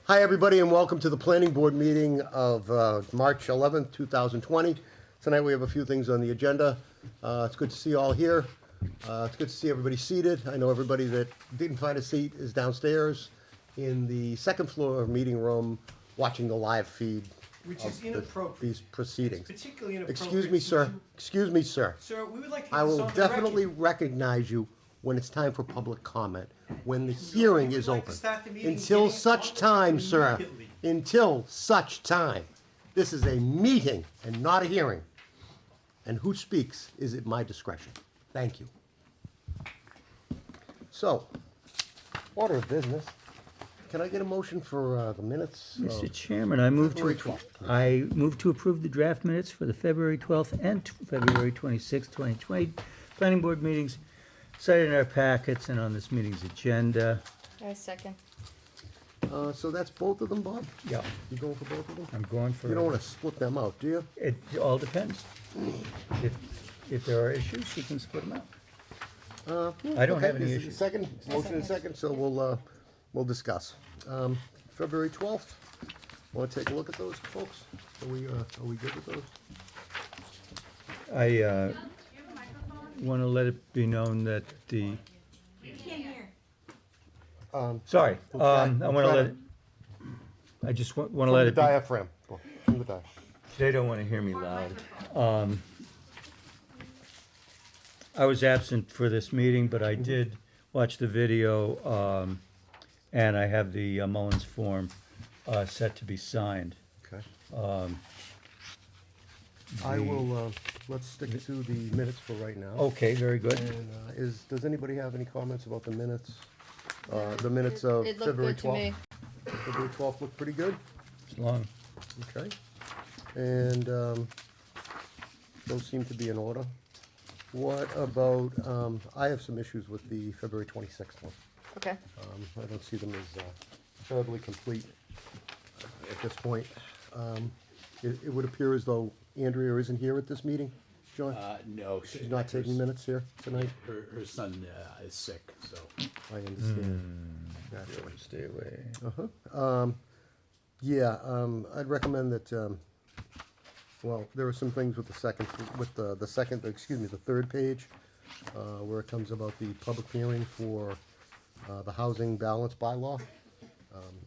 Hi, everybody, and welcome to the planning board meeting of March 11th, 2020. Tonight we have a few things on the agenda. It's good to see you all here. It's good to see everybody seated. I know everybody that didn't find a seat is downstairs in the second floor meeting room watching the live feed Which of is inappropriate. these proceedings. It's particularly inappropriate. Excuse me, sir. Excuse me, sir. Sir, we would like to I have this will on the record. definitely recognize you when it's time for public comment, when the hearing we would is like to open. start the meeting Until getting such on time, sir, immediately. until such time. This is a meeting and not a hearing. And who speaks is at my discretion. Thank you. So, order of business. Can I get a motion for the minutes? Mr. Chairman, I move February to, 12th. I move to approve the draft minutes for the February 12th and February 26th, 2020 planning board meetings cited in our packets and on this meeting's agenda. I second. So that's both of them, Bob? Yeah, You going for both of them? I'm going for. You don't want to split them out, do you? It all depends. If there are issues, you can split them out. I don't have any Is it issues. Second, motion and second, so we'll discuss. February 12th, want to take a look at those, folks? Are we good with those? I want to let it be known that the, sorry, I want to let it, I just want to From let the it be. diaphragm, from the diaphragm. They don't want to hear me loud. I was absent for this meeting, but I did watch the video, and I have the Mullins form set to be signed. Okay. I will, let's stick to the minutes for right now. Okay, very good. And does anybody have any comments about the minutes? The minutes of It looked February good to me. 12th? February 12th looked pretty good? It's long. Okay. And those seem to be in order. What about, I have some issues with the February 26th one. Okay. I don't see them as terribly complete at this point. It would appear as though Andrea isn't here at this meeting, John? No. She's not taking minutes here tonight? Her son is sick, so. I understand. Gotcha. Stay away. Yeah, I'd recommend that, well, there are some things with the second, the third page, where it comes about the public hearing for the housing balance bylaw.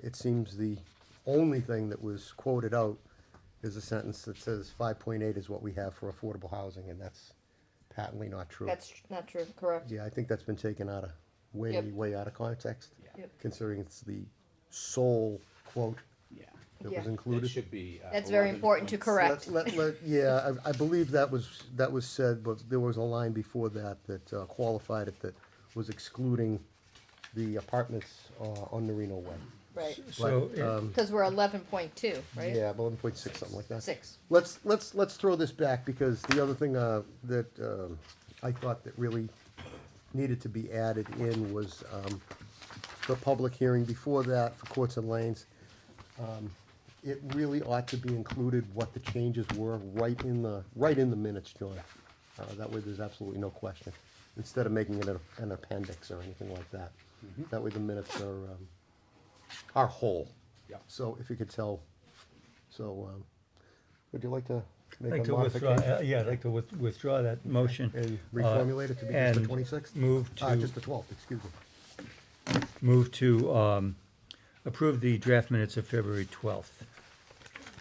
It seems the only thing that was quoted out is a sentence that says 5.8 is what we have for affordable housing, and that's patently not true. That's not true, correct? Yeah, I think that's been taken out of, Yep. way out of context, Yep. considering it's the sole quote Yeah. that Yeah. was That included. should be. That's very important to correct. Yeah, I believe that was said, but there was a line before that qualified it, that was excluding the apartments on Norino Way. Right. So, Because we're 11.2, right? Yeah, 11.6, something like that. 6. Let's throw this back, because the other thing that I thought that really needed to be added in was the public hearing before that for courts and lanes. It really ought to be included what the changes were right in the minutes, John. That way there's absolutely no question, instead of making it an appendix or anything like that. That way the minutes are whole. Yeah. So if you could tell, would you like to I'd make like a to withdraw, modification? yeah, I'd like to withdraw that motion. And reformulate it to be just the and 26th? Move to. Just the 12th, excuse me. Move to approve the draft minutes of February 12th.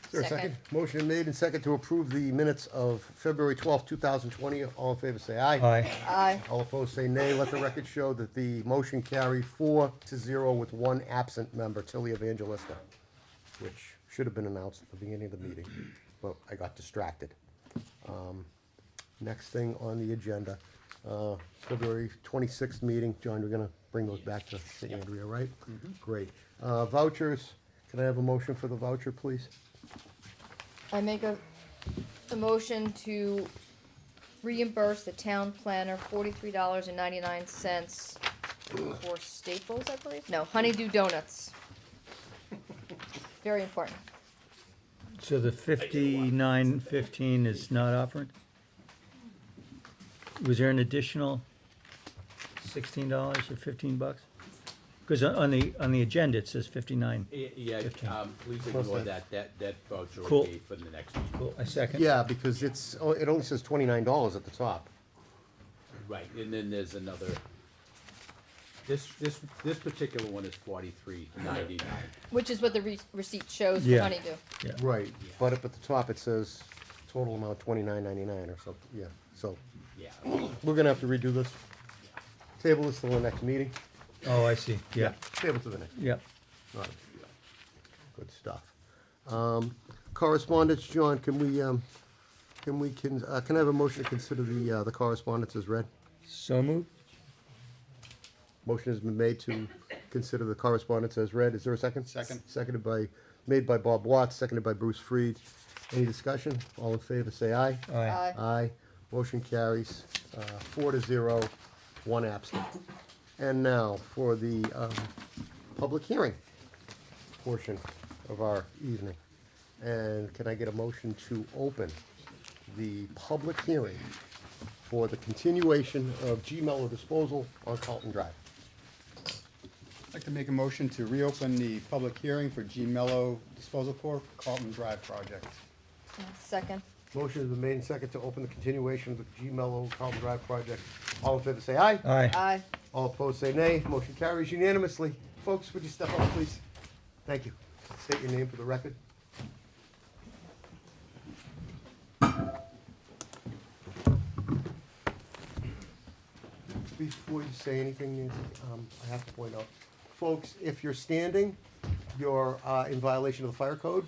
Is there a second? Second. Motion made and second to approve the minutes of February 12th, 2020. All in favor say aye. Aye. Aye. All opposed say nay. Let the record show that the motion carried 4-0 with one absent member, Tilly Evangelista, which should have been announced at the beginning of the meeting, but I got distracted. Next thing on the agenda, February 26th meeting. John, we're gonna bring those back to Andrea, right? Great. Vouchers, can I have a motion for the voucher, please? I make a motion to reimburse the town planner $43.99 for Staples, I believe? No, Honeydew Donuts. Very important. So the 59.15 is not offered? Was there an additional $16 or $15? Because on the agenda, it says 59. Yeah, 15. please What's ignore that? that voucher Cool. we gave for the next meeting. Cool, a second? Yeah, because it only says $29 at the top. Right, and then there's another, this particular one is $43.99. Which is what the receipt shows for Yeah. Honeydew. Yeah. Right, but up at the top it says total amount $29.99 or something, yeah, so Yeah, we're gonna have to redo this. Table this till the next meeting. Oh, I see, yeah, Table to the next, yeah. all right. Good stuff. Correspondence, John, can I have a motion to consider the correspondence as read? So moved? Motion has been made to consider the correspondence as read. Is there a second? Second. Made by Bob Watts, seconded by Bruce Freed. Any discussion? All in favor, say aye. Aye. Aye. Motion carries, 4-0, one absent. And now for the, public hearing portion of our evening. And can I get a motion to open the public hearing for the continuation of G Mello disposal on Carlton Drive? I'd like to make a motion to reopen the public hearing for G Mello Disposal Corp. Carlton Drive project. Second. Motion has been made and second to open the continuation of the G Mello Carlton Drive project. All in favor say aye. Aye. Aye. All opposed say nay. Motion carries unanimously. Folks, would you step up, please? Thank you. State your name for the record. Before you say anything, Nancy, I have to point out, folks, if you're standing, you're in violation of the fire code.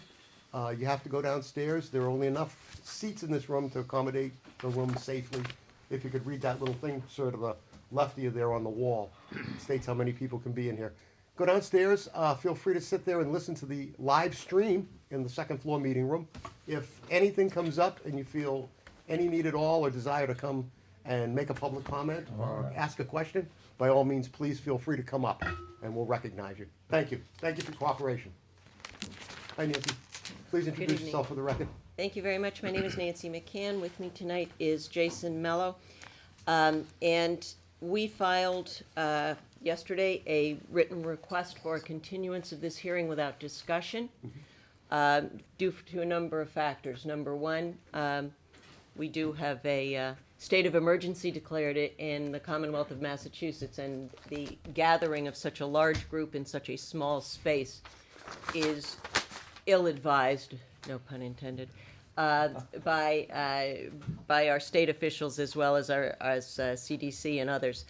You have to go downstairs. There are only enough seats in this room to accommodate the room safely. If you could read that little thing sort of left of you there on the wall, it states how many people can be in here. Go downstairs, feel free to sit there and listen to the live stream in the second floor meeting room. If anything comes up and you feel any need at all or desire to come and make a public comment or ask a question, by all means, please feel free to come up and we'll recognize you. Thank you. Thank you for your cooperation. Hi, Nancy. Please introduce evening. yourself for the record. Thank you very much. My name is Nancy McCann. With me tonight is Jason Mello. And we filed yesterday a written request for a continuance of this hearing without discussion due to a number of factors. Number one, we do have a state of emergency declared in the Commonwealth of Massachusetts, and the gathering of such a large group in such a small space is ill-advised, no pun intended, by our state officials as well as our CDC and others.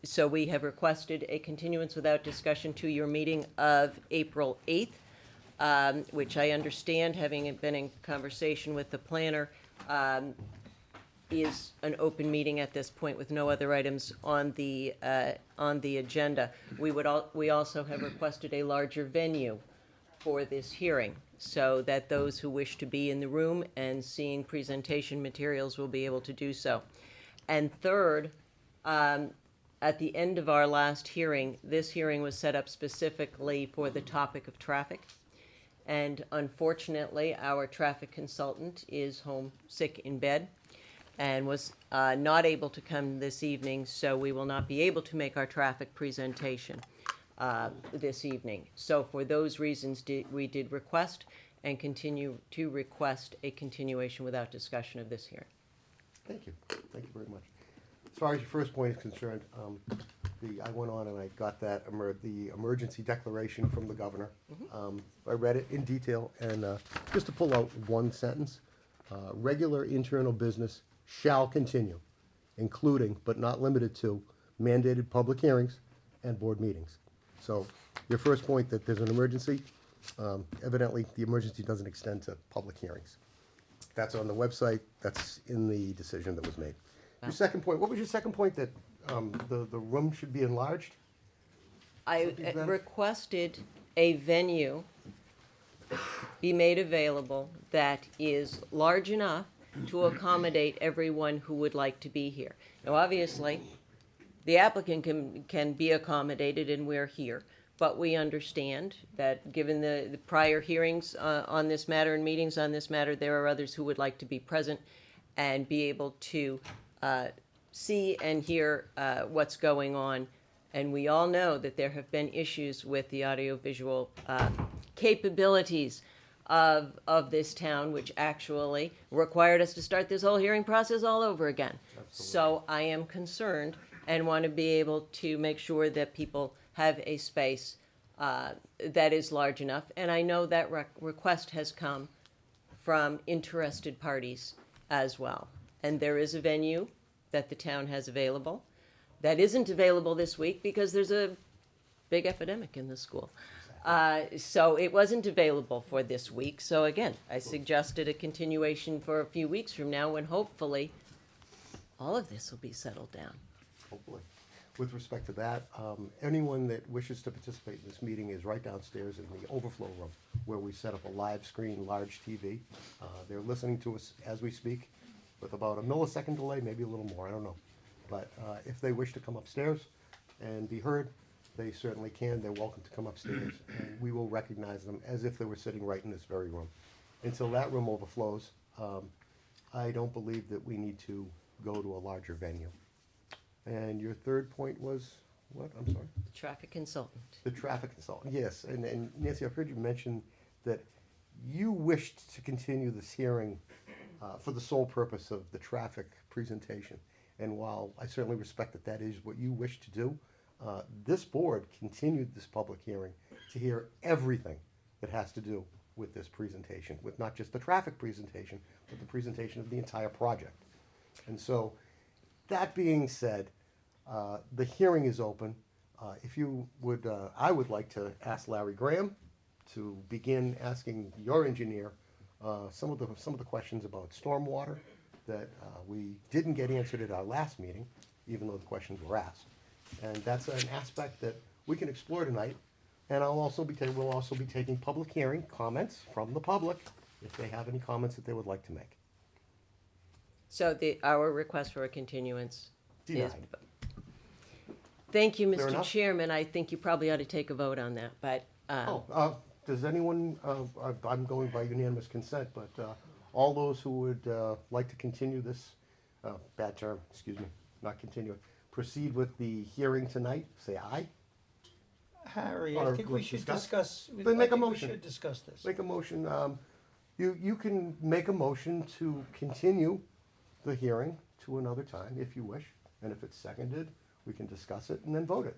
So we have requested a continuance without discussion to your meeting of April 8th, which I understand, having been in conversation with the planner, is an open meeting at this point with no other items on the agenda. We also have requested a larger venue for this hearing, so that those who wish to be in the room and seeing presentation materials will be able to do so. And third, at the end of our last hearing, this hearing was set up specifically for the topic of traffic. And unfortunately, our traffic consultant is home sick in bed and was not able to come this evening, so we will not be able to make our traffic presentation this evening. So for those reasons, we did request and continue to request a continuation without discussion of this hearing. Thank you. Thank you very much. As far as your first point is concerned, I went on and I got that, the emergency declaration from the governor. I read it in detail, and just to pull out one sentence, regular internal business shall continue, including but not limited to mandated public hearings and board meetings. So your first point that there's an emergency, evidently the emergency doesn't extend to public hearings. That's on the website, that's in the decision that was made. Your second point, what was your second point, that the room should be enlarged? I Something to that- requested a venue be made available that is large enough to accommodate everyone who would like to be here. Now, obviously, the applicant can be accommodated, and we're here. But we understand that given the prior hearings on this matter and meetings on this matter, there are others who would like to be present and be able to see and hear what's going on And we all know that there have been issues with the audiovisual capabilities of this town, which actually required us to start this whole hearing process all over again. So I am concerned and want to be able to make sure that people have a space that is large enough. And I know that request has come from interested parties as well. And there is a venue that the town has available that isn't available this week because there's a big epidemic in the school. So it wasn't available for this week. So again, I suggested a continuation for a few weeks from now when hopefully all of this will be settled down. Hopefully. With respect to that, anyone that wishes to participate in this meeting is right downstairs in the overflow room, where we set up a live screen, large TV. They're listening to us as we speak with about a millisecond delay, maybe a little more, I don't know. But if they wish to come upstairs and be heard, they certainly can. They're welcome to come upstairs, and we will recognize them as if they were sitting right in this very room. Until that room overflows, I don't believe that we need to go to a larger venue. And your third point was, what? I'm sorry? The traffic consultant. The traffic consultant, yes. And Nancy, I've heard you mention that you wished to continue this hearing for the sole purpose of the traffic presentation. And while I certainly respect that that is what you wish to do, this board continued this public hearing to hear everything that has to do with this presentation, with not just the traffic presentation, but the presentation of the entire project. And so, that being said, the hearing is open. If you would, I would like to ask Larry Graham to begin asking your engineer some of the questions about stormwater that we didn't get answered at our last meeting, even though the questions were asked. And that's an aspect that we can explore tonight. And we'll also be taking public hearing comments from the public if they have any comments that they would like to make. So our request for a continuance is. Denied. Thank you, Fair Mr. enough. Chairman. I think you probably ought to take a vote on that, but, Does anyone, I'm going by unanimous consent, but all those who would like to continue this, bad term, excuse me, not continue, proceed with the hearing tonight, say aye. Harry, Or I think we let's should discuss? discuss. Then make a I think motion. We should discuss this. Make a motion, you can make a motion to continue the hearing to another time if you wish, and if it's seconded, we can discuss it and then vote it.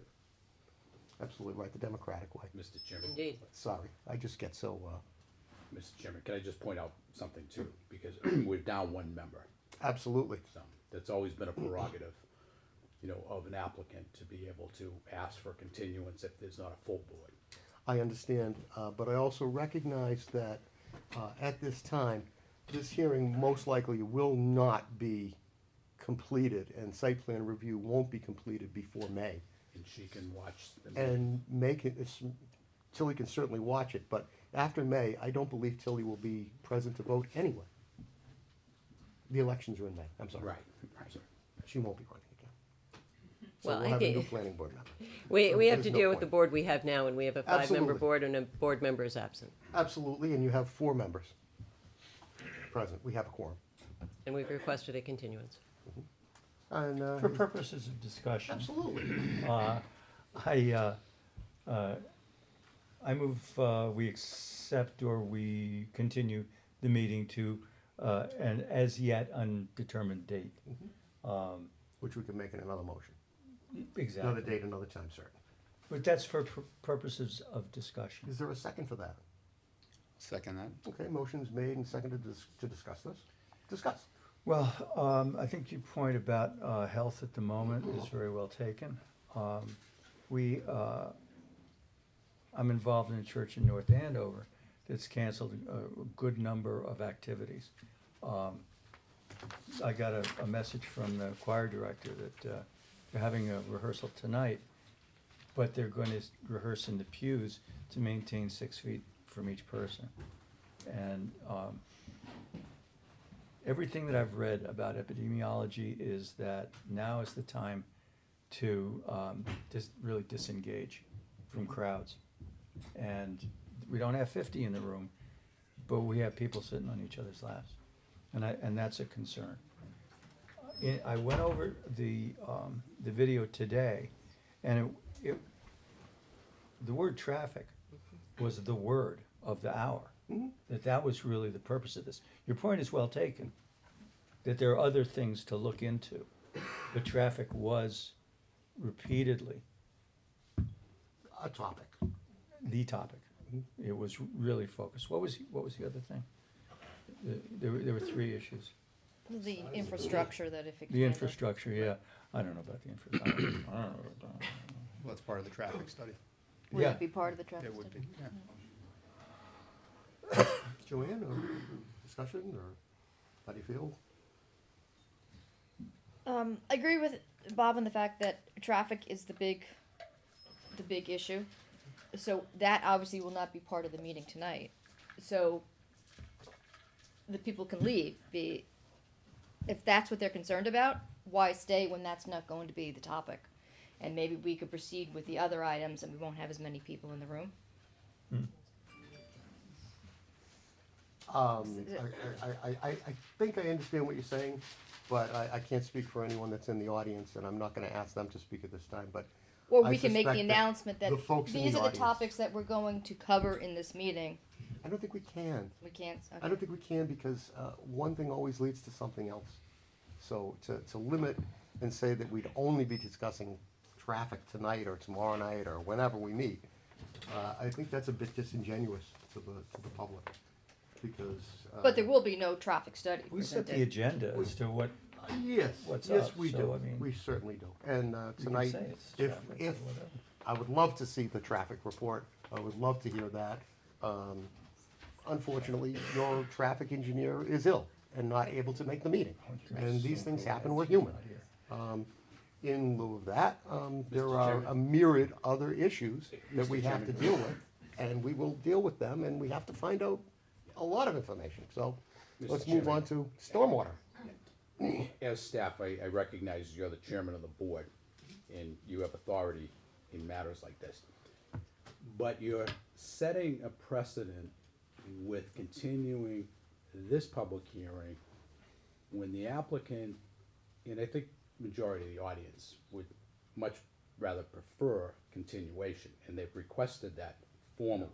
Absolutely right, the democratic way. Mr. Chairman. indeed. Sorry, I just get so, Mr. Chairman, can I just point out something too? Because we're down one member. absolutely. So that's always been a prerogative, you know, of an applicant to be able to ask for continuance if there's not a full board. I understand, but I also recognize that at this time, this hearing most likely will not be completed, and site plan review won't be completed before May. And she can watch the meeting. And make it, Tilly can certainly watch it, but after May, I don't believe Tilly will be present to vote anyway. The elections are in May, I'm sorry. Right, right. She won't be running again. So Well, we'll I have a new think- planning board member. We have to There's no deal with the point. board we have now, and we have a five-member Absolutely. board and a board member is absent. Absolutely, and you have 4 members present, we have a quorum. And we've requested a continuance. And, For purposes of discussion. absolutely. I move we accept or we continue the meeting to an as yet undetermined date. Which we can make in another motion. Another Exactly. date, another time certain. But that's for purposes of discussion. Is there a second for that? Second that. Okay, motion's made and seconded to discuss this. Discuss. Well, I think your point about health at the moment is very well taken. I'm involved in a church in North Andover that's canceled a good number of activities. I got a message from the choir director that they're having a rehearsal tonight, but they're going to rehearse in the pews to maintain 6 feet from each person. And everything that I've read about epidemiology is that now is the time to really disengage from crowds. And we don't have 50 in the room, but we have people sitting on each other's laps. And that's a concern. I went over the video today, and the word traffic was the word of the hour. That was really the purpose of this. Your point is well taken, that there are other things to look into, but traffic was repeatedly A topic. the topic. It was really focused. What was the other thing? There were three issues. The infrastructure that if it. The infrastructure, yeah. I don't know about the infrastructure. Well, that's part of the traffic study. Would Yeah. it be part of the traffic It would be, study? yeah. Joanne, or discussion, or how do you feel? I agree with Bob on the fact that traffic is the big issue. So that obviously will not be part of the meeting tonight. So the people can leave. If that's what they're concerned about, why stay when that's not going to be the topic? And maybe we could proceed with the other items and we won't have as many people in the room. I think I understand what you're saying, but I can't speak for anyone that's in the audience, and I'm not gonna ask them to speak at this time, but Or I we can make the suspect that announcement that the folks in these the are the audience- topics that we're going to cover in this meeting. I don't think we can. We can't, I okay. don't think we can because one thing always leads to something else. So to limit and say that we'd only be discussing traffic tonight or tomorrow night or whenever we meet, I think that's a bit disingenuous to the public because. But there will be no traffic study We set the presented. agenda as to what, Yes, what's yes, up, we so, do. I mean, We certainly do. And you can tonight, say it's if, traffic or if, whatever. I would love to see the traffic report. I would love to hear that. Unfortunately, your traffic engineer is ill and not able to make the meeting. And these things happen, we're human. In lieu of that, there are a myriad other issues that we have to deal with, and we will deal with them, and we have to find out a lot of information. So let's move on to stormwater. As staff, I recognize you're the chairman of the board, and you have authority in matters like this. But you're setting a precedent with continuing this public hearing when the applicant, and I think majority of the audience would much rather prefer continuation, and they've requested that formally.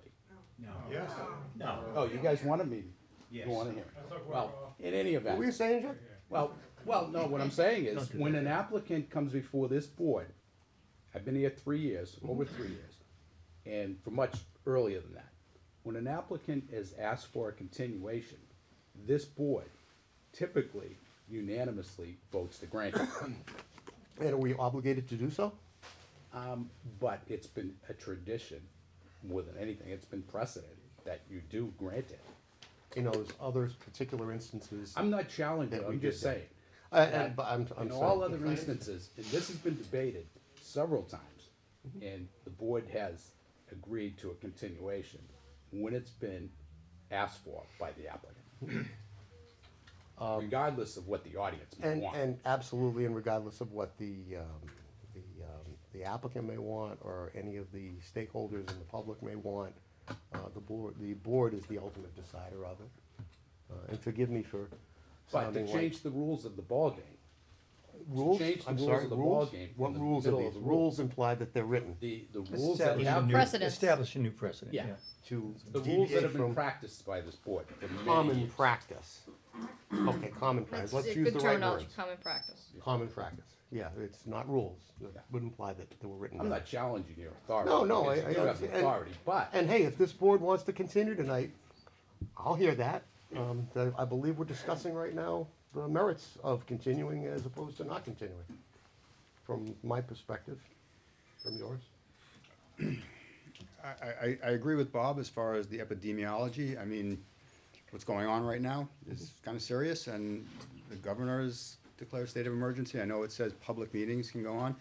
No. Oh, you guys wanted me to go on a hearing? Well, in any What were you event, saying, Jim? well, no, what I'm saying is, when an applicant comes before this board, I've been here 3 years, over 3 years, and for much earlier than that. When an applicant is asked for a continuation, this board typically unanimously votes to grant it. And are we obligated to do so? But it's been a tradition, more than anything, it's been precedent that you do grant it. In those other particular instances? I'm not challenging it, That we I'm did just that. saying. But I'm In sorry. all other instances, and this has been debated several times, and the board has agreed to a continuation when it's been asked for by the applicant. Regardless of what the audience may want. And absolutely, and regardless of what the applicant may want, or any of the stakeholders in the public may want, the board is the ultimate decider of it. And forgive me for But to sounding like. change the rules of the ballgame, Rules? change the I'm rules sorry, of the rules? ballgame What in the rules are middle these? of the Rules imply that they're written the rules that Establish a have, new- Precedents. Establish a new precedent, Yeah. yeah. to the rules that deviate have been from practiced by this board for many common years. practice. Okay, common practice, That's let's a use good the right terminology, words. common practice. Common practice, yeah, it's not rules, that Yeah. would imply that they were written I'm down. not challenging your authority. No, because I- you do have the and- authority, but And hey, if this board wants to continue tonight, I'll hear that. I believe we're discussing right now the merits of continuing as opposed to not continuing, from my perspective, from yours. I agree with Bob as far as the epidemiology. I mean, what's going on right now is kind of serious, and the governor has declared a state of emergency. I know it says public meetings can go on.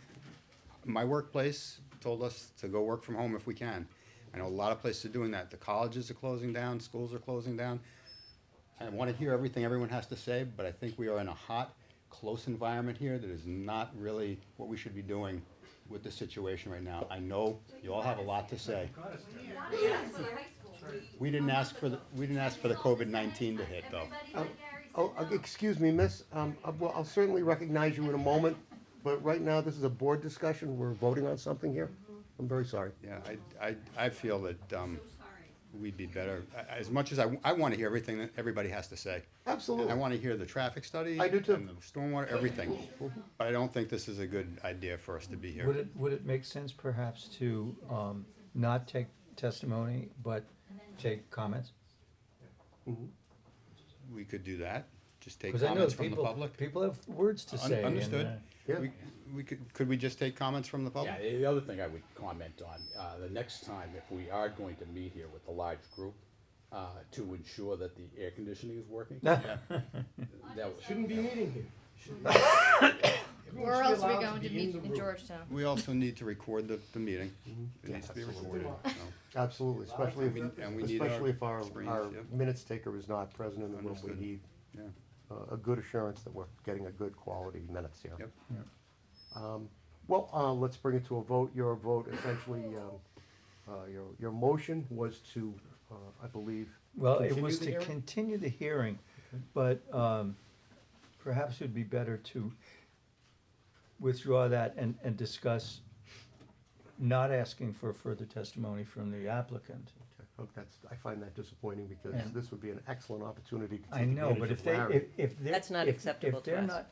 My workplace told us to go work from home if we can. I know a lot of places are doing that. The colleges are closing down, schools are closing down. I want to hear everything everyone has to say, but I think we are in a hot, close environment here that is not really what we should be doing with the situation right now. I know you all have a lot to say. We didn't ask for the COVID-19 to hit, though. Excuse me, miss, well, I'll certainly recognize you in a moment, but right now, this is a board discussion, we're voting on something here. I'm very sorry. Yeah, I feel that, we'd be better, as much as I wanna hear everything that everybody has to say. Absolutely. I wanna hear the traffic study. I do too. And the stormwater, everything. But I don't think this is a good idea for us to be here. Would it make sense perhaps to, not take testimony, but take comments? We could do that, just take Because I know comments from the people, public. people have words to say. and, Understood. Yeah. We could we just take comments from the public? Yeah, the other thing I would comment on, the next time, if we are going to meet here with a large group, to ensure that the air conditioning is working, that Shouldn't be meeting here. Where else are we going to meet in Georgetown? We also need to record the meeting. It needs to be recorded, so. Absolutely, especially And we need especially if our screens, yep. minutes taker is not present in the room, we Understood. need Yeah, a good assurance that we're getting a good quality minutes here. yep. Well, let's bring it to a vote. Your vote essentially, your motion was to, I believe. Well, it continue was the to hearing? continue the hearing, but perhaps it'd be better to withdraw that and discuss not asking for further testimony from the applicant. Okay, look, I find that disappointing because And- this would be an excellent opportunity to I take know, but advantage if of they, Larry. if they're. That's not if- acceptable if to they're us. not-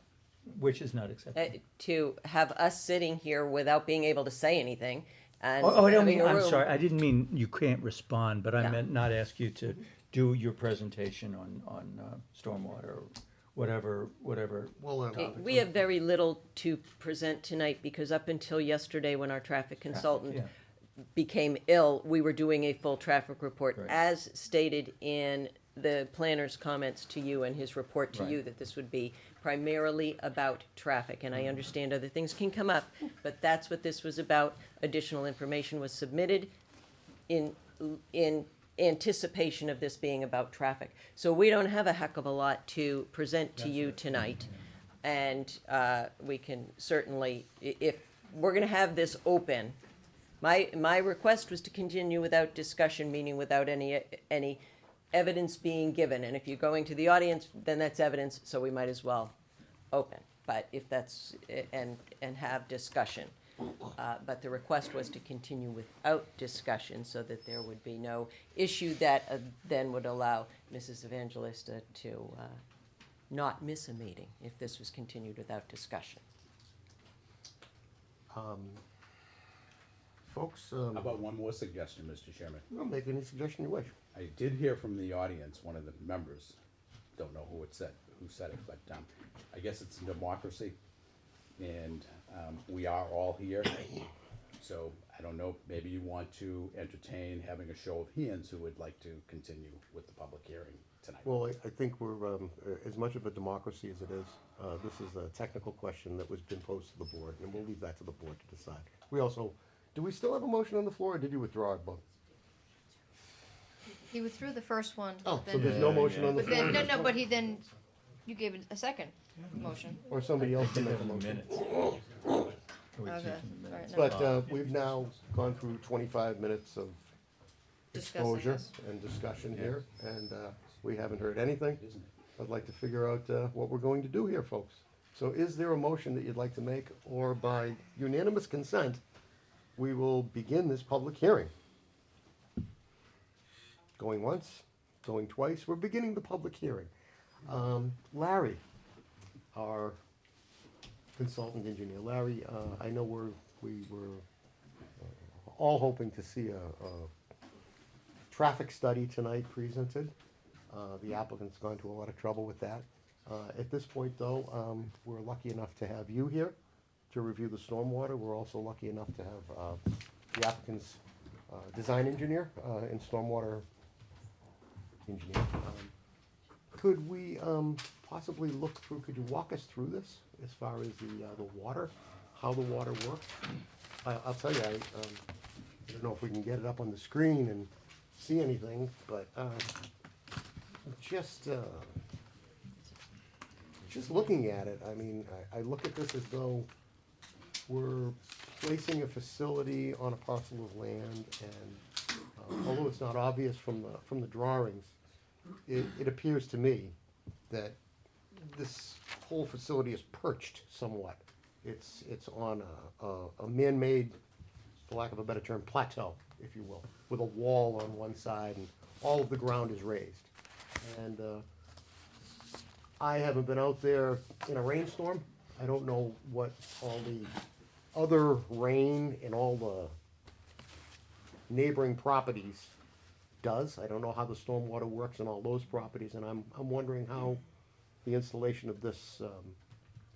Which is not acceptable. To have us sitting here without being able to say anything and Oh, I don't having mean, a I'm room. sorry, I didn't mean you can't respond, but I No. meant not ask you to do your presentation on stormwater, or whatever. Well, We have very little to present tonight because up until yesterday, when our traffic consultant yeah. became ill, we were doing a full traffic report, Right. as stated in the planner's comments to you and his report to you, Right. that this would be primarily about traffic. And I understand other things can come up, but that's what this was about. Additional information was submitted in anticipation of this being about traffic. So we don't have a heck of a lot to present to you tonight. And we can certainly, if we're gonna have this open, my request was to continue without discussion, meaning without any evidence being given. And if you're going to the audience, then that's evidence, so we might as well open. But if that's, and have discussion. But the request was to continue without discussion so that there would be no issue that then would allow Mrs. Evangelista to not miss a meeting if this was continued without discussion. folks, How about one more suggestion, Mr. Chairman? make any suggestion you wish. I did hear from the audience, one of the members, don't know who said it, but I guess it's a democracy, and we are all here. So I don't know, maybe you want to entertain having a show of hands who would like to continue with the public hearing tonight. Well, I think we're, as much of a democracy as it is, this is a technical question that was been posed to the board, and we'll leave that to the board to decide. We also, do we still have a motion on the floor, or did you withdraw it, Bob? He withdrew the first one. Oh, but so then- there's no motion on the But then, floor? no, but he then, you gave it a second motion. Or somebody else can make a motion? Minutes. Okay, all right, no. But we've now gone through 25 minutes of Discussing exposure this. and discussion here, and we haven't heard anything. I'd like to figure out what we're going to do here, folks. So is there a motion that you'd like to make, or by unanimous consent, we will begin this public hearing? Going once, going twice, we're beginning the public hearing. Larry, our consultant engineer. Larry, I know we were all hoping to see a traffic study tonight presented. The applicant's gone to a lot of trouble with that. At this point, though, we're lucky enough to have you here to review the stormwater. We're also lucky enough to have the applicant's design engineer and stormwater engineer. Could we possibly look through, could you walk us through this as far as the water, how the water works? I'll tell you, I don't know if we can get it up on the screen and see anything, but just looking at it, I mean, I look at this as though we're placing a facility on a parcel of land, and although it's not obvious from the drawings, it appears to me that this whole facility is perched somewhat. It's on a man-made for lack of a better term, plateau, if you will, with a wall on one side and all of the ground is raised. And I haven't been out there in a rainstorm. I don't know what all the other rain in all the neighboring properties does. I don't know how the stormwater works in all those properties, and I'm wondering how the installation of this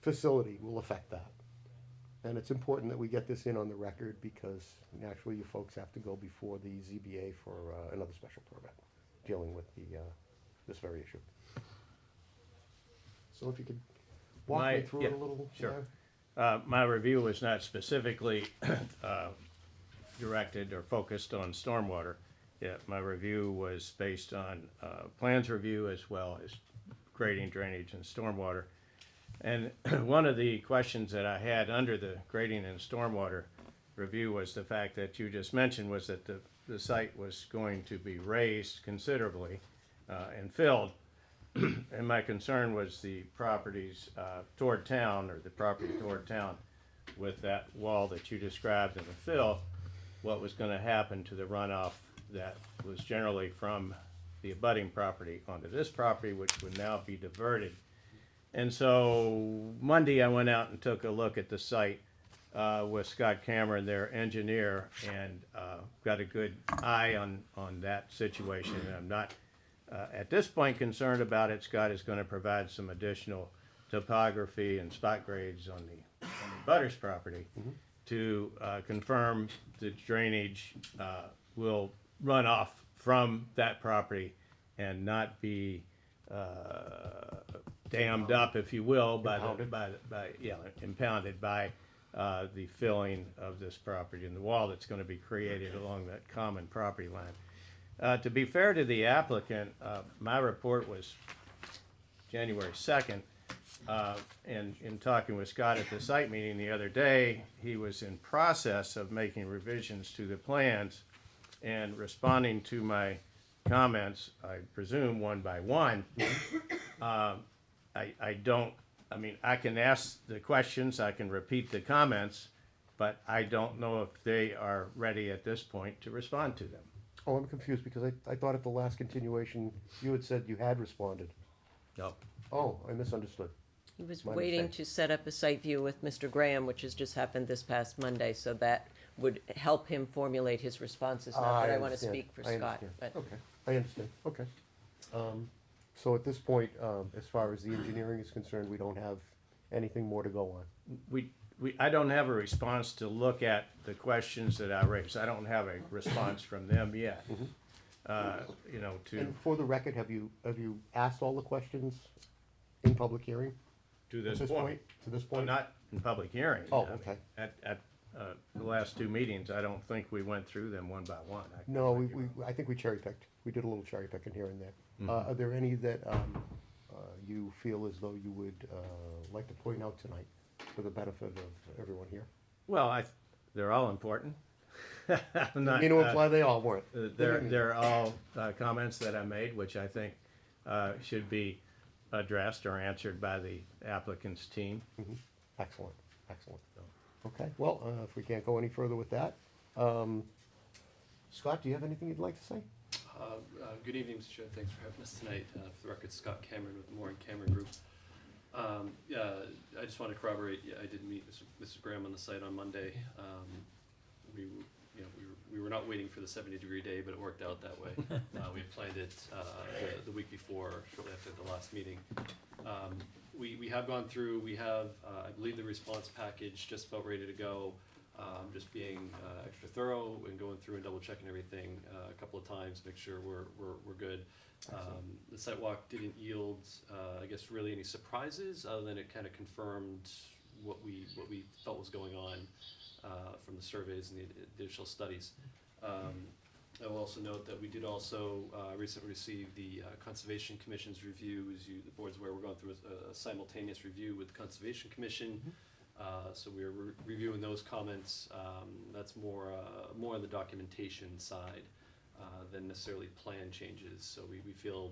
facility will affect that. And it's important that we get this in on the record because naturally you folks have to go before the ZBA for another special permit dealing with the, this very issue. So if you could walk me through it a little. Sure. Larry? My review was not specifically directed or focused on stormwater. Yeah, my review was based on plans review as well as grading, drainage, and stormwater. And one of the questions that I had under the grading and stormwater review was the fact that you just mentioned was that the site was going to be raised considerably and filled. And my concern was the properties toward town, or the property toward town, with that wall that you described in the fill, what was going to happen to the runoff that was generally from the abutting property onto this property, which would now be diverted. And so Monday I went out and took a look at the site with Scott Cameron, their engineer, and got a good eye on that situation. And I'm not at this point concerned about it. Scott is going to provide some additional topography and spot grades on the butter's property to confirm the drainage will run off from that property and not be dammed up, if you will, impounded by the filling of this property and the wall that's going to be created along that common property line. To be fair to the applicant, my report was January 2nd, and in talking with Scott at the site meeting the other day, he was in process of making revisions to the plans and responding to my comments, I presume one by one. I mean, I can ask the questions, I can repeat the comments, but I don't know if they are ready at this point to respond to them. Oh, I'm confused because I thought at the last continuation, you had said you had responded. No. Oh, I misunderstood. He was My waiting mistake. to set up a site view with Mr. Graham, which has just happened this past Monday, so that would help him formulate his responses. Not that I want to understand. speak for I Scott, understand. but Okay, I understand, okay. So at this point, as far as the engineering is concerned, we don't have anything more to go on. I don't have a response to look at the questions that I raised. I don't have a response from them yet. You know, And for the record, have you asked all the questions in public hearing? to At this this point. To this Well, point? not in public hearing. Oh, I mean, okay. At the last two meetings, I don't think we went through them one by one. No, I think we cherry picked. We did a little cherry picking here and there. Are there any that you feel as though you would like to point out tonight for the benefit of everyone here? Well, they're all important. I'm not, You know, imply they all weren't. they're all comments that I made, which I think should be addressed or answered by the applicant's team. Excellent, excellent. Okay, well, if we can't go any further with that, Scott, do you have anything you'd like to say? Good evening, Mr. Chair. Thanks for having us tonight. For the record, Scott Cameron with the Moore and Cameron Group. I just want to corroborate. I did meet Mr. Graham on the site on Monday. We were not waiting for the 70-degree day, but it worked out that way. We had planned it the week before, shortly after the last meeting. We have gone through. We have, I believe, the response package just about ready to go. Just being extra thorough and going through and double checking everything a couple of times, make sure we're good. The site walk didn't yield, I guess, really any surprises, other than it kind of confirmed what we felt was going on from the surveys and the additional studies. I will also note that we did also recently receive the Conservation Commission's review. As the board's aware, we're going through a simultaneous review with the Conservation Commission. So we're reviewing those comments. That's more on the documentation side than necessarily plan changes. So we feel,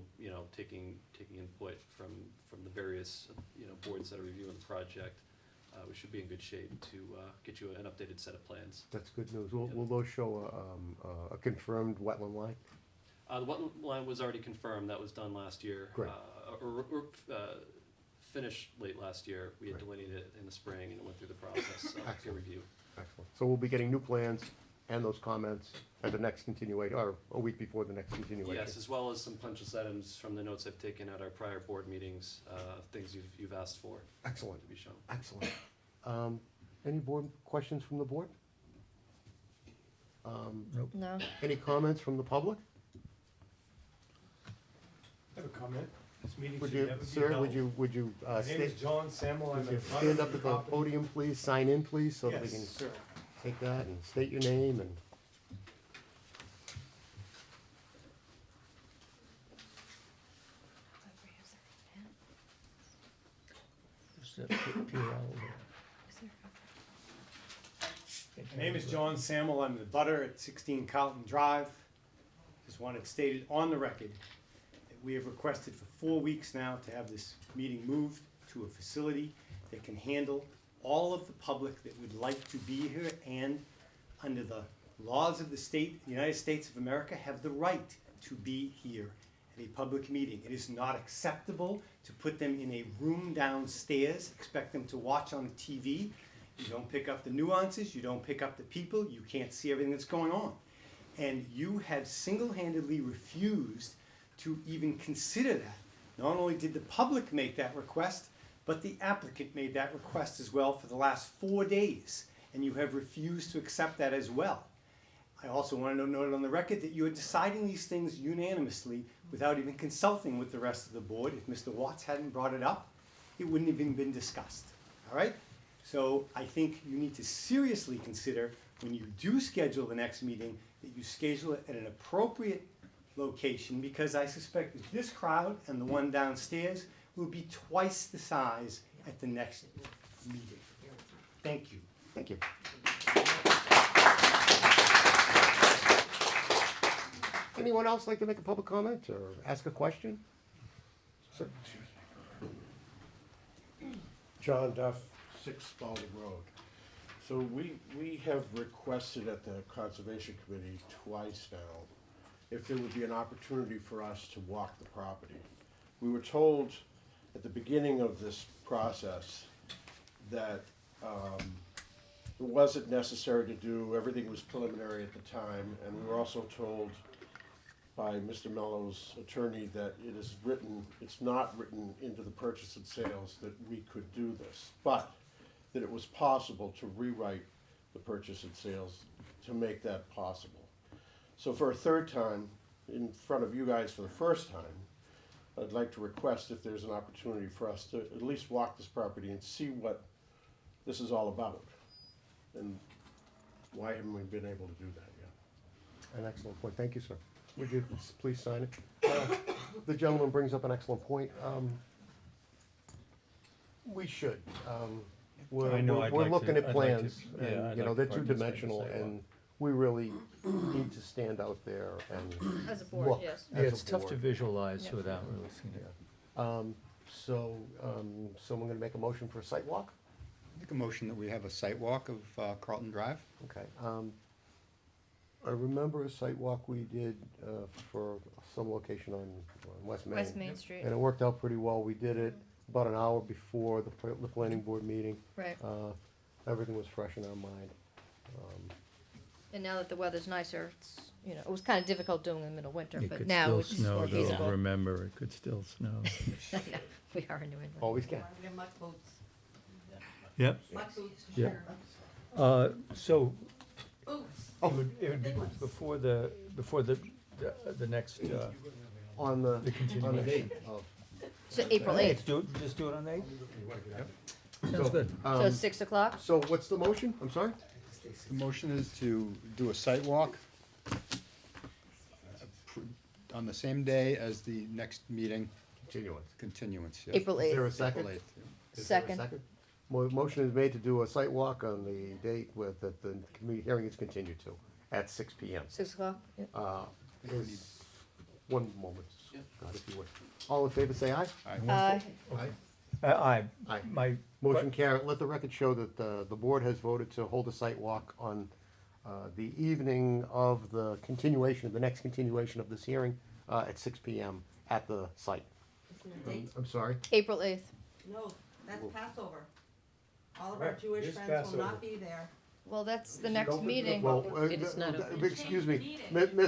taking input from the various boards that are reviewing the project we should be in good shape to get you an updated set of plans. That's good news. Will those show a confirmed wetland line? The wetland line was already confirmed, that was done last year. Great. Finished late last year, we had Great. delineated it in the spring and it went through the process of peer Excellent. review. Excellent. So we'll be getting new plans and those comments at the next continuation, or a week before the next continuation. Yes, as well as some punch list items from the notes I've taken at our prior board meetings, things you've asked for Excellent, to be shown. excellent. Any board questions from the board? No. Any comments from the public? I have a comment. This meeting Would should you, never be sir, held. would you, My name is sta- John Samuel. I'm would you a stand butter up to at the the property. podium, please, sign in, please, so that we can Yes, sir. take that and state your name and. My name is John Samuel. I'm the butter at 16 Carlton Drive. Just want it stated on the record that we have requested for 4 weeks now to have this meeting moved to a facility that can handle all of the public that would like to be here and, under the laws of the state, the United States of America, have the right to be here at a public meeting. It is not acceptable to put them in a room downstairs, expect them to watch on TV. You don't pick up the nuances, you don't pick up the people, you can't see everything that's going on. And you have single-handedly refused to even consider that. Not only did the public make that request, but the applicant made that request as well for the last 4 days, and you have refused to accept that as well. I also want to note on the record that you are deciding these things unanimously without even consulting with the rest of the board. If Mr. Watts hadn't brought it up, it wouldn't have even been discussed, all right? So I think you need to seriously consider, when you do schedule the next meeting, that you schedule it at an appropriate location, because I suspect that this crowd and the one downstairs will be twice the size at the next meeting. Thank you. Thank you. Anyone else like to make a public comment or ask a question? Sir? John Duff, 6 Spalding Road. So we have requested at the Conservation Committee twice now if there would be an opportunity for us to walk the property. We were told at the beginning of this process that it wasn't necessary to do, everything was preliminary at the time, and we were also told by Mr. Mello's attorney that it is written, it's not written into the purchase and sales that we could do this, but that it was possible to rewrite the purchase and sales to make that possible. So for a third time, in front of you guys for the first time, I'd like to request if there's an opportunity for us to at least walk this property and see what this is all about. And why haven't we been able to do that yet? An excellent point. Thank you, sir. Would you please sign it? The gentleman brings up an excellent point. We should. We're, I know, we're I'd we're like looking to- at I'd like to- plans, yeah, and, I'd you know, like they're to participate in the two-dimensional, sidewalk. and we really need to stand out there and As a board, look yes. Yeah, as it's a tough to board. visualize Yeah. without really seeing it. So, someone gonna make a motion for a site walk? Make a motion that we have a site walk of Carlton Drive. Okay. I remember a site walk we did for some location on West Main. West Main Street, And it worked out pretty well. We did it about an hour before the planning board meeting. right. Everything was fresh in our mind. And now that the weather's nicer, it's, you know, it was kind of difficult doing it in the middle of winter, It but could now still it's snow, more though, feasible. remember, it could still snow. We are in New England. Always can. Yep. Yep. So, it would be before the next, On the continuation. date of. So April Hey, 8th, just do it on the 8th? So, Sounds good. so it's 6 o'clock? So what's the motion? I'm sorry? The motion is to do a site walk on the same day as the next meeting, continuance. yeah. April Is there 8th, a second? April 8th, yeah. Is there a Second. Motion is made to do a site walk on the date with, that the committee hearing is continued to, at 6 P.M. 6 o'clock? Yeah. One moment, God, if you would. All in favor, say aye. Aye. Aye. Aye. Aye. Aye. My, Motion carried. Let the record show that the board has voted to hold a site walk on the evening of the continuation, of the next continuation of this hearing, at 6 PM at the site. I'm sorry? April 8th. No, that's Passover. All of Right, our Jewish it is friends will Passover. not be there. Well, that's the next meeting. Well, It is not open. excuse me,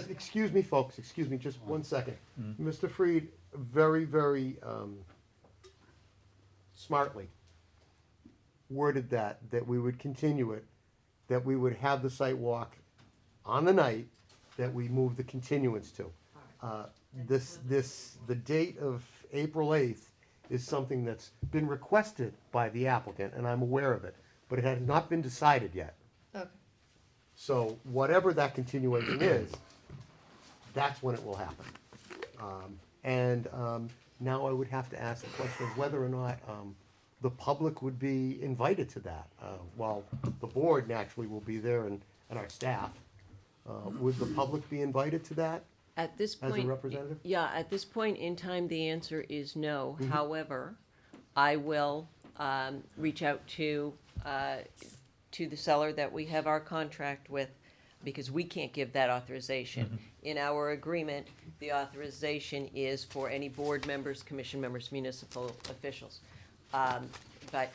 excuse me, folks, excuse me, just one second. Mr. Freed very, very smartly worded that we would continue it, that we would have the site walk on the night that we move the continuance to. The date of April 8th is something that's been requested by the applicant, and I'm aware of it, but it has not been decided yet. Okay. So whatever that continuation is, that's when it will happen. Now I would have to ask the question of whether or not the public would be invited to that. While the board naturally will be there and our staff, would the public be invited to that? At this As a point. representative? Yeah, at this point in time, the answer is no. Mm-hmm. However, I will, reach out to the seller that we have our contract with, because we can't give that authorization. In our agreement, the authorization is for any board members, commission members, municipal officials. But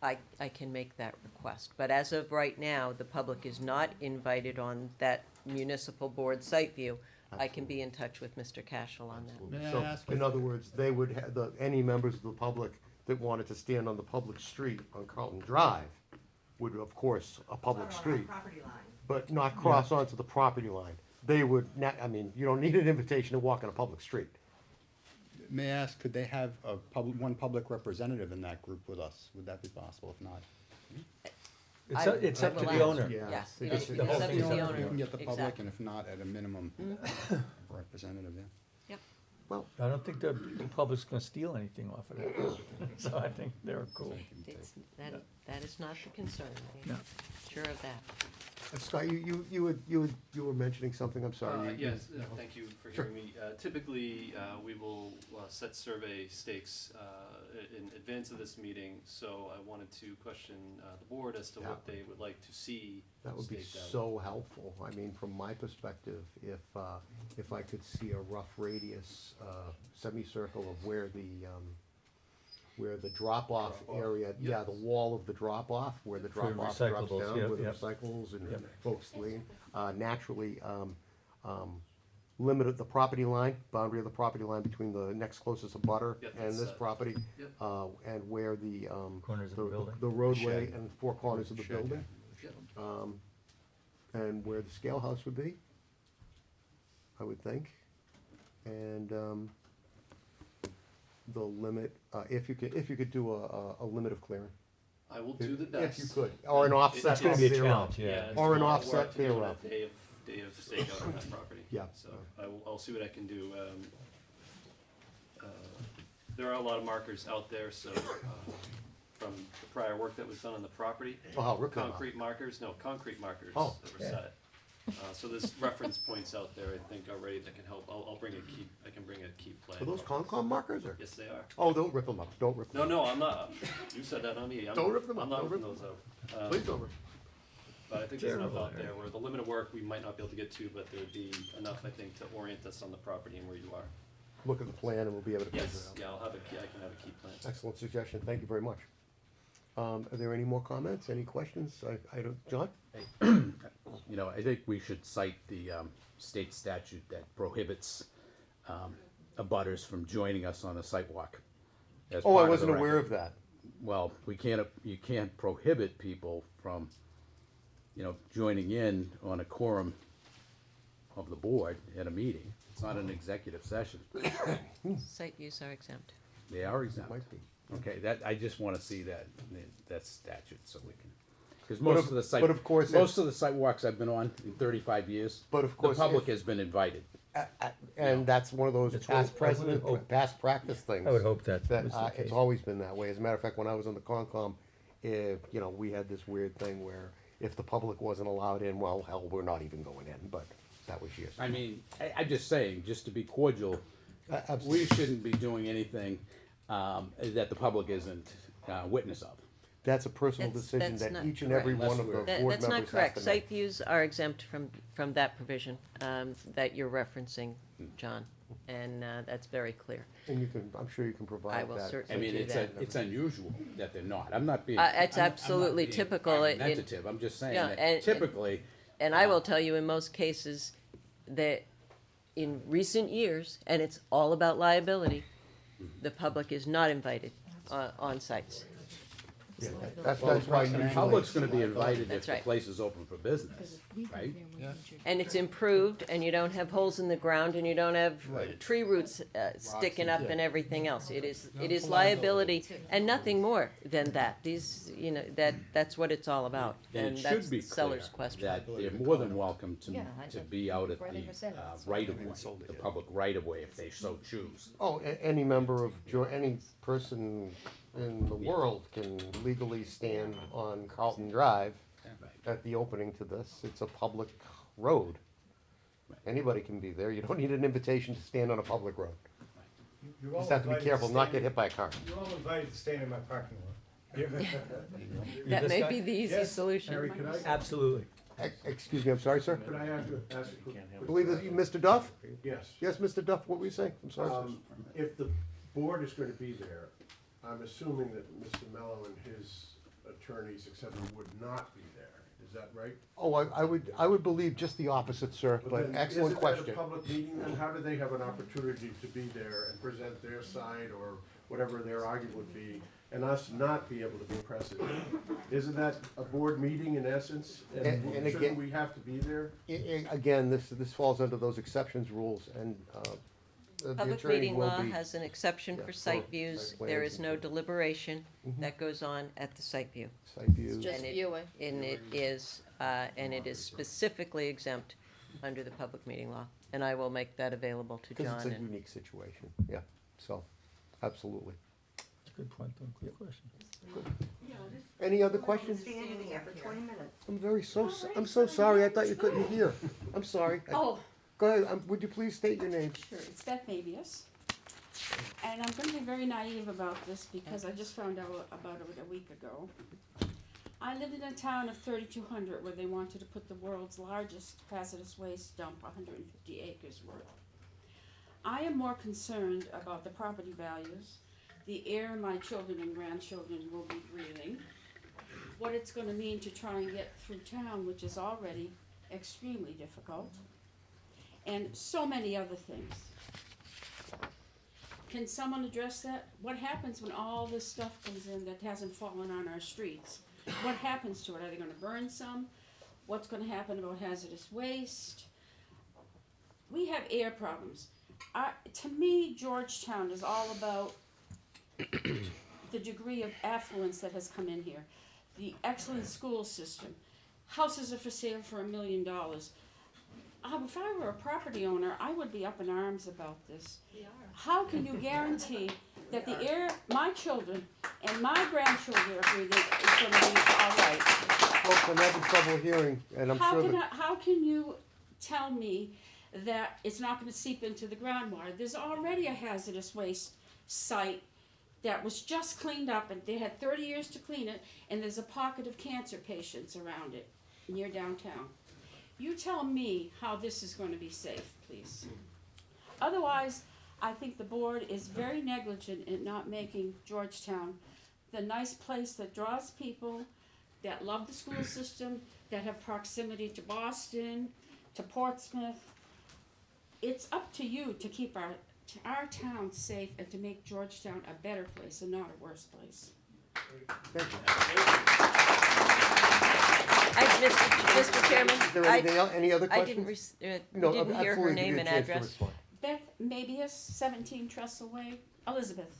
I can make that request. But as of right now, the public is not invited on that municipal board site view. I can be in touch with Mr. Cashel on that. May I So, ask in if- other words, they would have, any members of the public that wanted to stand on the public street on Carlton Drive would, of course, a public Or on our street, property line. but not cross onto the property line. They would, you don't need an invitation to walk on a public street. May I ask, could they have one public representative in that group with us? Would that be possible? If not? it's up to will the ask. owner. Yeah. Yeah, See, it's it's it's whole up to thing's the up to owner. You can get the public, Exactly. and if not, at a minimum, representative, yeah. Well, I don't think the public's gonna steal anything off of that. So I think they're cool. That is not the concern. No. I'm sure of that. Scott, you were mentioning something, I'm sorry. Yes, thank you for Sure. hearing me. Typically, we will set survey stakes in advance of this meeting, so I wanted to question the board as to what they would like to see That would be staked out. so helpful. I mean, from my perspective, if I could see a rough radius, semicircle of where the drop-off area, yeah, the wall of the drop-off, where the For drop-off drops recyclables, down, yep, where the yep. recycles and Yep. folks lean, naturally, limited the property line, boundary of the property line between the next closest abutter Yep, and that's, this property, Yep. and where the, Corners of the building. the roadway Shed. and four corners of the Shed, building, Yep. and where the scale house would be, I would think. And, the limit, if you could do a limit of clearing. I will do the best. If you could, or an offset It's gonna be a thereof. challenge, yeah. it's Or an a lot of offset work to do on thereof. a day of stakeout on that property. Yeah. So I'll see what I can do. There are a lot of markers out there, so from the prior work that was done on the properry. Oh, how rip them out. Concrete markers Oh, that were set. So there's reference points out there, I think, already that can help. I can bring a key plan. Are those Concom markers, or? Yes, they are. Oh, don't rip them up, don't rip them No, up. I'm not. You said that, not me. Don't rip them up, I'm not don't ripping rip those out. Please don't rip. But I think there's enough Terrible out there where the limit of work we might not be able to get to, but there'd be enough, I think, to orient us on the property and where you are. Look at the plan and we'll be able to figure it Yes, out. yeah, I can have a key plan. Excellent suggestion, thank you very much. Are there any more comments, any questions? I don't, John? You know, I think we should cite the state statute that prohibits abutters from joining us on a site walk. as Oh, I part the wasn't aware record. of that. Well, you can't prohibit people from, joining in on a quorum of the board at a meeting. It's not an executive session. Site views are exempt. They are exempt. Might be. Okay, I just wanna see that statute so we can, because But most of- of the site, but of course most of the site walks I've been on in 35 years, But of the course, public if- has been invited. And that's one of those It's past what I would precedent, hope. past practice things. I would hope that That, was the it's case. always been that way. As a matter of fact, when I was on the Concom, we had this weird thing where if the public wasn't allowed in, well, hell, we're not even going in, but that was years. I mean, I'm just saying, just to be cordial, Absolutely. we shouldn't be doing anything that the public isn't witness of. That's a personal That's- decision that's that not each and every correct. one of the board Unless members That's has not correct. to Site make. views are exempt from that provision, that you're referencing, John, and, that's very clear. And you can, I'm sure you can I provide will that. I certainly mean, do that. it's unusual that they're not. I'm not being. It's I'm not absolutely being typical. It- Argumentative, I'm just saying Yeah, that and- typically, And I will tell you, in most cases, that in recent years, and it's all about liability, the public is not invited on sites. Yeah, that's why the usually. public's gonna be invited if That's the right. place is open for business, right? And it's improved, and you don't have holes in the ground, and you don't have tree roots sticking up and everything else. It is liability and nothing more than that. These, that's what it's all about. And it that's should be the clear seller's question. that they're more than welcome Yeah, to be out at the Whatever said. right of way, the public right of way if they so choose. Oh, any member of, any person in the world can legally stand on Carlton Drive at the opening to this. It's a public road. Anybody can be there. You don't need an invitation to stand on a public road. You're all Just have to be invited careful not stand get hit by a car. You're all invited to stand in my parking lot. That may be the easy Yes, solution. Harry, could I, Absolutely. Excuse me, I'm sorry, sir. could I ask a quick? I believe that you, Mr. Duff? Yes. Yes, Mr. Duff, what were you saying? I'm sorry. If the board is gonna be there, I'm assuming that Mr. Mello and his attorneys, et cetera, would not be there. Is that right? Oh, I would believe just the opposite, sir, Well, but then, excellent question. Isn't that a public meeting, then how do they have an opportunity to be there and present their side or whatever their argument would be, and us not be able to be present? Isn't that a board meeting in essence? And again- Shouldn't we have to be there? Again, this falls under those exceptions rules, and the Public attorney meeting will law be. has an exception Yeah, for for site views. site There plans is and no things. deliberation Mhm. that goes on at the site view. Site views. Just And it- viewing. And it is specifically exempt under the public meeting law. And I will make that available to Because John it's a and unique situation, yeah, so, absolutely. That's a good point, though. Good question. Any other questions? Standing here for 20 minutes. I'm so sorry, I thought you couldn't hear. I'm sorry. Oh, Go ahead, would you please state your name? sure, it's Beth Mabius. And I'm gonna be very naive about this because I just found out about it a week ago. I lived in a town of 3,200 where they wanted to put the world's largest hazardous waste dump, 150 acres worth. I am more concerned about the property values, the air my children and grandchildren will be breathing, what it's gonna mean to try and get through town, which is already extremely difficult, and so many other things. Can someone address that? What happens when all this stuff comes in that hasn't fallen on our streets? What happens to it? Are they gonna burn some? What's gonna happen about hazardous waste? We have air problems. To me, Georgetown is all about the degree of affluence that has come in here, the excellent school system. Houses are for sale for $1 million. If I were a property owner, I would be up in arms about this. How can you guarantee that the air my children and my grandchildren are breathing is going to be all right? Folks, I'm having trouble hearing, and I'm sure that, How can you tell me that it's not going to seep into the groundwater? There's already a hazardous waste site that was just cleaned up, and they had 30 years to clean it, and there's a pocket of cancer patients around it near downtown. You tell me how this is going to be safe, please. Otherwise, I think the board is very negligent in not making Georgetown the nice place that draws people that love the school system, that have proximity to Boston, to Portsmouth. It's up to you to keep our town safe and to make Georgetown a better place and not a worse place. thank you. Mr. Chairman, Is there anything else, any other I didn't, questions? didn't hear her absolutely, give name you a and chance to address. respond. Beth Mabius, 17 Trestle Way, Elizabeth.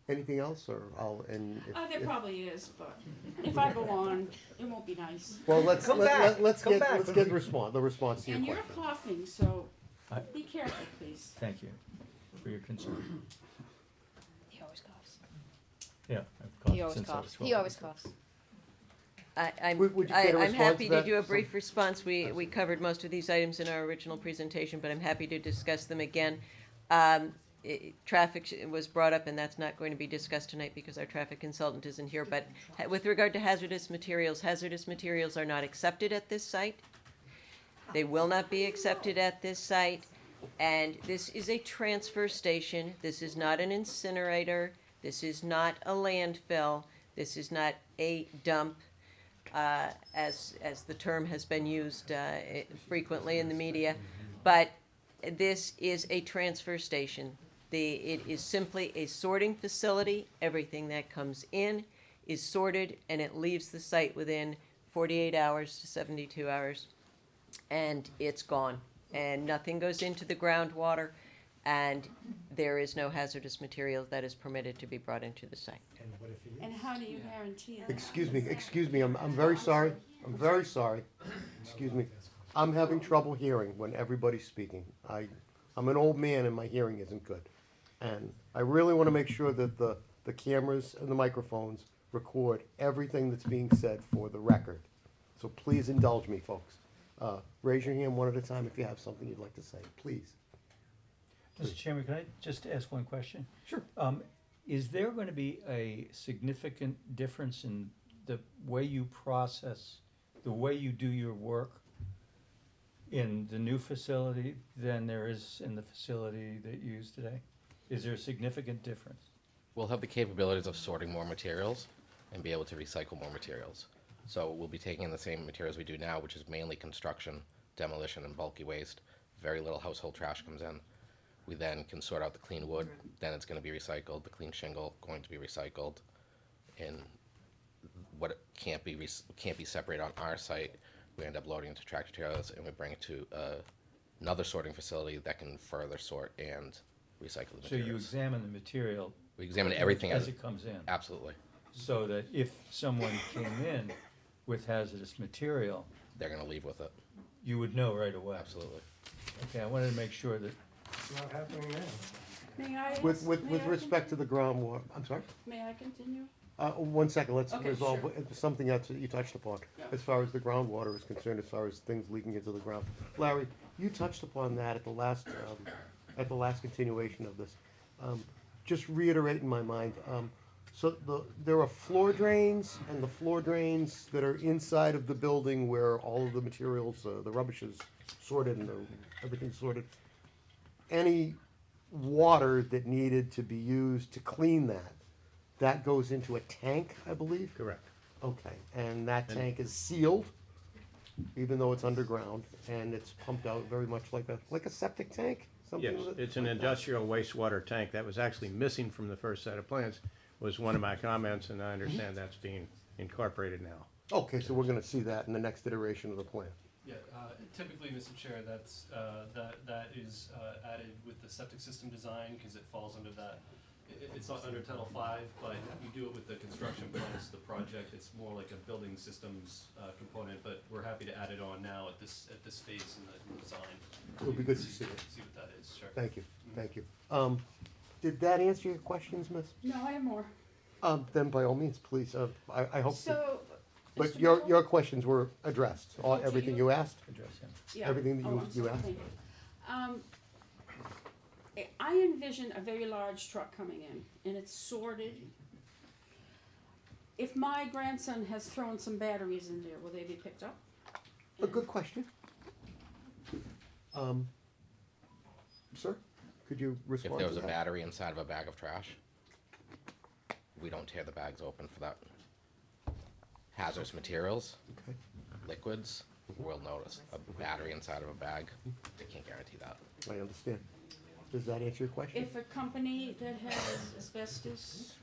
Anything else, or I'll, and if. There if- probably is, but if I go on, it won't be nice. Well, let's Come back. let's Come get back. the response to your And you're question. coughing, so I- be careful, please. Thank you for your concern. He always coughs. Yeah, I've coughed He always since I was coughs. 12. He always coughs. Would you care to I'm respond happy to to that? do a brief response. We covered most of these items in our original presentation, but I'm happy to discuss them again. traffic was brought up, and that's not going to be discussed tonight because our traffic consultant isn't here, but with regard to hazardous materials are not accepted at this site. They will not be accepted at this site, and this is a transfer station. This is not an incinerator. This is not a landfill. This is not a dump, as the term has been used frequently in the media. But this is a transfer station. It is simply a sorting facility. Everything that comes in is sorted, and it leaves the site within 48 hours to 72 hours, and it's gone. And nothing goes into the groundwater, and there is no hazardous material that is permitted to be brought into the site. And how do you guarantee that? Excuse me, I'm very sorry, excuse me. I'm having trouble hearing when everybody's speaking. I'm an old man and my hearing isn't good. And I really wanna make sure that the cameras and the microphones record everything that's being said for the record. So please indulge me, folks. Raise your hand one at a time if you have something you'd like to say, please. Mr. Chairman, can I just ask one question? Sure. Is there going to be a significant difference in the way you process, the way you do your work in the new facility than there is in the facility that you use today? Is there a significant difference? We'll have the capabilities of sorting more materials and be able to recycle more materials. So we'll be taking the same materials we do now, which is mainly construction, demolition, and bulky waste. Very little household trash comes in. We then can sort out the clean wood, then it's going to be recycled, the clean shingle going to be recycled, and what can't be separated on our site, we end up loading into tractor trailers and we bring it to another sorting facility that can further sort and recycle the materials. So you examine the material. We examine everything as it comes in. Absolutely. So that if someone came in with hazardous material, they're going to leave with it. You would know right away. Absolutely. Okay, I wanted to make sure that. It's not happening now. May I? With may I respect to the groundwater, I'm sorry? May I continue? 1 second, let's Okay, resolve sure. something else that you touched upon, Yeah. as far as the groundwater is concerned, as far as things leaking into the ground. Larry, you touched upon that at the last continuation of this. Just reiterate in my mind, so there are floor drains, and the floor drains that are inside of the building where all of the materials, the rubbish is sorted and everything's sorted. Any water that needed to be used to clean that goes into a tank, I believe? Correct. Okay, and that tank is sealed, even though it's underground, and it's pumped out very much like a septic tank? Something Yes, like it's an that? industrial wastewater tank. That was actually missing from the first set of plans, was one of my comments, and I understand that's being incorporated now. Okay, so we're gonna see that in the next iteration of the plan. Yeah, typically, Mr. Chair, that's, that is added with the septic system design, because it falls under that. It's not under Title V, but you do it with the construction plans, the project, it's more like a building systems component, but we're happy to add it on now at this phase in the design. It would be good to see it. See what that is, sure. Thank you, thank you. Did that answer your questions, miss? No, I have more. Then by all means, please, I hope that, So. but Mr. your Mello? questions were addressed, Okay, everything you- you asked? Address him. Yeah. Everything that Oh, you- I'm you sorry, asked? thank you. I envision a very large truck coming in, and it's sorted. If my grandson has thrown some batteries in there, will they be picked up? A good question. Sir, could you If respond there to was a that? battery inside of a bag of trash, we don't tear the bags open for that. Hazardous materials, Okay. liquids, we'll notice. A battery inside of a bag, they can't guarantee that. I understand. Does that answer your question? If a company that has asbestos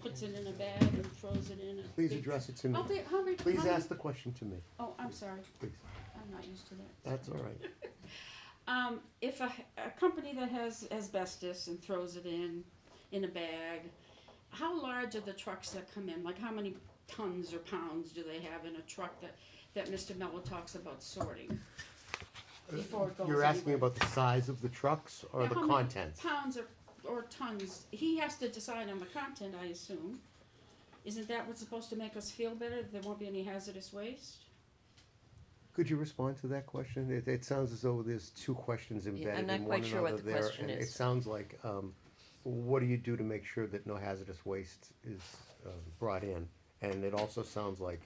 puts it in a bag and throws it in a Please big- address it to me. How many? Please how many- ask the question to me, Oh, I'm sorry, please. I'm not used to that. That's all right. If a company that has asbestos and throws it in a bag, how large are the trucks that come in? Like how many tons or pounds do they have in a truck that Mr. Mello talks about sorting? Before it goes You're asking anywhere? about the size of the trucks or Yeah, the how many contents? Pounds or tons, he has to decide on the content, I assume. Isn't that what's supposed to make us feel better, that there won't be any hazardous waste? Could you respond to that question? It sounds as though there's two questions embedded in not one quite sure what another the there, question and is. it sounds like, what do you do to make sure that no hazardous waste is brought in? And it also sounds like,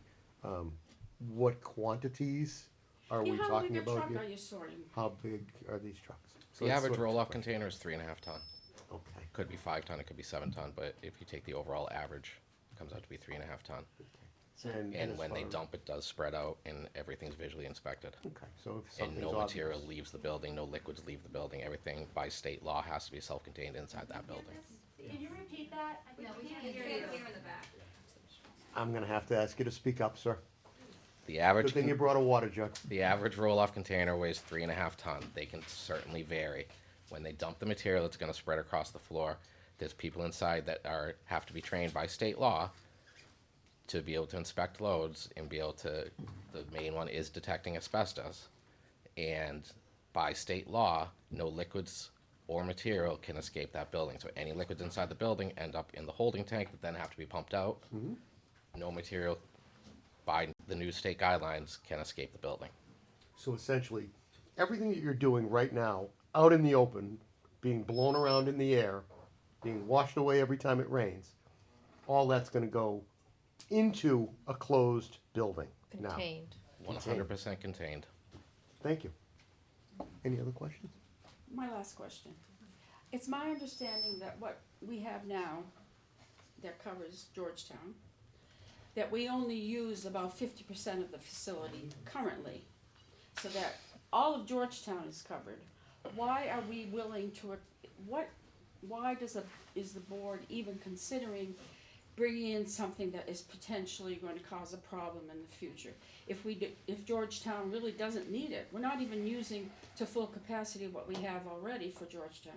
what quantities are we Yeah, how talking big a about truck here? are you sorting? How big are these trucks? So The it's average sort of roll-off two questions. container is 3.5 ton. Okay. Could be 5 ton, it could be 7 ton, but if you take the overall average, it comes out to be 3.5 ton. And And as when they far- dump, it does spread out and everything's visually inspected. Okay, so if And something's no obvious. material leaves the building, no liquids leave the building, everything by state law has to be self-contained inside that building. Can you repeat that? No, we can't hear you. Here in the back. I'm gonna have to ask you to speak up, sir. The average, Good thing you brought a water jug. the average roll-off container weighs 3.5 ton. They can certainly vary. When they dump the material, it's gonna spread across the floor. There's people inside that have to be trained by state law to be able to inspect loads and be able to, the main one is detecting asbestos. And by state law, no liquids or material can escape that building. So any liquids inside the building end up in the holding tank that then have to be pumped out. No material by the new state guidelines can escape the building. So essentially, everything that you're doing right now, out in the open, being blown around in the air, being washed away every time it rains, all that's gonna go into a closed building now. Contained. 100% contained. Thank you. Any other questions? My last question. It's my understanding that what we have now that covers Georgetown, that we only use about 50% of the facility currently, so that all of Georgetown is covered. Why are we willing to, why is the board even considering bringing in something that is potentially going to cause a problem in the future? If Georgetown really doesn't need it, we're not even using to full capacity what we have already for Georgetown.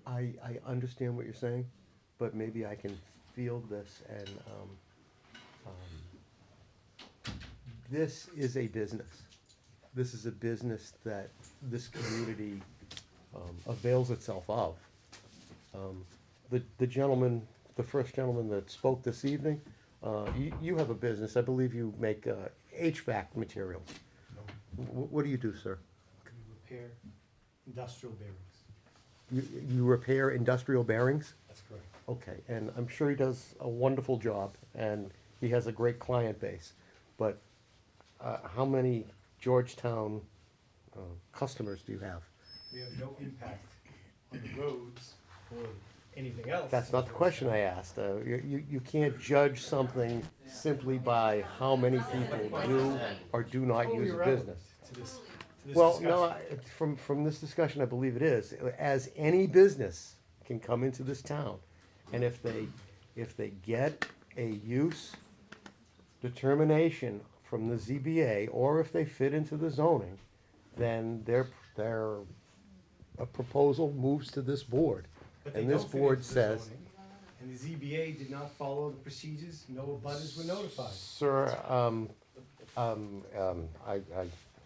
I understand what you're saying, but maybe I can field this and, this is a business. This is a business that this community, avails itself of. The gentleman, the first gentleman that spoke this evening, you have a business, I believe you make, HVAC materials. What do you do, sir? Repair industrial bearings. You repair industrial bearings? That's correct. Okay, and I'm sure he does a wonderful job, and he has a great client base. But how many Georgetown customers do you have? We have no impact on the roads or anything else. That's not the question I asked. You can't judge something simply by how many people do or do not Totally use a irrelevant business. to this Well, discussion. no, from this discussion, I believe it is. As any business can come into this town, and if they get a use determination from the ZBA, or if they fit into the zoning, then their a proposal moves to this board. But they And this don't fit board into the says, zoning, and the ZBA did not follow the procedures, no abutters were notified. sir,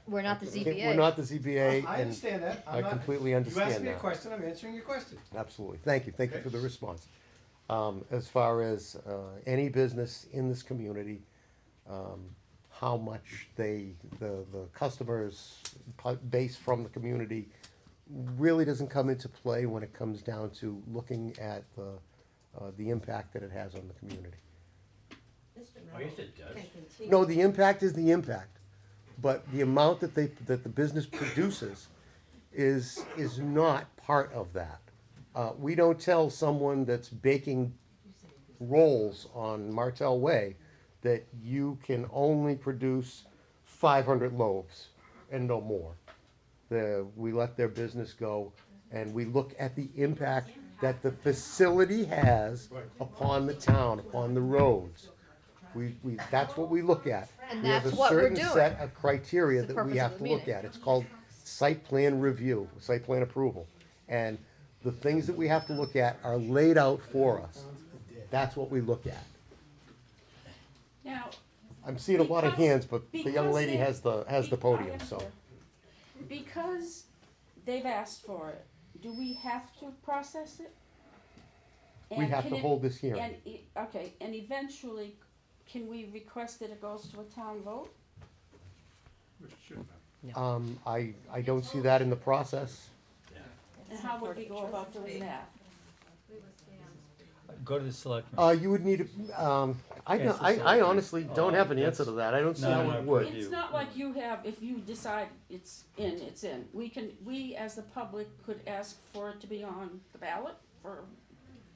We're not the ZBA. we're not the ZBA, I and understand that. I completely understand You asked me a that. question, I'm answering your question. Absolutely. Thank you. Thank you Okay. for the response. As far as any business in this community, how much the customers base from the community really doesn't come into play when it comes down to looking at the impact that it has on the community. Oh, yes, it does. No, the impact is the impact, but the amount that the business produces is not part of that. We don't tell someone that's baking rolls on Martell Way that you can only produce 500 loaves and no more. We let their business go, and we look at the impact that the facility has upon the town, upon the roads. That's what we look at. And We have that's a what we're certain doing. set of criteria It's the that we purpose have of to the look meeting. at. It's called site plan review, site plan approval. And the things that we have to look at are laid out for us. That's what we look at. Now, I'm seeing a lot of Because- hands, but the young because lady they- has the I podium, so. understand. Because they've asked for it, do we have to process it? We And have can to it- hold this hearing. Okay, and eventually, can we request that it goes to a town vote? I don't see that in the process. And how would we go about doing that? Go to the selectmen. You would need, I Yes, I honestly don't have an answer that's to that, I don't see not how in it our would. purview. It's not like you have, if you decide it's in. We as the public could ask for it to be on the ballot for,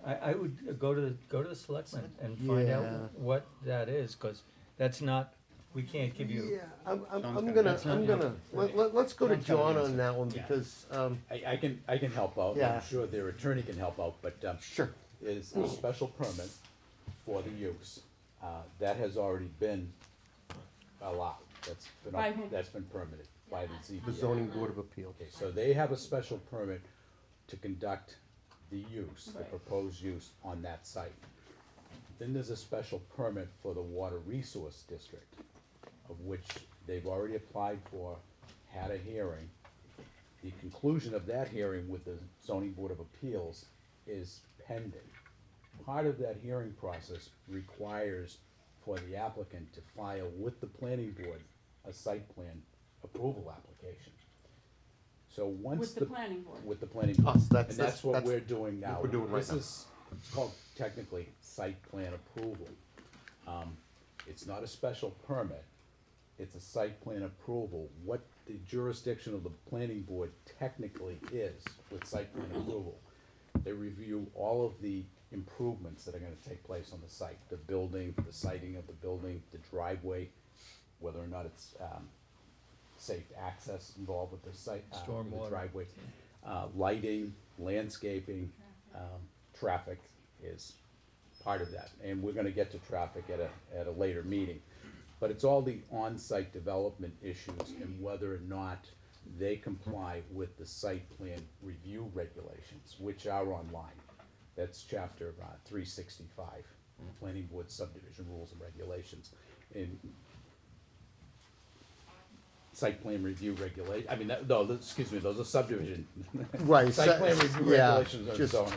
I would go to the selectmen and find Yeah. out what that is, cause that's not, we can't give you. Yeah, I'm Sounds gonna, That's not let's go to Sounds kinda John answer. on that one, Yeah. because, I can help out, Yeah. I'm sure their attorney can help out, but, sure. is a special permit for the use, that has already been allowed, By whom? that's been permitted by the ZBA. The zoning board of appeals. Okay, so they have a special permit to conduct the use, the Right. proposed use on that site. Then there's a special permit for the water resource district, of which they've already applied for, had a hearing. The conclusion of that hearing with the zoning board of appeals is pending. Part of that hearing process requires for the applicant to file with the planning board a site plan approval application. So once with the planning board. with the planning board. Us, that's- And that's what that's we're doing now. what we're doing right This now. is, it's called technically site plan approval. It's not a special permit, it's a site plan approval. What the jurisdiction of the planning board technically is with site plan approval, they review all of the improvements that are gonna take place on the site, the building, the siting of the building, the driveway, whether or not it's, safe access involved with the site, with the Stormwater. driveway. Lighting, landscaping, traffic is part of that, and we're gonna get to traffic at a later meeting. But it's all the on-site development issues and whether or not they comply with the site plan review regulations, which are online. That's chapter 365, Planning Board Subdivision Rules and Regulations. And site plan review excuse me, those are subdivision. Right, Site plan review yeah, regulations are just- zoning.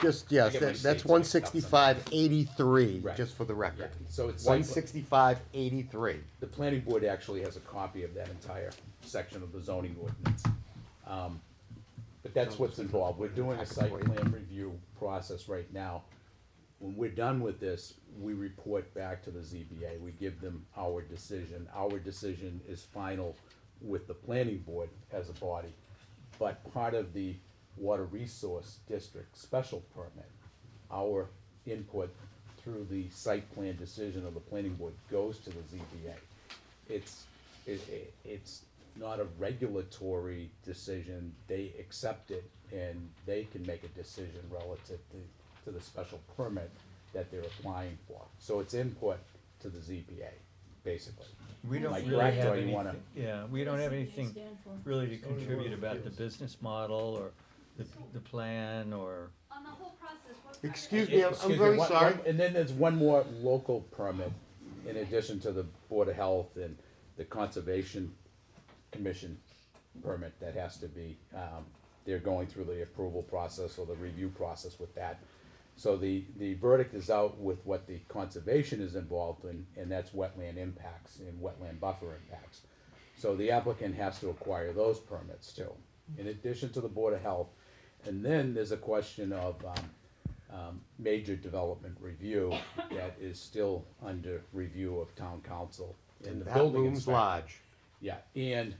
Just, yes, I get my that's states one mixed up sixty-five eighty-three, Right. just for the record. Yeah, so it's One site, 6583. the planning board actually has a copy of that entire section of the zoning ordinance. But that's what's involved, we're doing a site plan review process right now. When we're done with this, we report back to the ZBA, we give them our decision is final with the planning board as a body. But part of the water resource district special permit, our input through the site plan decision of the planning board goes to the ZBA. It's not a regulatory decision, they accept it and they can make a decision relative to the special permit that they're applying for. So it's input to the ZBA, basically. We don't Am I really correct, have or you wanna- anything, yeah, we don't have anything Stand for? really to contribute about the business model or the plan or. On the whole process, what kind of? Excuse me, I'm Excuse me, very one- sorry. And then there's one more local permit, in addition to the Board of Health and the Conservation Commission permit that has to be, they're going through the approval process or the review process with that. So the verdict is out with what the conservation is involved in, and that's wetland impacts and wetland buffer impacts. So the applicant has to acquire those permits too, in addition to the Board of Health. And then there's a question of, major development review that is still under review of town council and the That building looms inspector. large. Yeah, and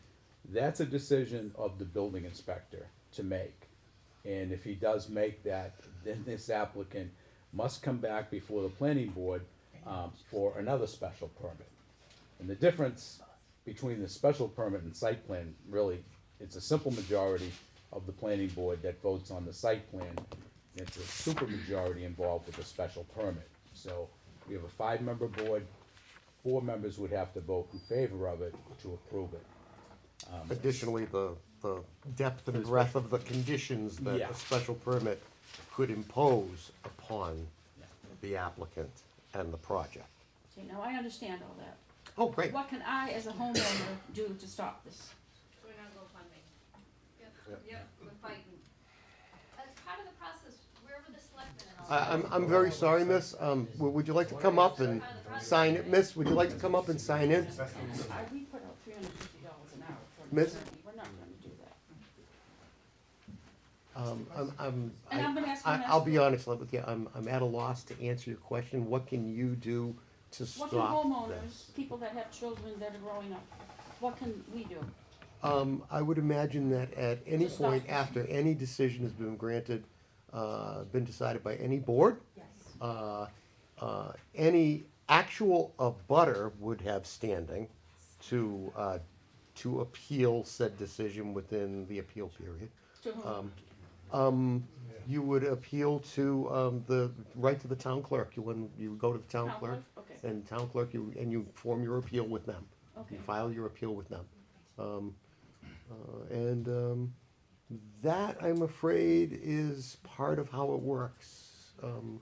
that's a decision of the building inspector to make. And if he does make that, then this applicant must come back before the planning board, for another special permit. And the difference between the special permit and site plan, really, it's a simple majority of the planning board that votes on the site plan. It's a super majority involved with the special permit. So we have a 5-member board, 4 members would have to vote in favor of it to approve it. Additionally, the depth and breadth of the conditions that Yeah. a special permit could impose upon Yeah. the applicant and the project. Okay, now I understand all that. Oh, great. What can I, as a homeowner, do to stop this? Join our GoFundMe. Yep, we're fighting. As part of the process, where were the selectmen and all that? I'm very sorry, miss. Would you like to come up and sign it, miss? Would you like to come up and sign in? We put out $350. Miss? attorney, we're not gonna do that. I'm, And I'm gonna ask one I'll last be one. honest with you, I'm at a loss to answer your question. What can you do to What stop can homeowners, this? people that have children that are growing up, what can we do? I would imagine that at any To stop point this. after any decision has been granted, been decided by any board, Yes. any actual abutter would have standing to appeal said decision within the appeal period. To whom? You would appeal to, right to the town clerk. You would go to the town Town clerk. clerk? Okay. And town clerk, you form your appeal with them. Okay. You file your appeal with them. And that, I'm afraid, is part of how it works.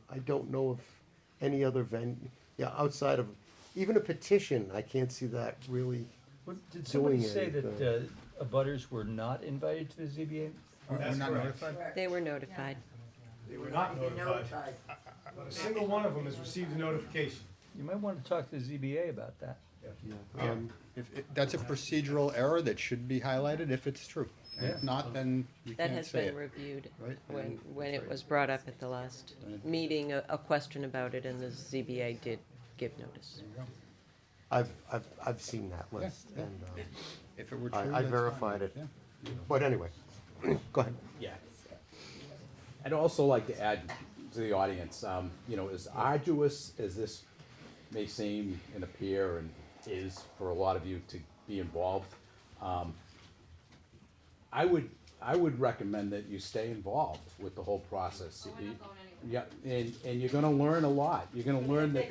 I don't know of any other outside of, even a petition, I can't see that really. Did somebody Doing say that, anything. abutters were not invited to the ZBA? We're That's not correct. notified? They were notified. They were not notified. Not a single one of them has received a notification. You might wanna talk to the ZBA about that. That's a procedural error that should be highlighted if it's true. And if Yeah. not, then you That can't has say been it. reviewed Right. when it was brought up at the last meeting, a question about it, and the ZBA did give notice. I've seen that list, yeah. and If it were true, I that's fine. verified it. Yeah. But anyway, go ahead. Yeah. I'd also like to add to the audience, as arduous as this may seem and appear and is for a lot of you to be involved, I would recommend that you stay involved with the whole process. Oh, we're not going anywhere. Yeah, and you're gonna learn a lot. You're gonna learn that,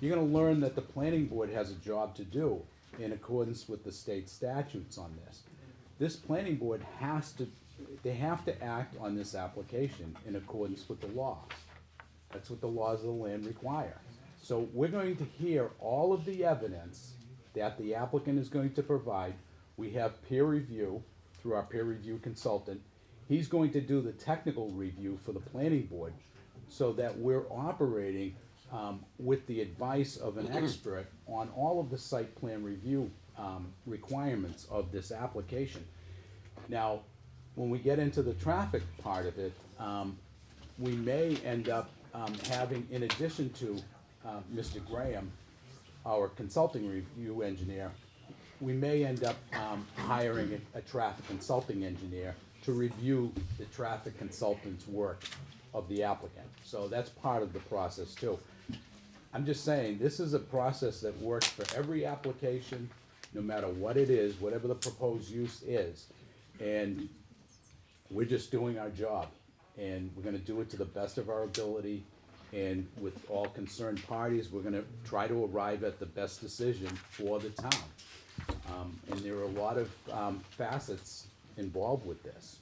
you're gonna learn that the planning board has a job to do in accordance with the state statutes on this. This planning board they have to act on this application in accordance with the law. That's what the laws of the land require. So we're going to hear all of the evidence that the applicant is going to provide. We have peer review through our peer review consultant. He's going to do the technical review for the planning board so that we're operating with the advice of an expert on all of the site plan review requirements of this application. Now, when we get into the traffic part of it, we may end up having, in addition to Mr. Graham, our consulting review engineer, we may end up hiring a traffic consulting engineer to review the traffic consultant's work of the applicant. So that's part of the process too. I'm just saying, this is a process that works for every application, no matter what it is, whatever the proposed use is. And we're just doing our job, and we're gonna do it to the best of our ability. And with all concerned parties, we're gonna try to arrive at the best decision for the town. And there are a lot of facets involved with this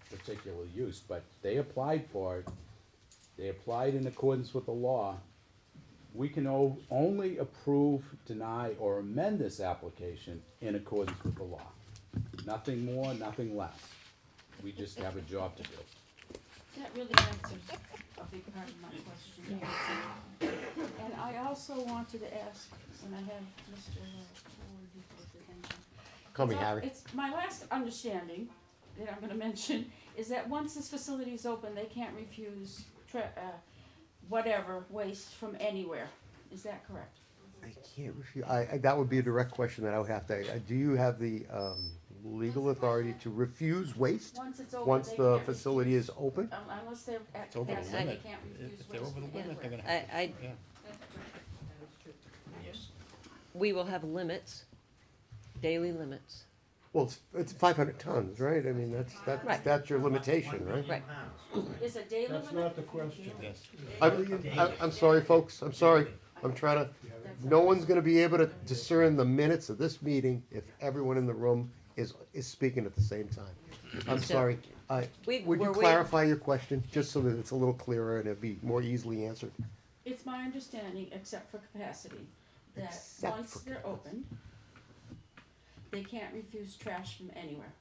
particular use, but they applied for it. They applied in accordance with the law. We can only approve, deny, or amend this application in accordance with the law. Nothing more, nothing less. We just have a job to do. That really answers a big part of my question. And I also wanted to ask, when I have Mr. Ford before the end. Call me Harry. It's my last understanding that I'm gonna mention is that once this facility is open, they can't refuse whatever waste from anywhere. Is that correct? I can't refuse, that would be a direct question that I would have to, do you have the, legal authority to refuse waste? Once it's open, Once they the can't facility refuse- is open? Unless they're at over the capacity, they limit. can't refuse If they're waste over the from limit, they're anywhere. gonna. We will have limits, daily limits. Well, it's 500 tons, right? I mean, Right. that's your limitation, right? Right. Is a day limit? That's not the question. I'm sorry, folks, I'm sorry. I'm trying to, no one's gonna be able to discern the minutes of this meeting if everyone in the room is speaking at the same time. I'm So, sorry. we- Would you were we- clarify your question, just so that it's a little clearer and it'd be more easily answered? It's my understanding, except for capacity, that Except once for they're capacity. open, they can't refuse trash from anywhere.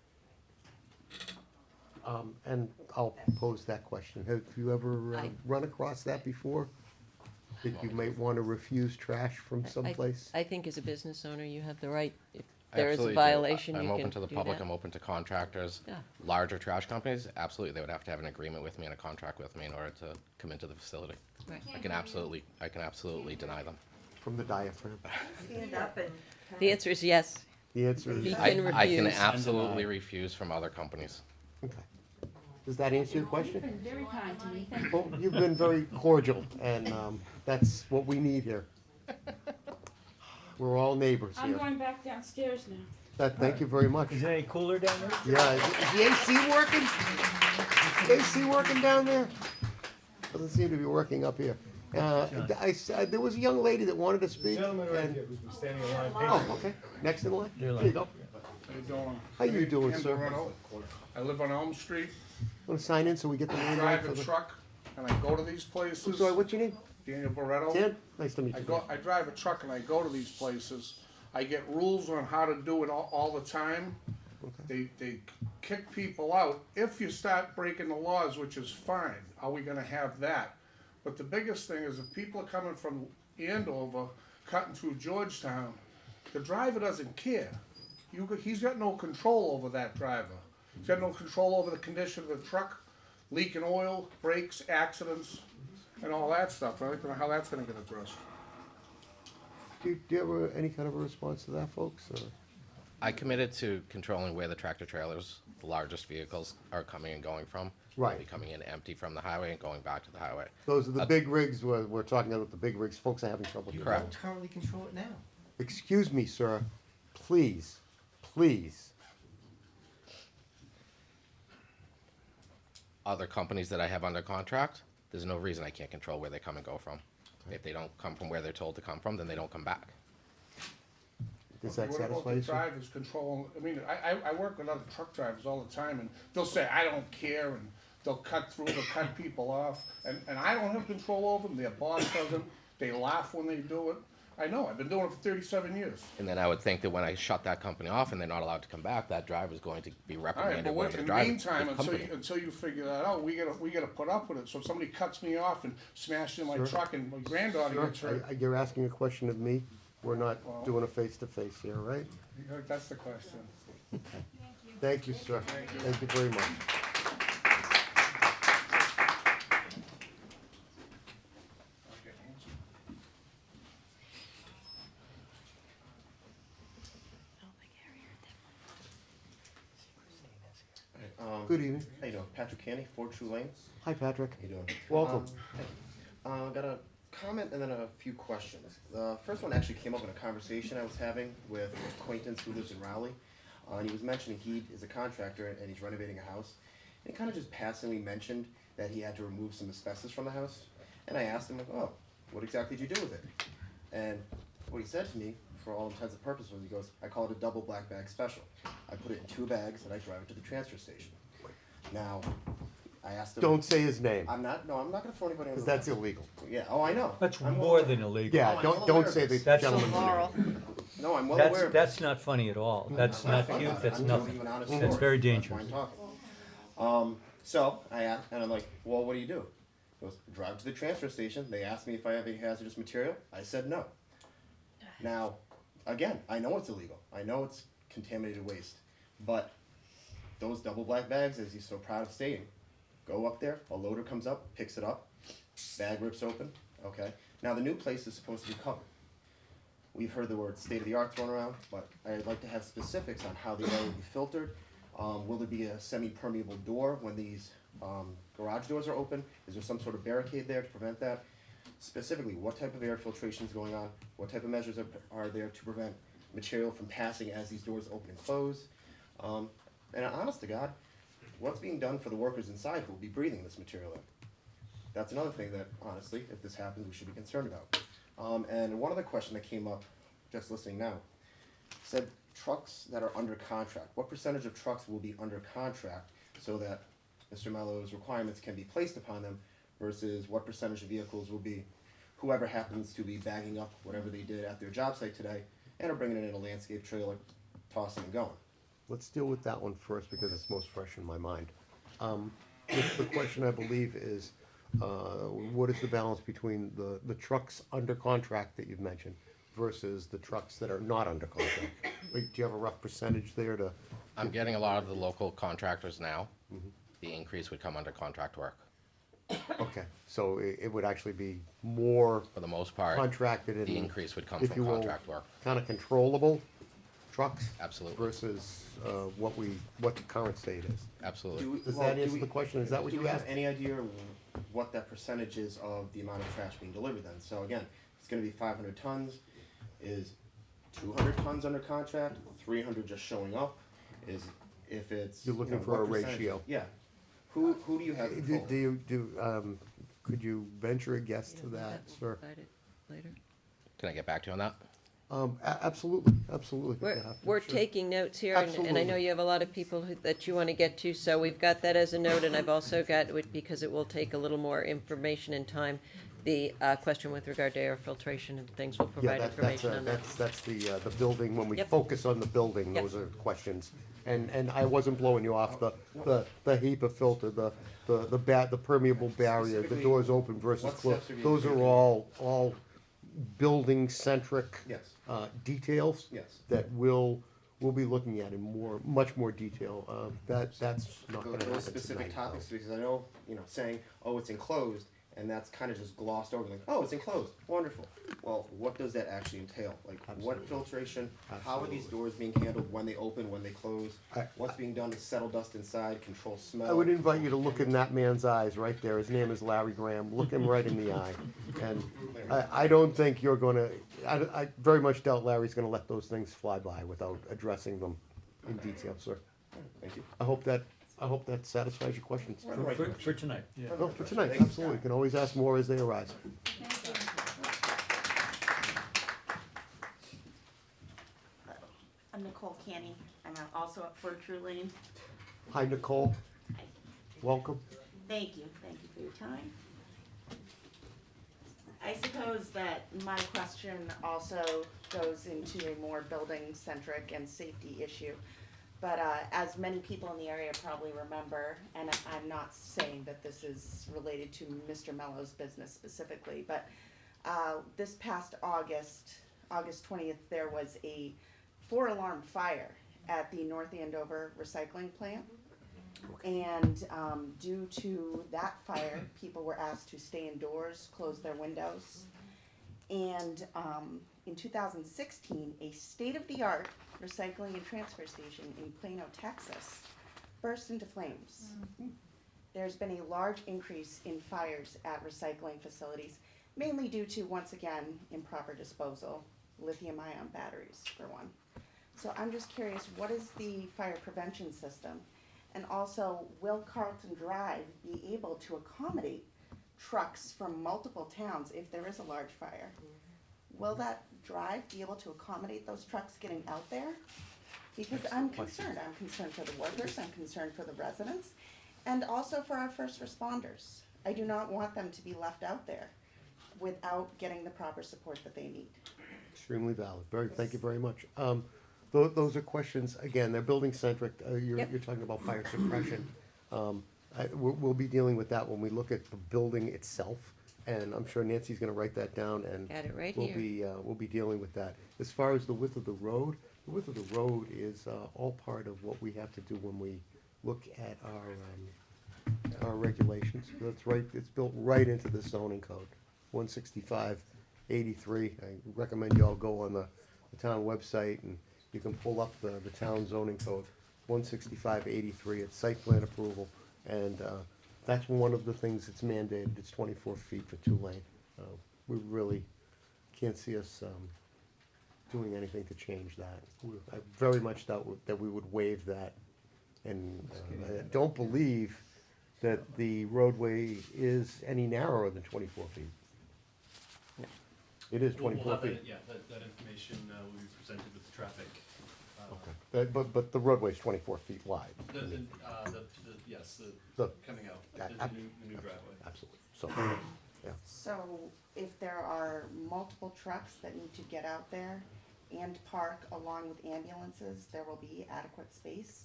And I'll pose that question. Have you ever run across that before? That you might want to refuse trash from someplace? I think as a business owner, you have the right, there is a absolutely do. violation, I'm you open can to the do public, that. I'm open to contractors. Yeah. Larger trash companies, absolutely, they would have to have an agreement with me and a contract with me in order to come into the facility. Right. I can absolutely deny them. From the diaphragm. Stand up and. The answer is yes. The answer is, He I can I can refuse. absolutely refuse from other companies. okay. Does that answer your You've question? been very kind to me, thank you. Well, you've been very cordial, and that's what we need here. We're all neighbors I'm here. going back downstairs now. Thank you very much. Is it any cooler down there? Yeah, is the AC working? Is the AC working down there? Doesn't seem to be working up here. There was a young lady that wanted to speak. Gentleman right and- here who's been standing in line Oh, patiently. okay, next in line. They're There you like- go. How you doing? How you doing, Ian sir? Barretto. I live on Elm Street, Want to sign in so we get the I name right drive for a the... truck, and I go to these places. I'm sorry, what's your name? Daniel Barretto. Dan? Nice to meet you. I drive a truck and I go to these places. I get rules on how to do it all the time. They kick people out if you start breaking the laws, which is fine. Are we gonna have that? But the biggest thing is if people are coming from Andover, cutting through Georgetown, the driver doesn't care. He's got no control over that driver. He's got no control over the condition of the truck, leaking oil, brakes, accidents, and all that stuff. I don't know how that's gonna get addressed. Do you have any kind of a response to that, folks? Or? I committed to controlling where the tractor trailers, the largest vehicles, are coming and going from. Right. They'll be coming in empty from the highway and going back to the highway. Those are the big rigs, we're talking about the big rigs, folks are having trouble. You Correct. don't currently control it now. Excuse me, sir, please, please. Other companies that I have under contract, there's no reason I can't control where they come and go from. If they don't come from where they're told to come from, then they don't come back. Does that What about satisfy the you, sir? drivers controlling, I mean, I work with other truck drivers all the time, and they'll say, I don't care, and they'll cut through, they'll cut people off, and I don't have control over them, their boss doesn't, they laugh when they do it. I know, I've been doing it for 37 years. And then I would think that when I shut that company off and they're not allowed to come back, that driver's going to be All right, reprimanded. but wherever in the the driver- meantime, the company. until you figure that out, we gotta put up with it. So if somebody cuts me off and smashes in my Sure. truck and my granddaughter gets Sir, hurt, you're asking a question of me, we're not Well- doing a face-to-face here, right? that's the question. Thank you, sir. Thank you very much. Good evening. How you doing? Patrick Canny, 4 True Lane. Hi, Patrick. How you doing? Welcome. I got a comment and then a few questions. The first one actually came up in a conversation I was having with an acquaintance who lives in Raleigh. And he was mentioning he is a contractor and he's renovating a house. And he kind of just passingly mentioned that he had to remove some asbestos from the house. And I asked him, like, oh, what exactly did you do with it? And what he said to me, for all intents and purposes, he goes, I call it a double black bag special. I put it in 2 bags and I drive it to the transfer station. Now, I asked him. Don't say his name, I'm not gonna throw anybody under because the that's bus. illegal. Yeah, oh, I know. That's I'm well more aware. than illegal. Yeah, I'm well don't aware of say the this. That's gentleman's name. Immoral. No, I'm well aware of That's this. not funny at all. That's not funny. cute, that's I'm telling nothing. you an honest That's story. very That's why dangerous. I'm talking. So I asked, and I'm like, well, what do you do? He goes, drive to the transfer station. They asked me if I have any hazardous material. I said no. Now, again, I know it's illegal. I know it's contaminated waste. But those double black bags, as he's so proud of stating, go up there, a loader comes up, picks it up, bag rips open, okay? Now, the new place is supposed to be covered. We've heard the word state-of-the-art thrown around, but I'd like to have specifics on how the air will be filtered. Will there be a semi-permeable door when these garage doors are open? Is there some sort of barricade there to prevent that? Specifically, what type of air filtration is going on? What type of measures are there to prevent material from passing as these doors open and close? And honest to God, what's being done for the workers inside who will be breathing this material in? That's another thing that, honestly, if this happens, we should be concerned about. And one other question that came up, just listening now, said trucks that are under contract. What percentage of trucks will be under contract so that Mr. Mello's requirements can be placed upon them versus what percentage of vehicles will be whoever happens to be bagging up whatever they did at their job site today and are bringing it in a landscape trailer, tossing and going. Let's deal with that one first because it's most fresh in my mind. The question, I believe, is what is the balance between the trucks under contract that you've mentioned versus the trucks that are not under contract? Wait, do you have a rough percentage there to? I'm getting a lot of the local contractors now. The increase would come under contract work. Okay, so it would actually be more For the most part, contracted and. the increase would come if from you will, contract work. Kind of controllable trucks Absolutely, versus, what the current state is. absolutely. Does that answer the question? Is that what do you we have asked? any idea what that percentage is of the amount of trash being delivered then? So again, it's gonna be 500 tons. Is 200 tons under contract? 300 just showing up? Is if it's You're looking know, for what a percentage? ratio. Yeah. Who do you have? Could you venture a guess to that, sir? Provide it later. Can I get back to you on that? Absolutely, absolutely. if you We're, have to, we're sure. taking notes here, and I know Absolutely. you have a lot of people that you want to get to, so we've got that as a note, and I've also got, because it will take a little more information and time, the question with regard to air filtration and things, we'll Yeah, provide that's, information on that. that's the building, when we Yep. focus on the building, Yep. those are questions. And I wasn't blowing you off, the HEPA filter, the permeable barrier, the Specifically, doors open versus what closed. steps are being Those are taken? all building-centric Yes. details Yes. that we'll be looking at in much more detail. That's not gonna happen Those specific tonight, topics, because I know, saying, oh, it's enclosed, and that's kind of just glossed over, like, oh, it's enclosed, wonderful. Well, what does that actually entail? Like, what Absolutely. filtration, how are these Absolutely. doors being handled, when they open, when they close? I- What's being done to settle dust inside, control smell? I would invite you to look in that man's eyes right there. His name is Larry Graham. Look him right in the eye. And I don't think you're gonna, I very much doubt Larry's gonna let those things fly by without addressing them in detail, sir. Thank you. I hope that satisfies your questions. For tonight, yeah. Oh, for tonight, absolutely. You can always ask more as they arise. I'm Nicole Canny. I'm also at Fort True Lane. Hi, Nicole. Hi. Welcome. Thank you for your time. I suppose that my question also goes into a more building-centric and safety issue. But as many people in the area probably remember, and I'm not saying that this is related to Mr. Mello's business specifically, but this past August 20th, there was a 4-alarm fire at the North Andover recycling plant. And due to that fire, people were asked to stay indoors, close their windows. And in 2016, a state-of-the-art recycling and transfer station in Plano, Texas, burst into flames. There's been a large increase in fires at recycling facilities, mainly due to, once again, improper disposal, lithium-ion batteries, for one. So I'm just curious, what is the fire prevention system? And also, will Carlton Drive be able to accommodate trucks from multiple towns if there is a large fire? Will that drive be able to accommodate those trucks getting out there? Because I'm concerned for the workers, I'm concerned for the residents, and also for our first responders. I do not want them to be left out there without getting the proper support that they need. Extremely valid. Thank you very much. Those are questions, again, they're building centric. You're talking about fire suppression. We'll be dealing with that when we look at the building itself. And I'm sure Nancy's gonna write that down and Got it right we'll be dealing with that. As far as the width of the road is all part of what we have to do when we look at our regulations. That's right, it's built right into the zoning code, 165-83. I recommend you all go on the town website and you can pull up the town zoning code, 165-83. It's site plan approval. And that's one of the things that's mandated. It's 24 feet for 2-lane. We really can't see us doing anything to change that. I very much doubt that we would waive that. And I don't believe that the roadway is any narrower than 24 feet. It is 24 feet. Yeah, that information will be presented with the traffic. Okay. But the roadway's 24 feet wide. Yes, The- coming out, Ab- the new driveway. Absolutely. So, yeah. So if there are multiple trucks that need to get out there and park along with ambulances, there will be adequate space?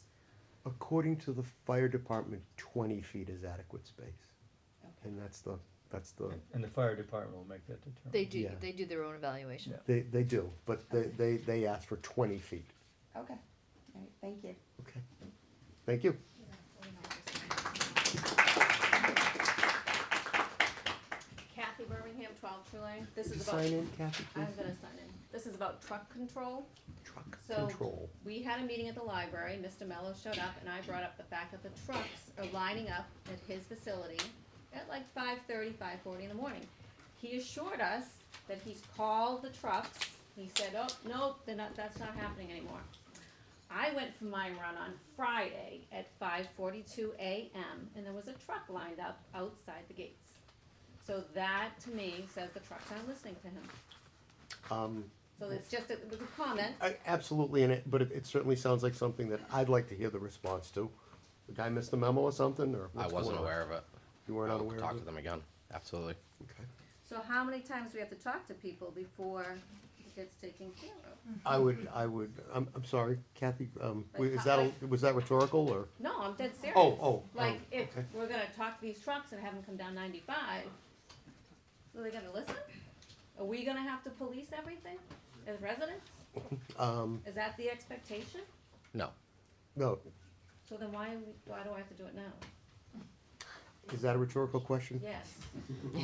According to the fire department, 20 feet is adequate space. Okay. And that's the, And the fire department will make that determination. They do, Yeah. they do their own evaluation. Yeah. they do, but they ask for 20 feet. Okay, all right, thank you. Okay. Thank you. Kathy Birmingham, 12 True Lane. This Could you is about. sign in, Kathy, please? I'm gonna sign in. This is about truck control. Truck So, control. we had a meeting at the library, Mr. Mello showed up, and I brought up the fact that the trucks are lining up at his facility at like 5:30, 5:40 in the morning. He assured us that he's called the trucks, he said, oh, nope, that's not happening anymore. I went for my run on Friday at 5:42 a.m., and there was a truck lined up outside the gates. So that, to me, says the trucks aren't listening to him. So it's just, it was a comment. Absolutely, but it certainly sounds like something that I'd like to hear the response to. The guy missed the memo or something, or I what's wasn't going on? aware of it. You weren't I'll unaware talk of to it? them again, absolutely. Okay. So how many times do we have to talk to people before it gets taken care of? I'm sorry, Kathy, Like, is how- that, was that rhetorical, or? No, I'm dead serious. Like, if okay. we're gonna talk to these trucks and have them come down 95, are they gonna listen? Are we gonna have to police everything as residents? Is that the expectation? No, No, So then why do I have to do it now? is that a rhetorical question? Yes. I'm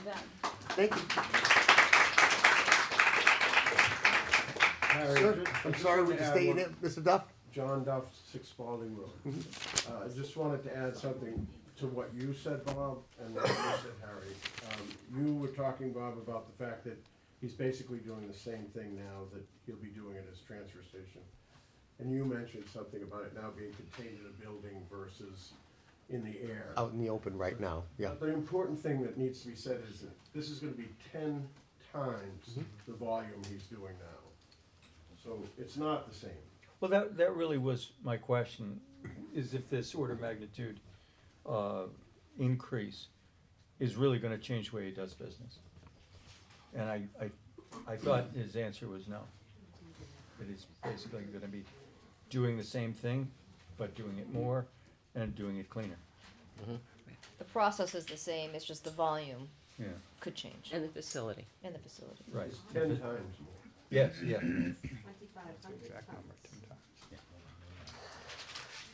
done. Thank you. Harry, Sir, ju- I'm just sorry, wanted would to you add stay in one- it, Mr. Duff? John Duff, 6 Spalding Road. I just wanted to add something to what you said, Bob, and what you said, Harry. You were talking, Bob, about the fact that he's basically doing the same thing now that he'll be doing at his transfer station. And you mentioned something about it now being contained in a building versus in the air. Out in the open right now, yeah. But the important thing that needs to be said is that this is gonna be 10 times the volume he's doing now. So it's not the same. Well, that really was my question, is if this order of magnitude, increase is really gonna change the way he does business. And I thought his answer was no. That he's basically gonna be doing the same thing, but doing it more and doing it cleaner. The process is the same, it's just the volume Yeah, could change And the facility. in the facility. right. 10 times more. Yes, yeah.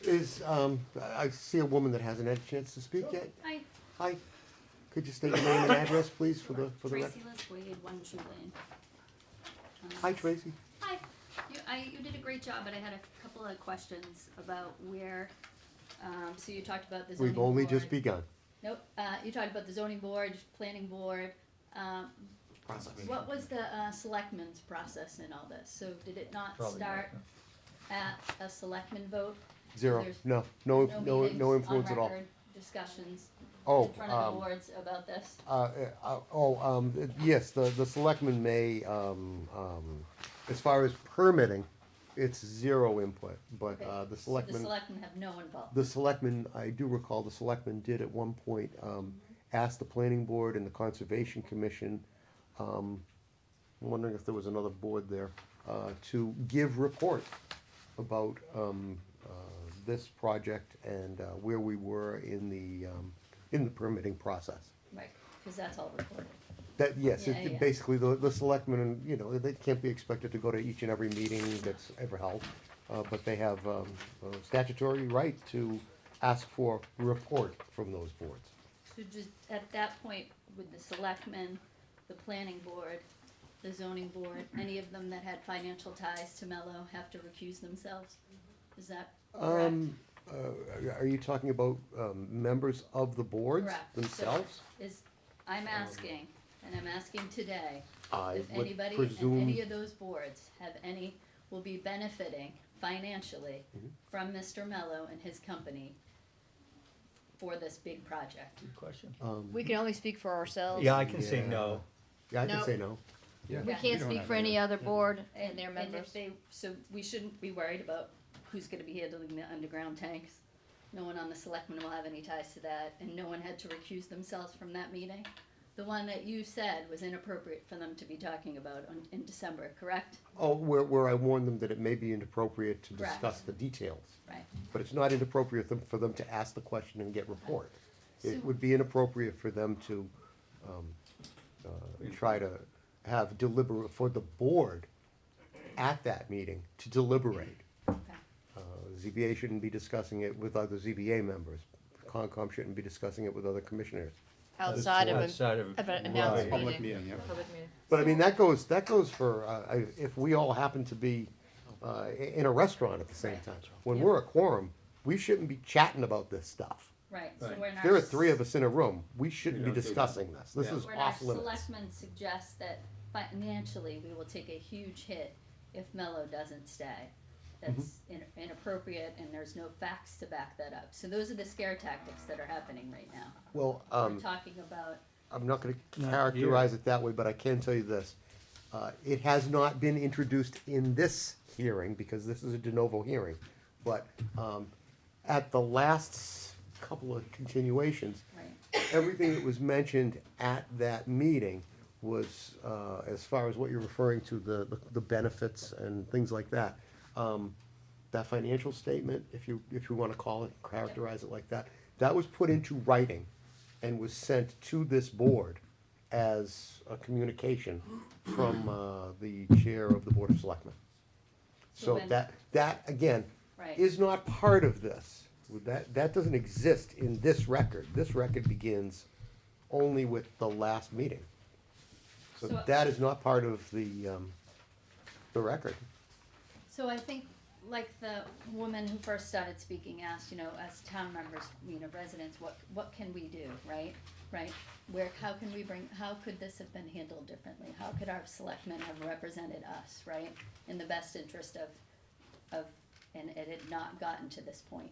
Is, I see a woman that hasn't had a chance to speak yet. Hi, Hi, could you state your name and address, please, for the record? Tracy Les Wade, 1 True Lane. Hi, Tracy. Hi, you did a great job, but I had a couple of questions about where, so you talked about the zoning We've only board. just begun. Nope, you talked about the zoning board, planning board, Process. what was the, selectmen's process in all this? So did it not Probably not, start at a selectman vote? Zero, There's no meetings, influence at all. on-record discussions Oh, in front of the boards about this? Yes, the selectmen may, as far as permitting, it's zero input, but, Okay, the So the selectmen, selectmen have no involvement? the selectmen, I do recall the selectmen did at one point, ask the planning board and the conservation commission, I'm wondering if there was another board there, to give report about, this project and, where we were in the permitting process. Right, because that's all recorded. That, yes, Yeah, yeah. basically, the selectmen, they can't be expected to go to each and every meeting that's ever held, but they have, a statutory right to ask for report from those boards. So just at that point, would the selectmen, the planning board, the zoning board, any of them that had financial ties to Mello have to recuse themselves? Is that correct? Are you talking about, members of the boards Correct. themselves? So I'm asking, and I'm asking today, I if would anybody in presume- any of those boards will be benefiting financially Mm-hmm. from Mr. Mello and his company for this big project. Good question. We can only speak for ourselves. Yeah, I can say Yeah. no. Yeah, I can No. say no. We Yeah. can't speak for any other board and their And members. if they, so we shouldn't be worried about who's gonna be handling the underground tanks. No one on the selectmen will have any ties to that, and no one had to recuse themselves from that meeting. The one that you said was inappropriate for them to be talking about in December, correct? Oh, where I warned them that it may be inappropriate to Correct. discuss the details. Right. But it's not inappropriate for them to ask the question and get report. So- It would be inappropriate for them to, try to have deliberate, for the board at that meeting to deliberate. Okay. ZBA shouldn't be discussing it with other ZBA members. Concom shouldn't be discussing it with other commissioners. Outside of Outside an of- announced Public meeting. meeting, yeah. Public meeting. But I mean, that goes for, if we all happen to be, in a restaurant at the same time. When we're a quorum, we shouldn't be chatting about this stuff. Right, so Right. when If there our, are three of us in a room, we shouldn't be discussing this. This is when our off limits. selectmen suggest that financially, we will take a huge hit if Mello doesn't stay. That's inappropriate, and there's no facts to back that up. So those are the scare tactics that are happening right now. Well, We're talking about, I'm not gonna Not characterize it that way, but I can tell you this. It has not been introduced in this hearing, because this is a de novo hearing. But, at the last couple of continuations, right, everything that was mentioned at that meeting was, as far as what you're referring to, the benefits and things like that. That financial statement, if you wanna call it, characterize it like that, that was put into writing and was sent to this board as a communication from, the chair of the Board of Selectmen. So So when- that, again, right. is not part of this. That doesn't exist in this record. This record begins only with the last meeting. So So- that is not part of the record. So I think, like the woman who first started speaking asked, you know, as town members, you know, residents, what can we do, right? Right? How can we how could this have been handled differently? How could our selectmen have represented us, right? In the best interest of, and it had not gotten to this point.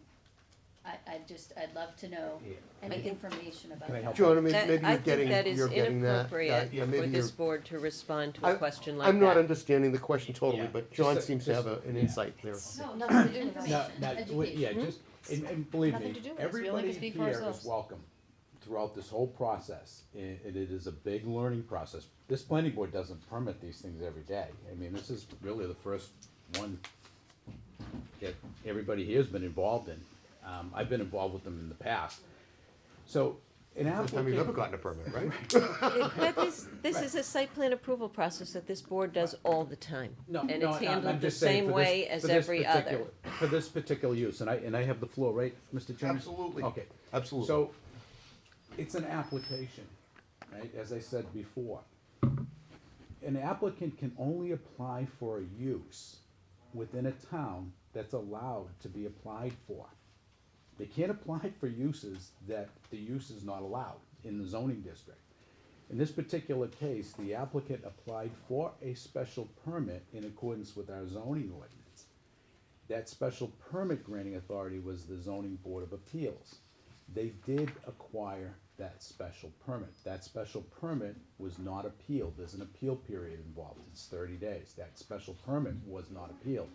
I'd love to know any information about Can I that. help? Joanna, That- maybe I you're think getting, that is you're getting that. inappropriate Yeah, for maybe this you're- board to respond to a question like that. I'm not understanding the question totally, Yeah. but John Just- seems to have an yeah. insight there. No, Nothing to do with information, education. Yeah, just, and believe Nothing me, to do with us. We only everybody can speak for here ourselves. is welcome throughout this whole process, and it is a big learning process. This planning board doesn't permit these things every day. I mean, this is really the first one that everybody here has been involved in. I've been involved with them in the past. So, an First time you've ever applicant, gotten a permit, right? But this is a site plan approval process that this board does all the time. no, And no, it's I'm handled the just saying same for way this- as for this every other. particular- For this particular use, and I have the floor, right, Mr. Chairman? Absolutely. Okay. Absolutely. So, it's an application, right, as I said before. An applicant can only apply for a use within a town that's allowed to be applied for. They can't apply for uses that the use is not allowed in the zoning district. In this particular case, the applicant applied for a special permit in accordance with our zoning ordinance. That special permit granting authority was the zoning board of appeals. They did acquire that special permit. That special permit was not appealed. There's an appeal period involved. It's 30 days. That special permit was not appealed.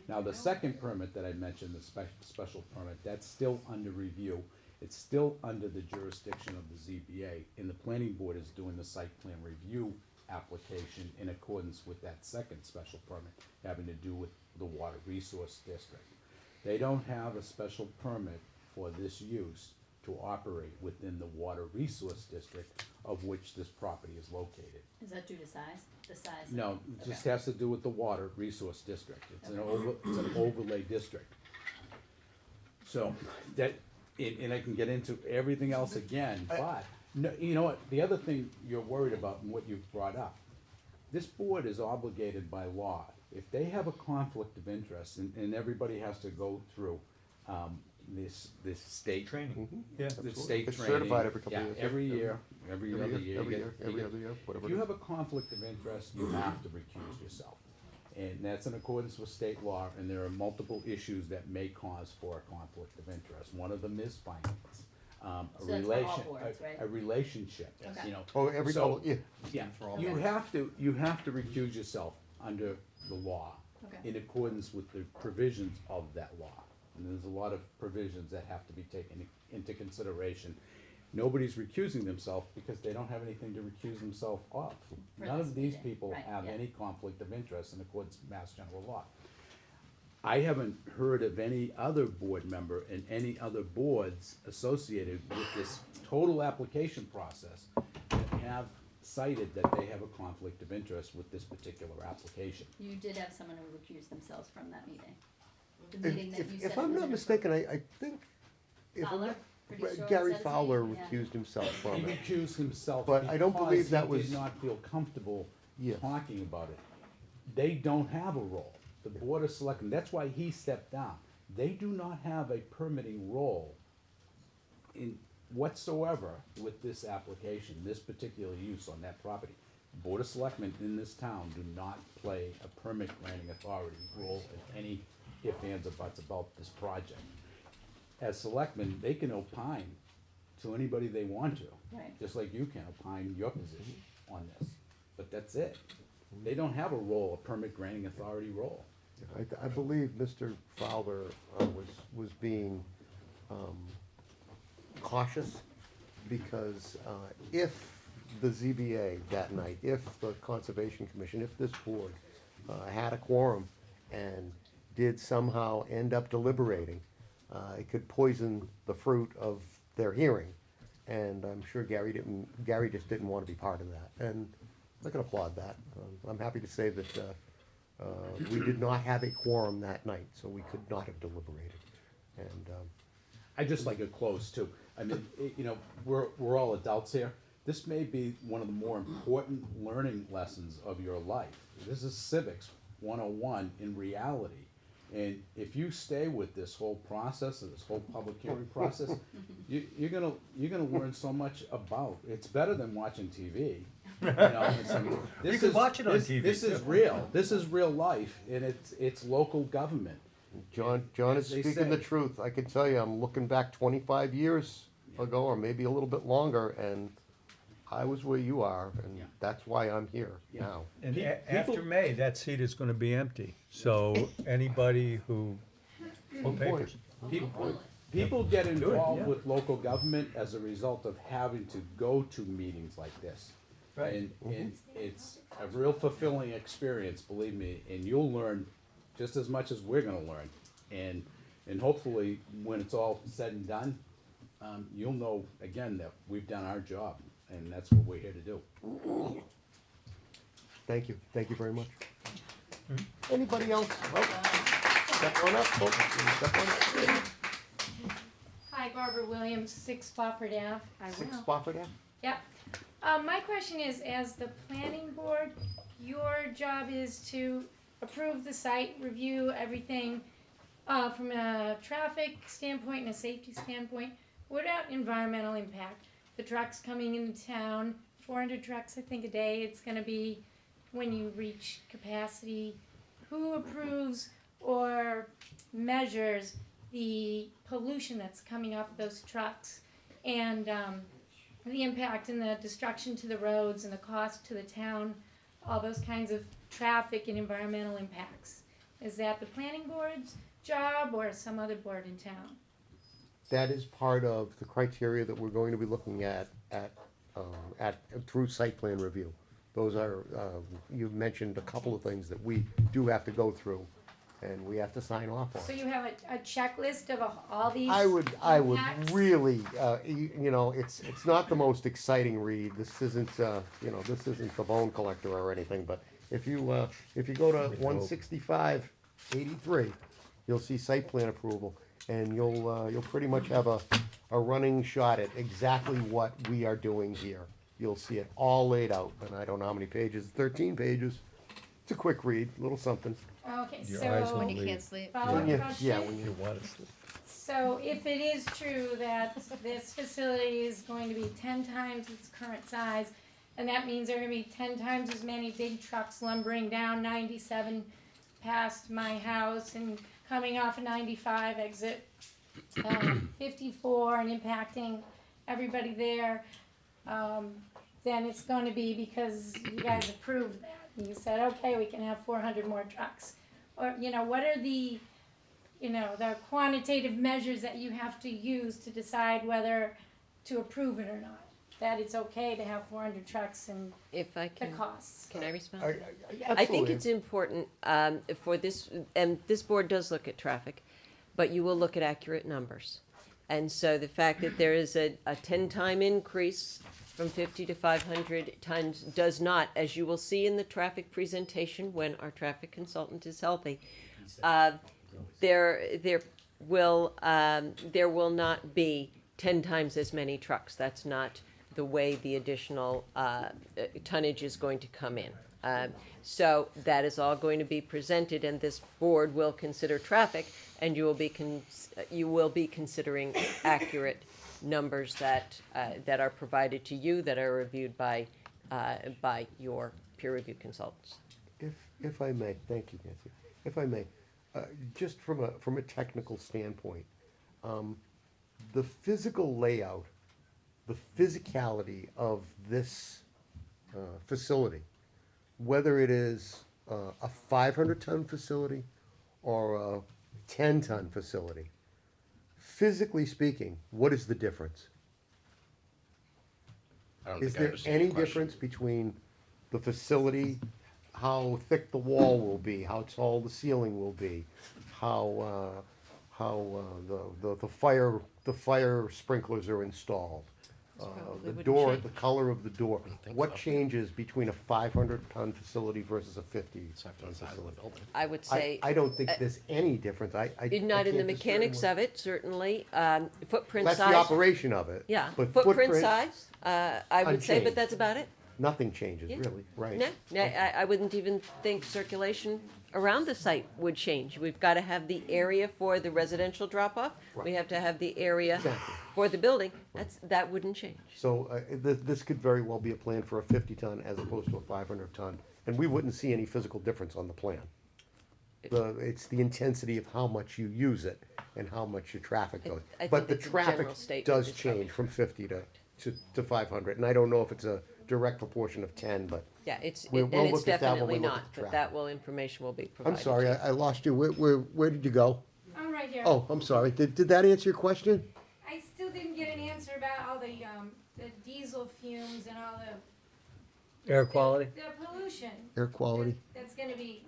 Now, the second permit that I mentioned, the special permit, that's still under review. It's still under the jurisdiction of the ZBA, and the planning board is doing the site plan review application in accordance with that second special permit having to do with the water resource district. They don't have a special permit for this use to operate within the water resource district of which this property is located. Is that due to size? The size? of- No, it just Okay. has to do with the water resource district. It's an overlay district. So, that, and I can get into everything else again, but, no, you know what, the other thing you're worried about and what you've brought up, this board is obligated by law. If they have a conflict of interest, and everybody has to go through, this state. Training. The Absolutely. state It's training. certified every couple Yeah, years. every year, every other year. Every you year, get- every you other year, whatever. If it you is. have a conflict of interest, you have to recuse yourself. And that's in accordance with state law, and there are multiple issues that may cause for a conflict of interest. One of them is finance. A So that's for all relation, boards, right? a relationship, Okay. you know. Oh, every So- couple, yeah. Yeah, For all you boards. have to recuse yourself under the law Okay. in accordance with the provisions of that law. And there's a lot of provisions that have to be taken into consideration. Nobody's recusing themselves because they don't have anything to recuse themselves of. For None this of these meeting, people right, have yeah. any conflict of interest in accordance with Mass General Law. I haven't heard of any other board member and any other boards associated with this total application process that have cited that they have a conflict of interest with this particular application. You did have someone who recused themselves from that meeting. The meeting that you said If I'm was not inappropriate. mistaken, I think, if I'm Fowler? not, Pretty sure it Gary says he- Fowler yeah. recused himself from He it. recused himself But I don't believe because that he was- did not feel comfortable Yeah. talking about it. They don't have a role. The Board of Selectmen, that's why he stepped down. They do not have a permitting role in whatsoever with this application, this particular use on that property. Board of Selectmen in this town do not play a permit granting authority role in any ifs, ands, or buts about this project. As selectmen, they can opine to anybody they want to. Right. Just like you can opine your position on this, but that's it. They don't have a role, a permit granting authority role. I believe Mr. Fowler was being cautious because if the ZBA that night, if the Conservation Commission, if this board had a quorum and did somehow end up deliberating, it could poison the fruit of their hearing. And I'm sure Gary just didn't want to be part of that. And I can applaud that. I'm happy to say that we did not have a quorum that night, so we could not have deliberated. And I just like it close too. I mean, you know, we're all adults here. This may be one of the more important learning lessons of your life. This is civics 101 in reality. And if you stay with this whole process, this whole public hearing process, you're gonna learn so much about. It's better than watching TV. You know, You can watch it on TV, This is too. real. This is real life, and it's local government. John is As they speaking the say. truth. I can tell you, I'm looking back 25 years ago, or maybe a little bit longer, and I was where you are, and Yeah. that's why I'm here Yeah. now. And People- after May, that seat is gonna be empty, so anybody who, Good point. People get involved yeah. with local government as a result of having to go to meetings like this. Right. And it's a real fulfilling experience, believe me, and you'll learn just as much as we're gonna learn. And hopefully, when it's all said and done, you'll know, again, that we've done our job, and that's what we're here to do. Thank you very much. Anybody else? Oh, step on up, folks. Step on up. Hi, Barbara Williams, 6 Spofford Ave. I 6 will. Spofford Ave? Yep. My question is, as the planning board, your job is to approve the site, review everything from a traffic standpoint and a safety standpoint. What about environmental impact? The trucks coming into town, 400 trucks, I think, a day. It's going to be when you reach capacity. Who approves or measures the pollution that's coming off those trucks and the impact and the destruction to the roads and the cost to the town, all those kinds of traffic and environmental impacts? Is that the planning board's job or some other board in town? That is part of the criteria that we're going to be looking at through site plan review. Those are, you've mentioned a couple of things that we do have to go through, and we have to sign off on. So you have a checklist of all these I would impacts? really, you know, it's not the most exciting read. This isn't, you know, this isn't the Bone Collector or anything, but if you go to 165-83, you'll see site plan approval, and you'll pretty much have a running shot at exactly what we are doing here. You'll see it all laid out, and I don't know how many pages, 13 pages. It's a quick read, little something. Okay, Your eyes so won't When you leave. can't sleep. follow-up Yeah, question? yeah, when you, You want us to- So if it is true that this facility is going to be 10 times its current size, and that means there are gonna be 10 times as many big trucks lumbering down 97 past my house and coming off of 95 exit 54 and impacting everybody there, then it's gonna be because you guys approved that. You said, okay, we can have 400 more trucks. Or, you know, what are the the quantitative measures that you have to use to decide whether to approve it or not? That it's okay to have 400 trucks and If I the can, costs. can I respond? I I think absolutely. it's important for this, and this board does look at traffic, but you will look at accurate numbers. And so the fact that there is a 10-time increase from 50 to 500 tons does not, as you will see in the traffic presentation when our traffic consultant is healthy, there will not be 10 times as many trucks. That's not the way the additional tonnage is going to come in. So that is all going to be presented, and this board will consider traffic, and you will be considering accurate numbers that are provided to you, that are reviewed by your peer review consultants. If I may, thank you, Nancy. If I may, just from a technical standpoint, the physical layout, the physicality of this facility, whether it is a 500-ton facility or a 10-ton facility, physically speaking, what is the difference? I don't Is think I there understand any your question. difference between the facility, how thick the wall will be, how tall the ceiling will be, how the fire sprinklers are installed, probably the wouldn't door, change. the color of the door? think What so. changes between a 500-ton facility versus a 50-ton Except for the size of the facility? building. I would say. I don't think there's any difference. I Not in the can't discern mechanics what- of it, certainly. Footprint That's size. the operation of it. Yeah, But footprint size, I would say, but unchanged. that's about it. Nothing changes, Yeah. really, right? No, I wouldn't even think circulation around the site would change. We've got to have the area for the residential drop-off. We Right. have to have the area Exactly. for the building. That wouldn't change. So this could very well be a plan for a 50-ton as opposed to a 500-ton, and we wouldn't see any physical difference on the plan. It's the intensity of how much you use it and how much your traffic goes. I think But the that's a general traffic statement. does It's probably change from 50 to 500, and I don't know if it's a direct proportion of 10, but Yeah, We'll it's look at that when definitely we look not, at the but traffic. information will be provided. I'm sorry, to you. I lost you. Where did you go? I'm right here. Oh, I'm sorry. Did that answer your question? I still didn't get an answer about all the diesel fumes and all Air quality? the pollution. Air quality? That's gonna be,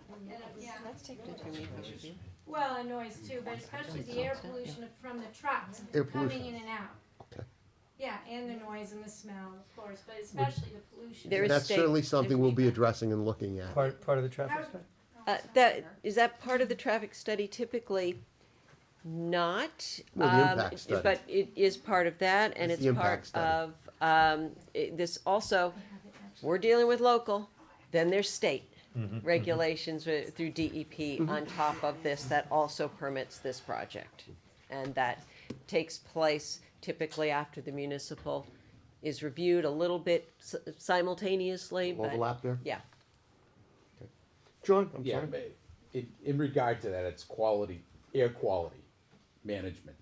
yeah. That's taken into review. Well, and noise too, but especially the air pollution from the trucks Air coming pollution. in and out. Okay. Yeah, and the noise and the smell, of course, but especially the pollution. There is That's state- certainly something we'll be there's- addressing and looking at. Part of the traffic study? Is that part of the traffic study? Typically not. Well, the impact study. But it is part of that, and It's it's the part impact study. of, this also, we're dealing with local, then there's state regulations through DEP on top of this that also permits this project. And that takes place typically after the municipal is reviewed a little bit simultaneously, but. Overlap there? Yeah. John, I'm Yeah, sorry. but in regard to that, it's quality, air quality management.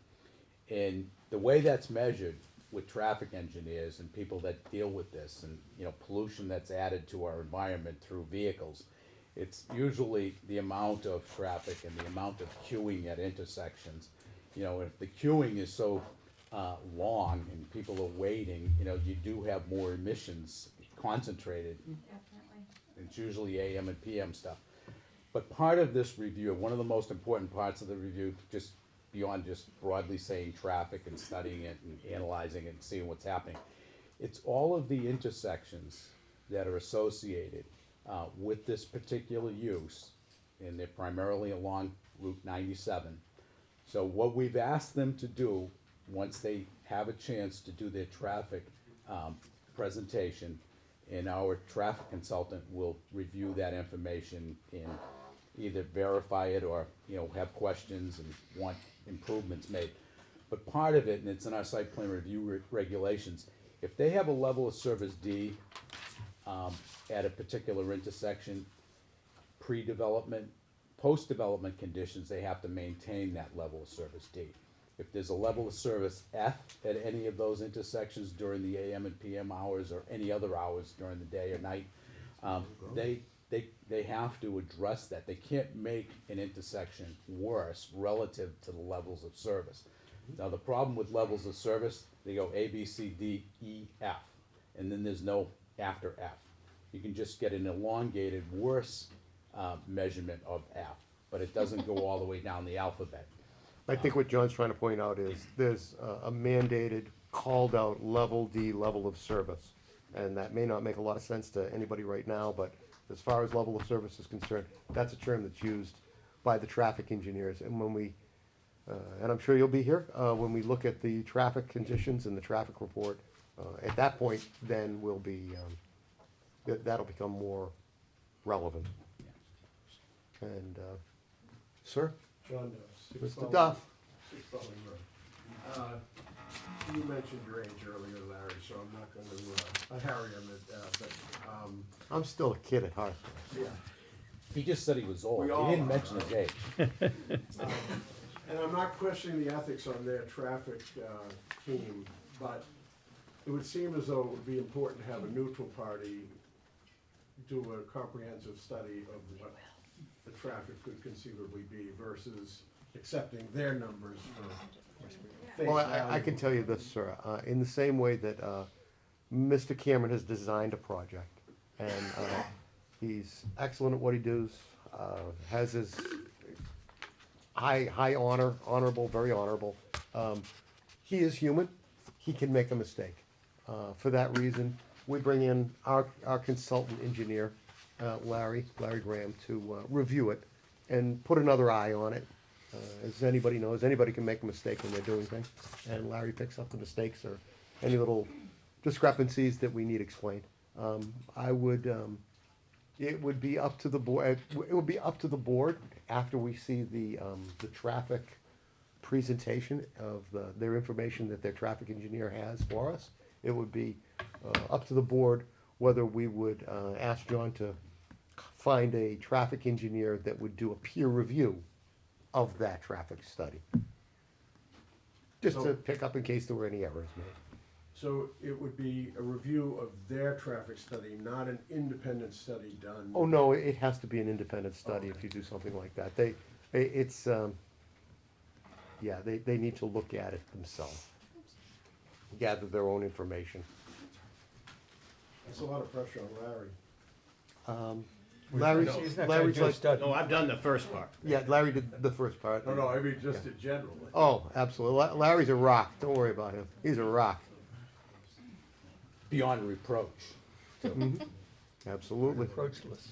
And the way that's measured with traffic engineers and people that deal with this and, pollution that's added to our environment through vehicles, it's usually the amount of traffic and the amount of queuing at intersections. If the queuing is so long and people are waiting, you do have more emissions concentrated. Definitely. It's usually AM and PM stuff. But part of this review, one of the most important parts of the review, just beyond just broadly saying traffic and studying it and analyzing it and seeing what's happening, it's all of the intersections that are associated with this particular use, and they're primarily along Route 97. So what we've asked them to do, once they have a chance to do their traffic presentation, and our traffic consultant will review that information and either verify it or, have questions and want improvements made. But part of it, and it's in our site plan review regulations, if they have a level of service D at a particular intersection, pre-development, post-development conditions, they have to maintain that level of service D. If there's a level of service F at any of those intersections during the AM and PM hours or any other hours during the day or night, they have to address that. They can't make an intersection worse relative to the levels of service. Now, the problem with levels of service, they go A, B, C, D, E, F, and then there's no after F. You can just get an elongated, worse measurement of F, but it doesn't go all the way down the alphabet. I think what John's trying to point out is there's a mandated, called out level D level of service. And that may not make a lot of sense to anybody right now, but as far as level of service is concerned, that's a term that's used by the traffic engineers. And when we, and I'm sure you'll be here, when we look at the traffic conditions and the traffic report, at that point, then we'll be, that'll become more relevant. And, sir? John Duff. Mr. Duff? 6 Spalding Road. You mentioned your age earlier, Larry, so I'm not gonna harry him, but, I'm still a kid at heart. yeah. He just said he was old. We He all didn't are. mention his age. And I'm not questioning the ethics on their traffic team, but it would seem as though it would be important to have a neutral party do a comprehensive study of what the traffic could conceivably be versus accepting their numbers for face Well, value. I can tell you this, sir, in the same way that Mr. Cameron has designed a project, and he's excellent at what he does, has his high honor, honorable, very honorable. He is human, he can make a mistake. For that reason, we bring in our consultant engineer, Larry Graham, to review it and put another eye on it. As anybody knows, anybody can make a mistake when they're doing things, and Larry picks up the mistakes or any little discrepancies that we need explained. It would be up to the board, it would be up to the board after we see the traffic presentation of their information that their traffic engineer has for us. It would be up to the board whether we would ask John to find a traffic engineer that would do a peer review of that traffic study. Just to So- pick up in case there were any errors made. So it would be a review of their traffic study, not an independent study done. Oh, no, it has to be an independent study if you do something like that. They need to look at it themselves. Gather their own information. That's a lot of pressure on Larry. Larry's He's not gonna Larry's do a like, study. No, I've done the first part. yeah, Larry did the first part. No, I mean, just in general. Oh, absolutely. Larry's a rock. Don't worry about him. He's a rock. Beyond reproach. Absolutely. Approachless.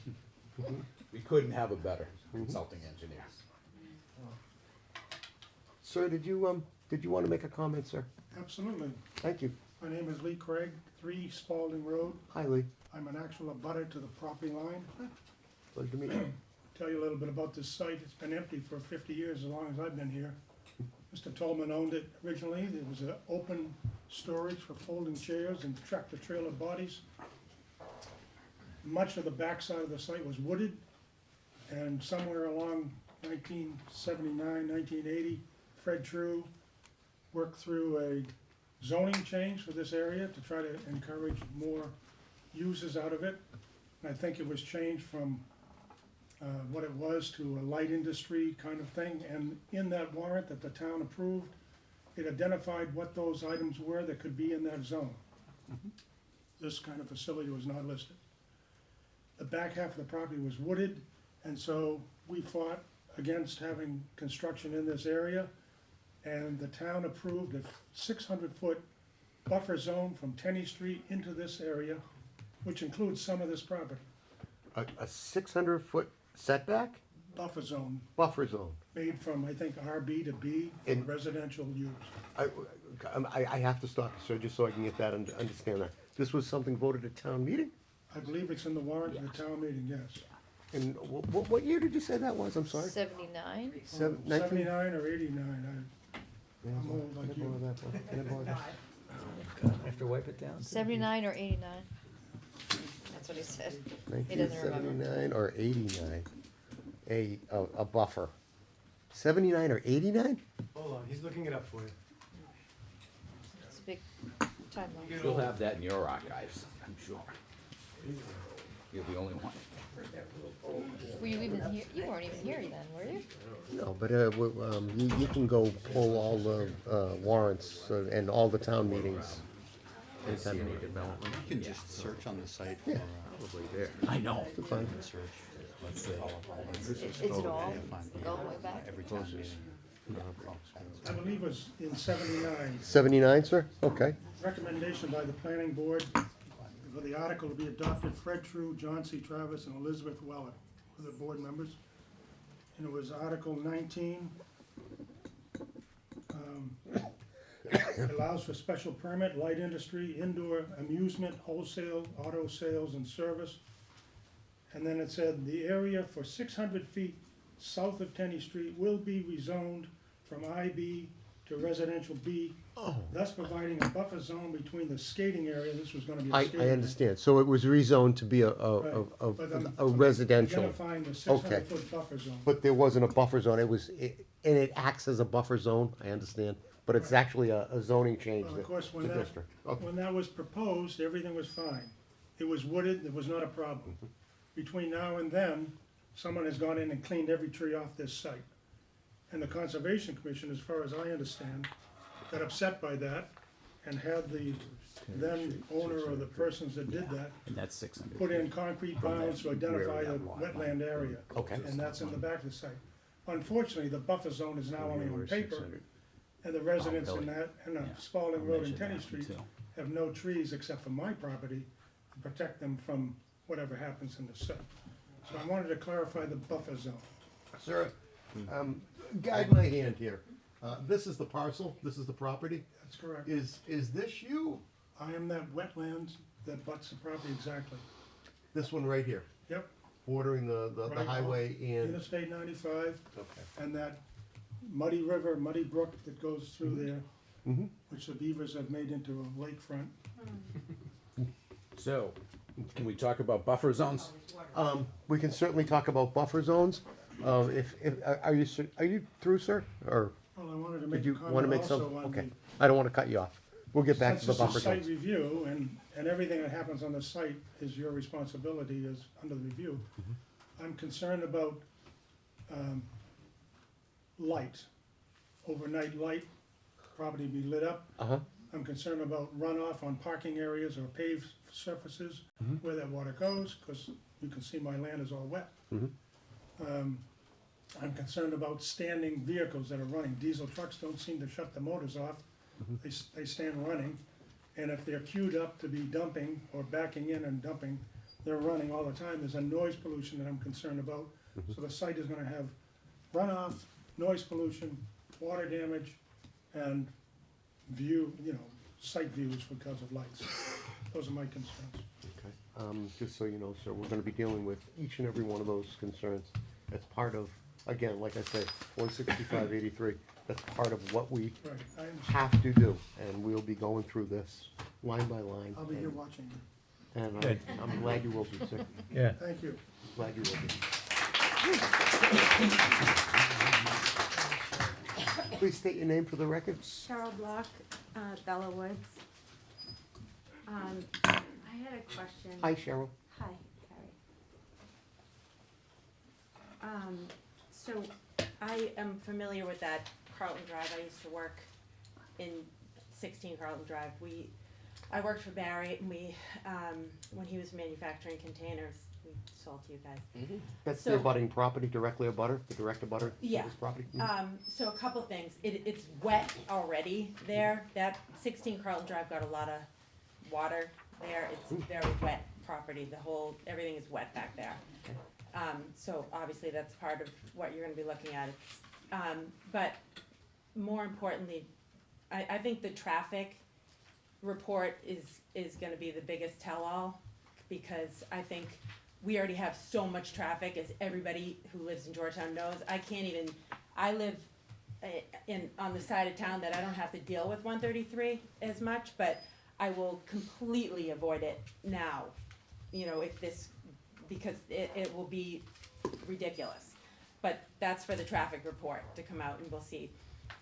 We couldn't have a better consulting engineer. Sir, did you want to make a comment, sir? Absolutely. Thank you. My name is Lee Craig, 3 Spalding Road. Hi, Lee. I'm an actual abutter to the property line. Pleasure to meet you. Tell you a little bit about this site. It's been empty for 50 years, as long as I've been here. Mr. Tolman owned it originally. There was an open storage for folding chairs and tractor-trailer bodies. Much of the backside of the site was wooded, and somewhere along 1979, 1980, Fred True worked through a zoning change for this area to try to encourage more uses out of it. And I think it was changed from what it was to a light industry kind of thing. And in that warrant that the town approved, it identified what those items were that could be in that zone. This kind of facility was not listed. The back half of the property was wooded, and so we fought against having construction in this area. And the town approved a 600-foot buffer zone from Tenney Street into this area, which includes some of this property. A 600-foot setback? Buffer zone Buffer zone. made from, I think, RB to B for And- residential use. I have to stop you, sir, just so I can get that and understand that. This was something voted at town meeting? I believe it's in the warrant of the town meeting, yes. And what year did you say that was? I'm sorry. 79? 79 or 89, I'm old like you. Have to wipe it down. 79 or 89? That's what he said. He doesn't remember. 1979 or 89? A buffer. 79 or 89? Hold on, he's looking it up for you. It's a big timeline. You'll have that in your archives, I'm sure. You're the only one. Were you even here? You weren't even here then, were you? No, but you can go pull all the warrants and all the town meetings. Anytime you need development. You can just search on the site for, Yeah. probably there. I know. Fine. Search. Is it all? Go all the way back? Every town meeting. I believe it was in 79. 79, sir? Okay. Recommendation by the planning board, for the article to be adopted, Fred True, John C. Travis, and Elizabeth Weller were the board members. And it was Article 19. It allows for special permit, light industry, indoor amusement, wholesale, auto sales and service. And then it said, the area for 600 feet south of Tenny Street will be rezoned from IB to residential B, thus providing a buffer zone between the skating area, this was gonna be a skating I area. understand, so it was rezoned to be Right. But a residential. Identifying the Okay. 600-foot buffer zone. But there wasn't a buffer zone, and it acts as a buffer zone, I understand, but it's actually a zoning change, Well, the of course, the district. Okay. when that was proposed, everything was fine. It was wooded, it was not a problem. Between now and then, someone has gone in and cleaned every tree off this site. And the Conservation Commission, as far as I understand, got upset by that and had the then owner or the persons that did that And that's 600. put in concrete bounds to identify the wetland area. Okay. And that's in the back of the site. Unfortunately, the buffer zone is now only on paper, and the residents in that, and Spalding Road and Tenny Street have no trees except for my property to protect them from whatever happens in the site. So I wanted to clarify the buffer zone. Sir, guide my hand here. This is the parcel, this is the property. That's correct. Is this you? I am that wetland that butts the property exactly. This one right here, Yep. bordering the Right highway off and. Interstate 95 Okay. and that muddy river, muddy brook that goes through there, Mhm. which the beavers have made into a lakefront. So, can we talk about buffer zones? We can certainly talk about buffer zones. Are you through, sir? Or Well, I wanted to did make a you wanna comment make some? also on Okay, the, I don't wanna cut you off. We'll get back to the since buffer it's a site zones. review and everything that happens on the site is your responsibility as under the review. Mm-hmm. I'm concerned about, light, overnight light, property be lit up. Uh-huh. I'm concerned about runoff on parking areas or paved surfaces Mm-hmm. where that water goes, because you can see my land is all wet. Mhm. I'm concerned about standing vehicles that are running. Diesel trucks don't seem to shut the motors off. Mm-hmm. They stand running. And if they're queued up to be dumping or backing in and dumping, they're running all the time. There's a noise pollution that I'm concerned about. Mm-hmm. So the site is gonna have runoff, noise pollution, water damage, and view, site views because of lights. Those are my concerns. Okay. Just so you know, sir, we're gonna be dealing with each and every one of those concerns. That's part of, again, like I said, 16583, that's part of what we Right, I understand. have to do. And we'll be going through this line by line. I'll be here and- watching you. And Good. I'm glad you will be, sir. Yeah. Thank you. Glad you will be. Please state your name for the record. Cheryl Block, Bella Woods. I had a question. Hi, Cheryl. Hi, Carrie. So I am familiar with that Carlton Drive. I used to work in 16 Carlton Drive. I worked for Barry, and when he was manufacturing containers, we sold to you guys. That's So- the abutting property, directly abutter, the direct abutter to Yeah. this property? So a couple things. It's wet already there. That 16 Carlton Drive got a lot of water there. It's very wet property. Everything is wet back there. So obviously that's part of what you're gonna be looking at. But more importantly, I think the traffic report is gonna be the biggest tell-all, because I think we already have so much traffic, as everybody who lives in Georgetown knows. I live on the side of town that I don't have to deal with 133 as much, but I will completely avoid it now, because it will be ridiculous. But that's for the traffic report to come out, and we'll see.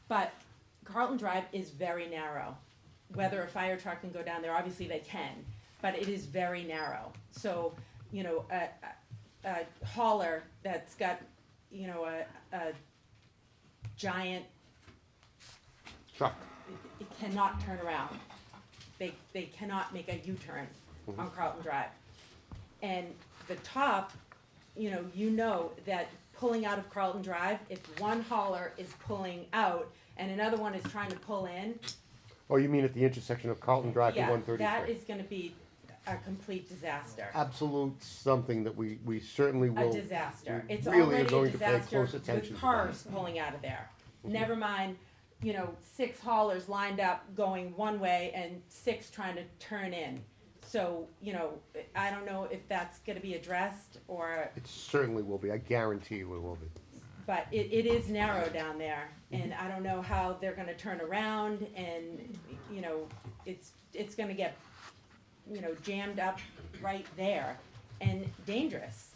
But Carlton Drive is very narrow. Whether a fire truck can go down there, obviously they can, but it is very narrow. So, a hauler that's got, a giant truck, it cannot turn around. They cannot make a U-turn on Carlton Drive. And the top, that pulling out of Carlton Drive, if one hauler is pulling out and another one is trying to pull in, Oh, you mean at the intersection of Carlton Drive and yeah, 133? that is gonna be a complete disaster. Absolute something that we certainly A will. disaster. we It's really are already a going to pay disaster close attention with to that. cars pulling out of there. Never mind, 6 haulers lined up going one way and 6 trying to turn in. So, I don't know if that's gonna be addressed or, It certainly will be, I guarantee you it will be. but it is narrow down there. And I don't know how they're gonna turn around and, it's gonna get, jammed up right there and dangerous.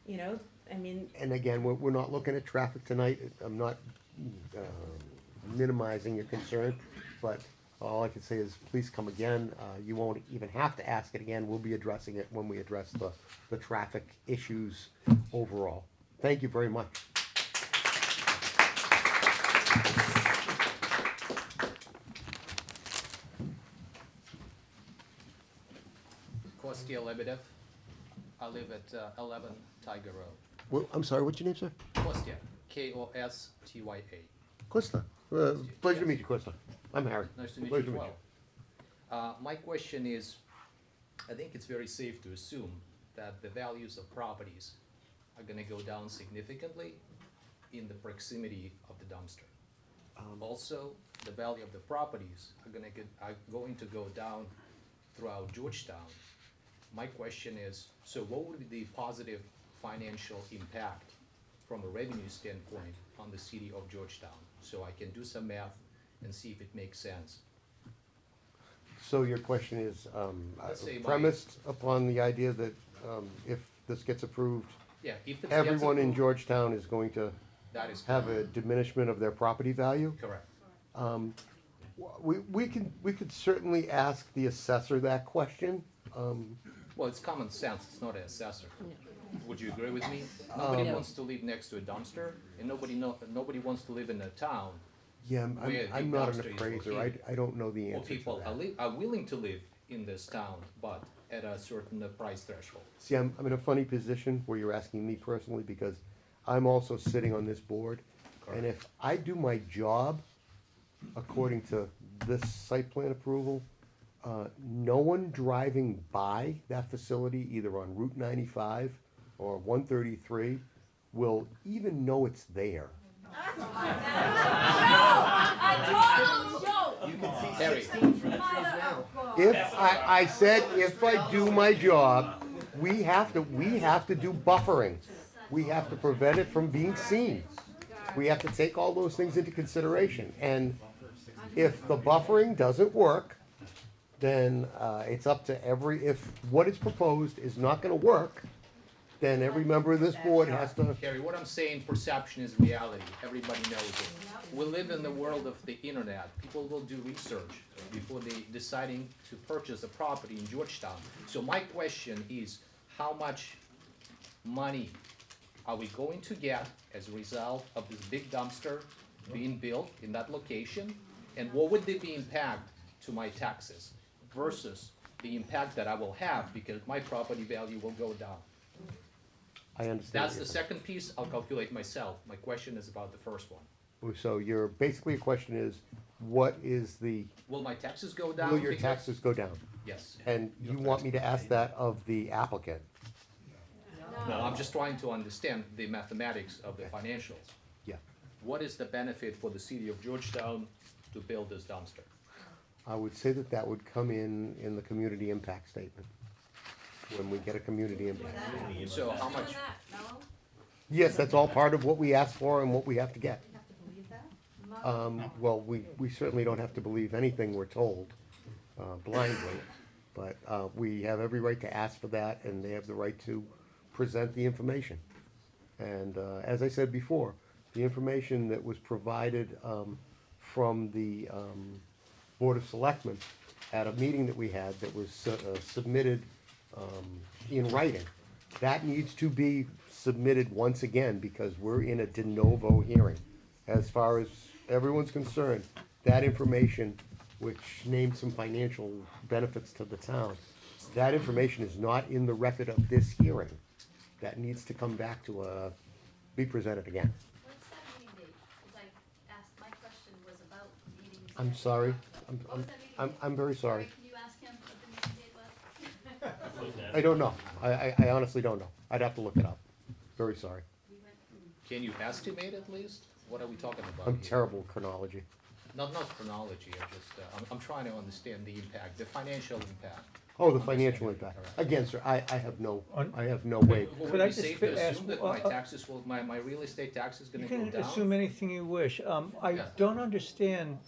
And again, we're not looking at traffic tonight, I'm not minimizing your concern, but all I can say is, please come again, you won't even have to ask it again, we'll be addressing it when we address the traffic issues overall. Thank you very much. Kostya Lebedev. I live at 11 Tiger Road. Well, I'm sorry, what's your name, sir? Kostya, Kostya. Costa. Pleasure to meet you, Costa. I'm Harry. Nice to meet Pleasure you as well. My question is, I think it's very safe to assume that the values of properties are gonna go down significantly in the proximity of the dumpster. Also, the value of the properties are going to go down throughout Georgetown. My question is, so what would be the positive financial impact from a revenue standpoint on the city of Georgetown? So I can do some math and see if it makes sense. So your question is Let's say premised upon the idea that if this gets approved, Yeah, if it gets everyone in approved, Georgetown is going to That is have a diminishment of their property value? correct. We could certainly ask the assessor that question. Well, it's common sense, it's not an assessor. Would you agree with me? Nobody wants to live next to a dumpster, and nobody wants to live in a town Yeah, where the I'm not an dumpster is appraiser, located. I don't know the Well, answer to people that. are willing to live in this town, but at a certain price threshold. See, I'm in a funny position where you're asking me personally, because I'm also sitting on this board. And if I do my job according to this site plan approval, no one driving by that facility, either on Route 95 or 133, will even know it's there. Harry, If I said, if I do my job, we have to do buffering. We have to prevent it from being seen. We have to take all those things into consideration. And if the buffering doesn't work, then it's up to if what is proposed is not gonna work, then every member of this board has to. Harry, what I'm saying, perception is reality. Everybody knows it. We live in the world of the internet. People will do research before they deciding to purchase a property in Georgetown. So my question is, how much money are we going to get as a result of this big dumpster being built in that location? And what would be the impact to my taxes versus the impact that I will have because my property value will go down? I understand. That's the second piece, I'll calculate myself. My question is about the first one. So your question is, what is Will my taxes go down? will your because- taxes go down? Yes. And you want me to ask that of the applicant? No, I'm just trying to understand the mathematics of the financials. Yeah. What is the benefit for the city of Georgetown to build this dumpster? I would say that would come in the community impact statement, when we get a community impact. So how much, Yes, that's all part of what we asked for and what we have to get. Well, we certainly don't have to believe anything we're told blindly, but we have every right to ask for that, and they have the right to present the information. And as I said before, the information that was provided from the Board of Selectmen at a meeting that we had that was submitted in writing, that needs to be submitted once again, because we're in a de novo hearing. As far as everyone's concerned, that information, which named some financial benefits to the town, that information is not in the record of this hearing. That needs to come back to be presented again. What's that meeting date? Because I asked, my question was about meetings. I'm sorry, What was that meeting date? I'm very sorry. Can you ask him what the meeting date was? I don't know. I honestly don't know. I'd have to look it up. Very sorry. Can you estimate at least? What are we talking about I'm here? terrible with chronology. Not chronology, I'm trying to understand the impact, the financial impact. Oh, the financial impact. Again, sir, I have no way. Would Could it I be just safe to ask, assume that my taxes will, my real estate tax is gonna You go can down? assume anything you wish. I Yeah. don't understand,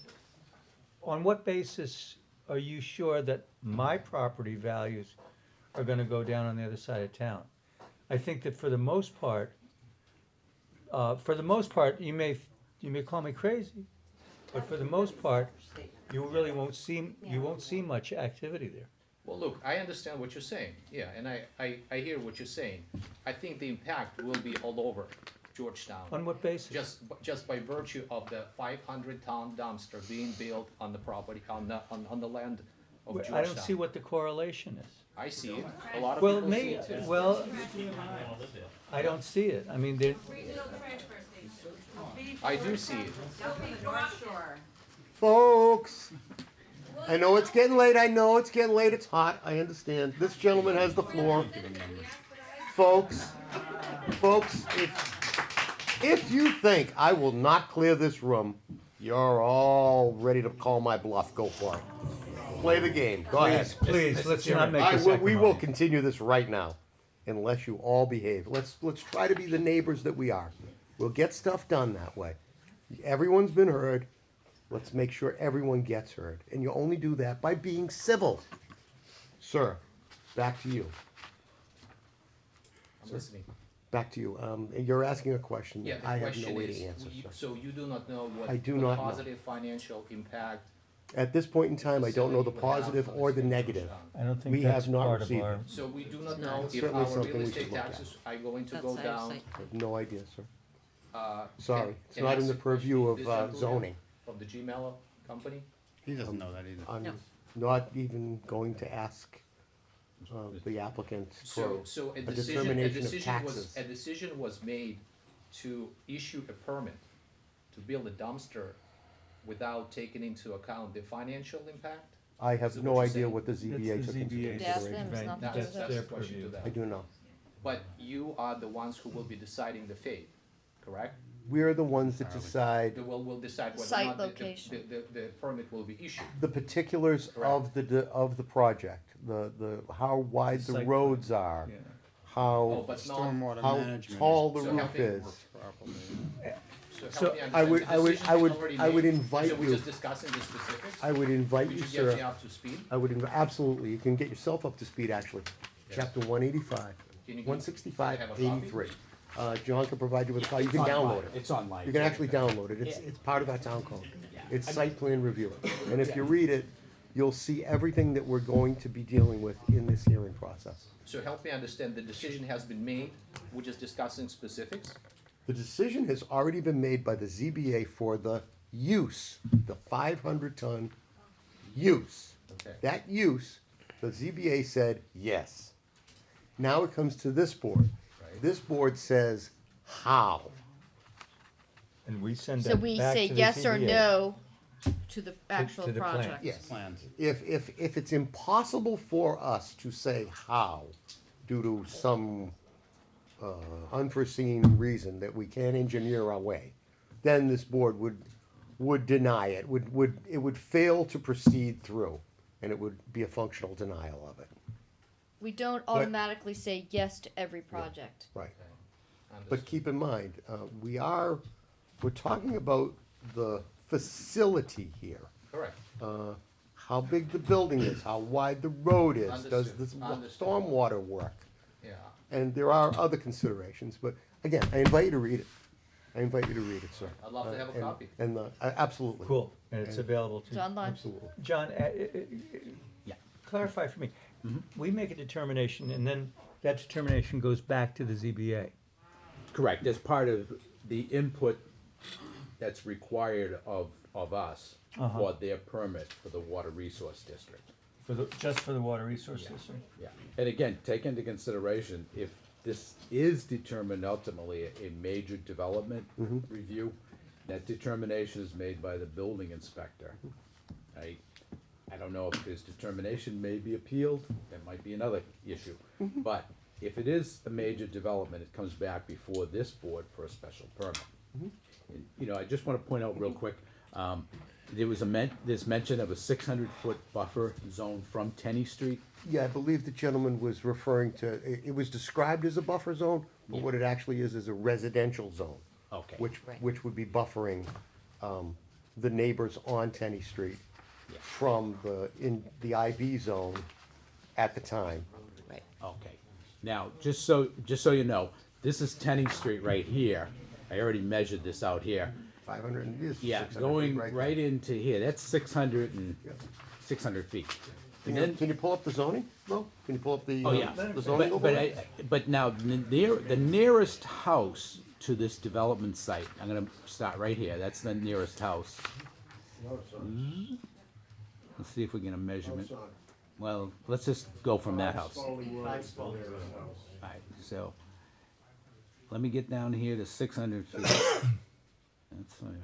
on what basis are you sure that my property values are gonna go down on the other side of town? I think that for the most part, you may call me crazy, but for the most part, you really won't see much activity there. Well, look, I understand what you're saying, yeah, and I hear what you're saying. I think the impact will be all over Georgetown. On what basis? Just by virtue of the 500-ton dumpster being built on the property, on the land of Georgetown. I don't see what the correlation is. I see it, a lot of Well, people see it too. well, I don't see it. I mean, there, Regional transfer station. I do see it. North Shore. Folks, I know it's getting late. It's hot. I understand. This gentleman has the floor. Folks, if you think I will not clear this room, you're all ready to call my bluff. Go for it. Play the game. Go ahead. please, let's not make this We will acrimony. continue this right now, unless you all behave. Let's try to be the neighbors that we are. We'll get stuff done that way. Everyone's been heard. Let's make sure everyone gets heard, and you only do that by being civil. Sir, back to you. I'm listening. Back to you. You're asking a question Yeah, that the I have question no way to is, answer, sir. so you do not know I what do the not know. positive financial impact At this point in time, I don't know the facility would have positive on the or the city of negative. Georgetown. I don't think We that's have not part of received our. it. So we do not No. know if Certainly our something real we estate should look at. taxes are going to That's go out of down. sight. I have no idea, sir. Can- Sorry, it's can not I in ask the a question? purview of This gentleman zoning. From the G-Mello company? He doesn't know that either. I'm No. not even going to ask the applicant for So a determination of taxes. a decision was made to issue a permit to build a dumpster without taking into account the financial impact? I Is have it no what you're idea saying? what the ZBA That's took the into ZBA. Ask them, consideration. it's not That's, because of that's us. the question to I that. do know. But you are the ones who will be deciding the fate, correct? We're the ones that decide We'll decide whether or Site not location. the permit will be issued. the particulars of the project, the how wide the Site roads are, Yeah. Oh, how but not, Stormwater how management. tall the So roof helping is. so So help me I would- understand, I the would- decision I would- is already I would made? invite So we're you- just discussing the specifics? I would invite Could you, you get me sir. up to speed? Absolutely, you can get yourself up to speed, actually. Chapter 185, Can you give- 165, can I have a copy? 83. John can provide you with a copy. You can It's online. download it. It's online. You can actually download it. It's part of our town code. It's site plan review. And if you read it, you'll see everything that we're going to be dealing with in this hearing process. So help me understand, the decision has been made, we're just discussing specifics? The decision has already been made by the ZBA for the use, the 500-ton use. Okay. That use, the ZBA said yes. Now it comes to this board. Right. This board says how. And we send So that we back say to the yes or ZBA. no to the actual to the plan. project. Yes. Plans. If it's impossible for us to say how, due to some unforeseen reason that we can't engineer our way, then this board would deny it, it would fail to proceed through, and it would be a functional denial of it. We don't automatically say yes to every project. Right. But Understood. keep in mind, we're talking about the facility here. Correct. How big the building is, how wide the road is, does Understood. this Understood. stormwater work? Yeah. And there are other considerations, but again, I invite you to read it. I invite you to read it, sir. I'd love to have a And- copy. And, absolutely. Cool, and it's available to. It's online. Absolutely. John, clarify for me. We make a determination, and then that determination goes back to the ZBA. Correct, as part of the input that's required of us for their permit for the water resource district. Just for the water resource system? Yeah, and again, take into consideration, if this is determined ultimately a major development review, that determination is made by the building inspector. I don't don't know if his determination may be appealed, that might be another issue. But if it is a major development, it comes back before this board for a special permit. And, you know, I just wanna point out real quick, there was there's mention of a 600-foot buffer zone from Tenney Street. Yeah, I believe the gentleman was referring to, it was described as a buffer zone, but what it actually is a residential zone. Okay. Which would be buffering, the neighbors on Tenney Street from the IB zone at the time. Right. Okay. Now, just so you know, this is Tenney Street right here. I already measured this out here. 500 and this is Yeah, 600 going feet right there. into here, that's 600 feet. And then, Can you pull up the zoning, though? Can you pull up the, oh yeah, the zoning but, overlay? but now, the nearest house to this development site, I'm gonna start right here, that's the nearest house. Let's see if we get a measurement. Well, let's just go from that house. Alright, so, let me get down here to 600 feet. That's 500.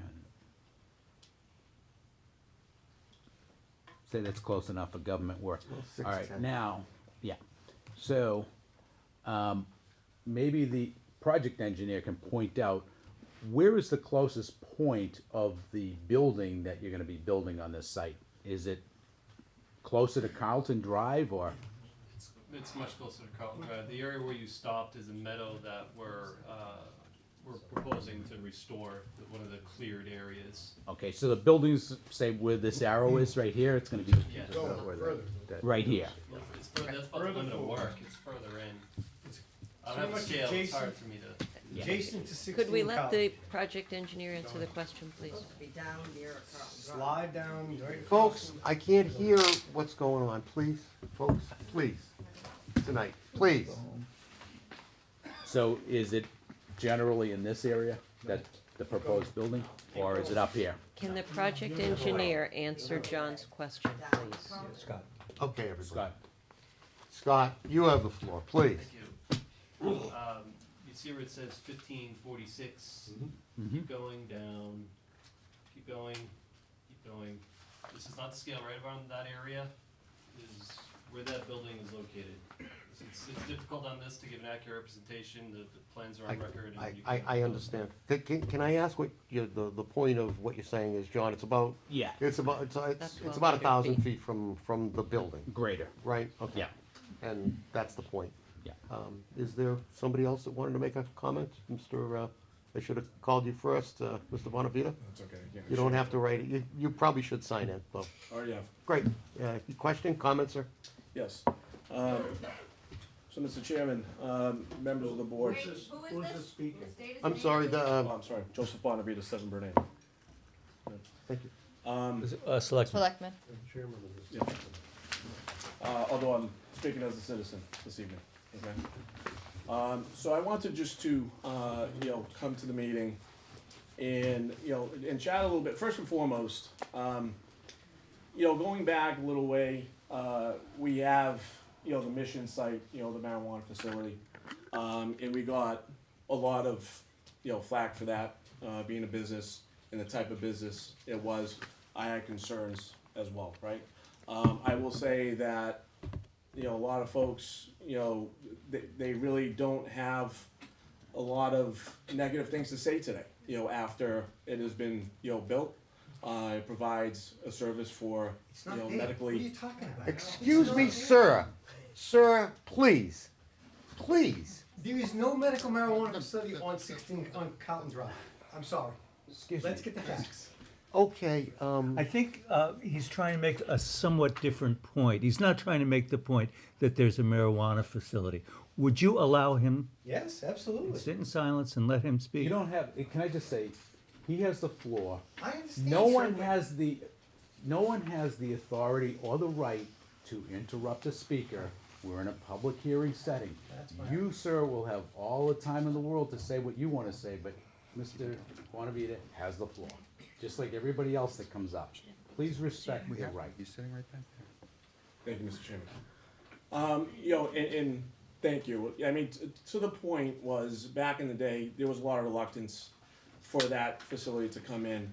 Say that's close enough for government work. Well, All right, 610. now, yeah, so, maybe the project engineer can point out, where is the closest point of the building that you're gonna be building on this site? Is it closer to Carlton Drive, or? It's much closer to Carlton Drive. The area where you stopped is a meadow that we're proposing to restore, one of the cleared areas. Okay, so the buildings, say where this arrow is right here, it's gonna be Yeah. right here. That's about the limit of work, it's further in. I don't have a much scale, it's hard adjacent- for me to. Adjacent to 16 Could we let Carlton. the project engineer answer the question, please? Be down near Carlton Drive. Slide down, right Folks, I can't hear what's going on, please, folks, please, tonight, please. So is it generally in this area, that the proposed building, or is it up here? Can the project engineer answer John's question, please? Scott. Okay, everybody. Scott? Scott, you have the floor, please. Thank you. You see where it says 1546? Keep going down, keep going, keep going. This is not the scale right around that area, is where that building is located. It's difficult on this to give an accurate representation, the plans are on record. And you can- I understand. Can I ask what the point of what you're saying is, John? It's about, Yeah. it's about, That's it's about 1,200 1,000 feet from the building, Greater. right? Okay. Yeah. And that's the point. Yeah. Is there somebody else that wanted to make a comment? Mr., I should have called you first, Mr. Bonavita? That's okay. You don't have to write it. You probably should sign in, though. Already have. Great. Question, comment, sir? Yes. So, Mr. Chairman, members of the board. Wait, who is this? speaking? State his I'm name. sorry, Oh, I'm sorry, Joseph Bonavita, 7 Burnett. Thank you. Selectman. Selectman. Yeah. Although I'm speaking as a citizen this evening, okay? So I wanted just to, come to the meeting and, and chat a little bit. First and foremost, going back a little way, we have, the mission site, the marijuana facility. And we got a lot of, flack for that, being a business and the type of business it was. I had concerns as well, right? I will say that, a lot of folks, they really don't have a lot of negative things to say today, after it has been, built. It provides a service for, medically. Excuse me, sir. Sir, please. Please. There is no medical marijuana facility on 16 on Carlton Drive. I'm sorry. Excuse Let's get the facts. Okay, I think he's trying to make a somewhat different point. He's not trying to make the point that there's a marijuana facility. Would you allow him Yes, absolutely. to sit in silence and let him speak? You don't have, can I just say, he has the floor. I understand. No sir, one but- has the authority or the right to interrupt a speaker. We're in a public hearing setting. That's fine. You, sir, will have all the time in the world to say what you wanna say, but Mr. Bonavita has the floor, just like everybody else that comes up. Please respect your right. He's sitting right back there. Thank you, Mr. Chairman. And thank you. I mean, to the point was, back in the day, there was a lot of reluctance for that facility to come in.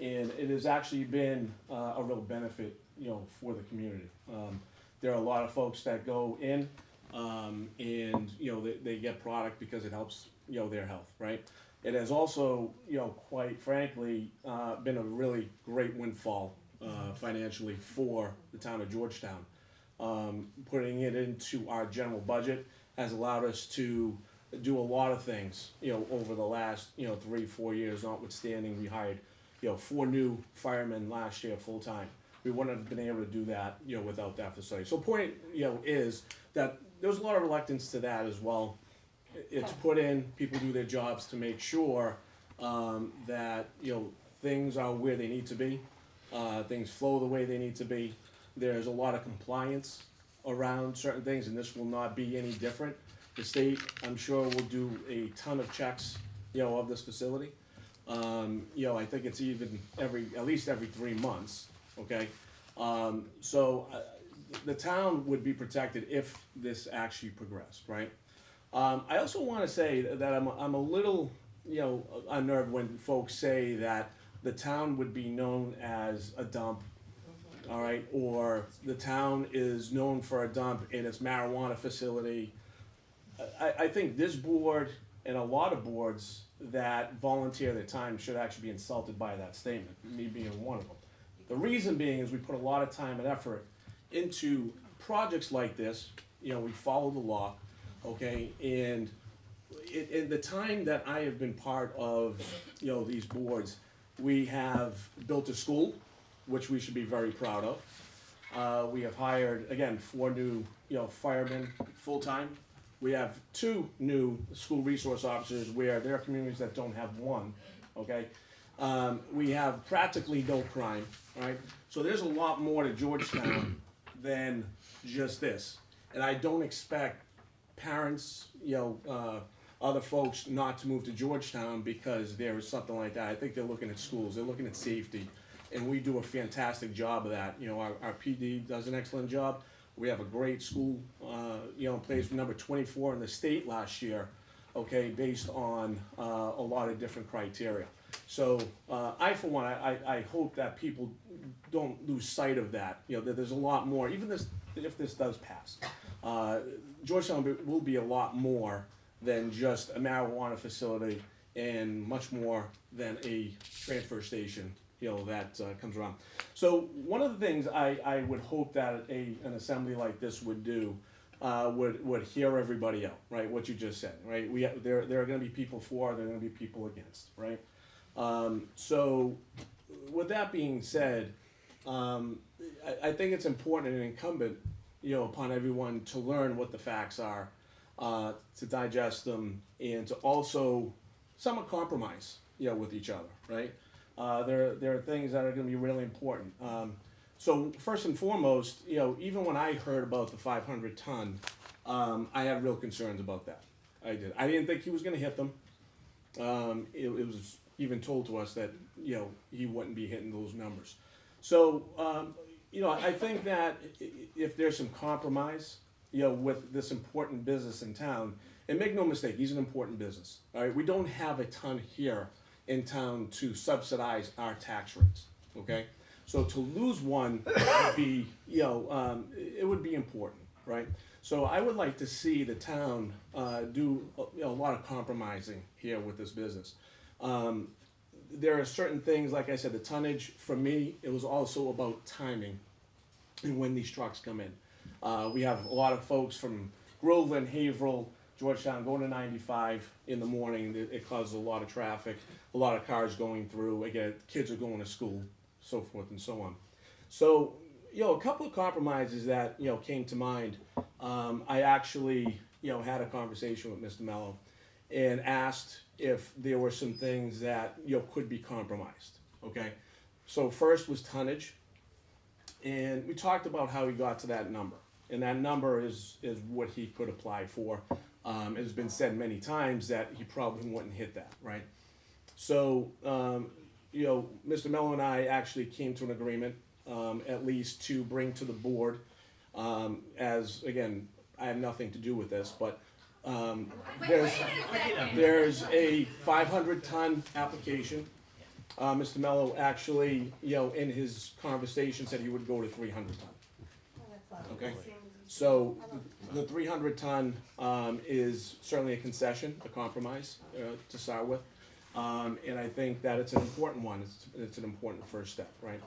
and it has actually been a real benefit, for the community. There are a lot of folks that go in, and they get product because it helps their health, right? It has also, quite frankly, been a really great windfall financially for the town of Georgetown. Putting it into our general budget has allowed us to do a lot of things, over the last, 3-4 years, notwithstanding we hired, 4 new firemen last year full-time. We wouldn't have been able to do that, without that facility. So point, is that there's a lot of reluctance to that as well. It's put in, people do their jobs to make sure, that, things are where they need to be, things flow the way they need to be. There's a lot of compliance around certain things, and this will not be any different. The state, I'm sure, will do a ton of checks, of this facility. I think it's even at least every 3 months, okay? So the town would be protected if this actually progressed, right? I also wanna say that I'm a little, unnerved when folks say that the town would be known as a dump, all right? Or the town is known for a dump in its marijuana facility. I think this board and a lot of boards that volunteer their time should actually be insulted by that statement, me being one of them. The reason being is we put a lot of time and effort into projects like this. We follow the law, okay? And in the time that I have been part of, these boards, we have built a school, which we should be very proud of. We have hired, again, 4 new, firemen full-time. We have 2 new school resource officers where there are communities that don't have one, okay? We have practically no crime, right? So there's a lot more to Georgetown than just this. And I don't expect parents, other folks not to move to Georgetown because there is something like that. I think they're looking at schools, they're looking at safety, and we do a fantastic job of that. Our PD does an excellent job. We have a great school, in place, number 24 in the state last year, okay, based on a lot of different criteria. So I, for one, I hope that people don't lose sight of that, that there's a lot more, even if this does pass. Georgetown will be a lot more than just a marijuana facility and much more than a transfer station, that comes around. So one of the things I would hope that an assembly like this would do would hear everybody out, right? What you just said, right? There are going to be people for, there are going to be people against, right? So with that being said, I think it's important and incumbent, upon everyone to learn what the facts are, to digest them, and to also somewhat compromise, with each other, right? There are things that are going to be really important. So first and foremost, even when I heard about the 500 ton, I had real concerns about that. I did. I didn't think he was going to hit them. It was even told to us that he wouldn't be hitting those numbers. So I think that if there's some compromise, with this important business in town, and make no mistake, he's an important business. All right, we don't have a ton here in town to subsidize our tax rates, okay? So to lose one would be, it would be important, right? So I would like to see the town do a lot of compromising here with this business. There are certain things, like I said, the tonnage, for me, it was also about timing and when these trucks come in. We have a lot of folks from Groveland, Haverhill, Georgetown going to 95 in the morning. It causes a lot of traffic, a lot of cars going through. Again, kids are going to school, so forth and so on. So, a couple of compromises that, came to mind. I actually, had a conversation with Mr. Mello and asked if there were some things that, could be compromised, okay? So first was tonnage. And we talked about how he got to that number. And that number is what he could apply for. It's been said many times that he probably wouldn't hit that, right? So, Mr. Mello and I actually came to an agreement, at least to bring to the board, as, again, I have nothing to do with this, but there's a 500 ton application, Mr. Mello actually, in his conversation said he would go to 300 ton. Okay, so the 300 ton is certainly a concession, a compromise to start with, and I think that it's an important one. It's an important first step, right?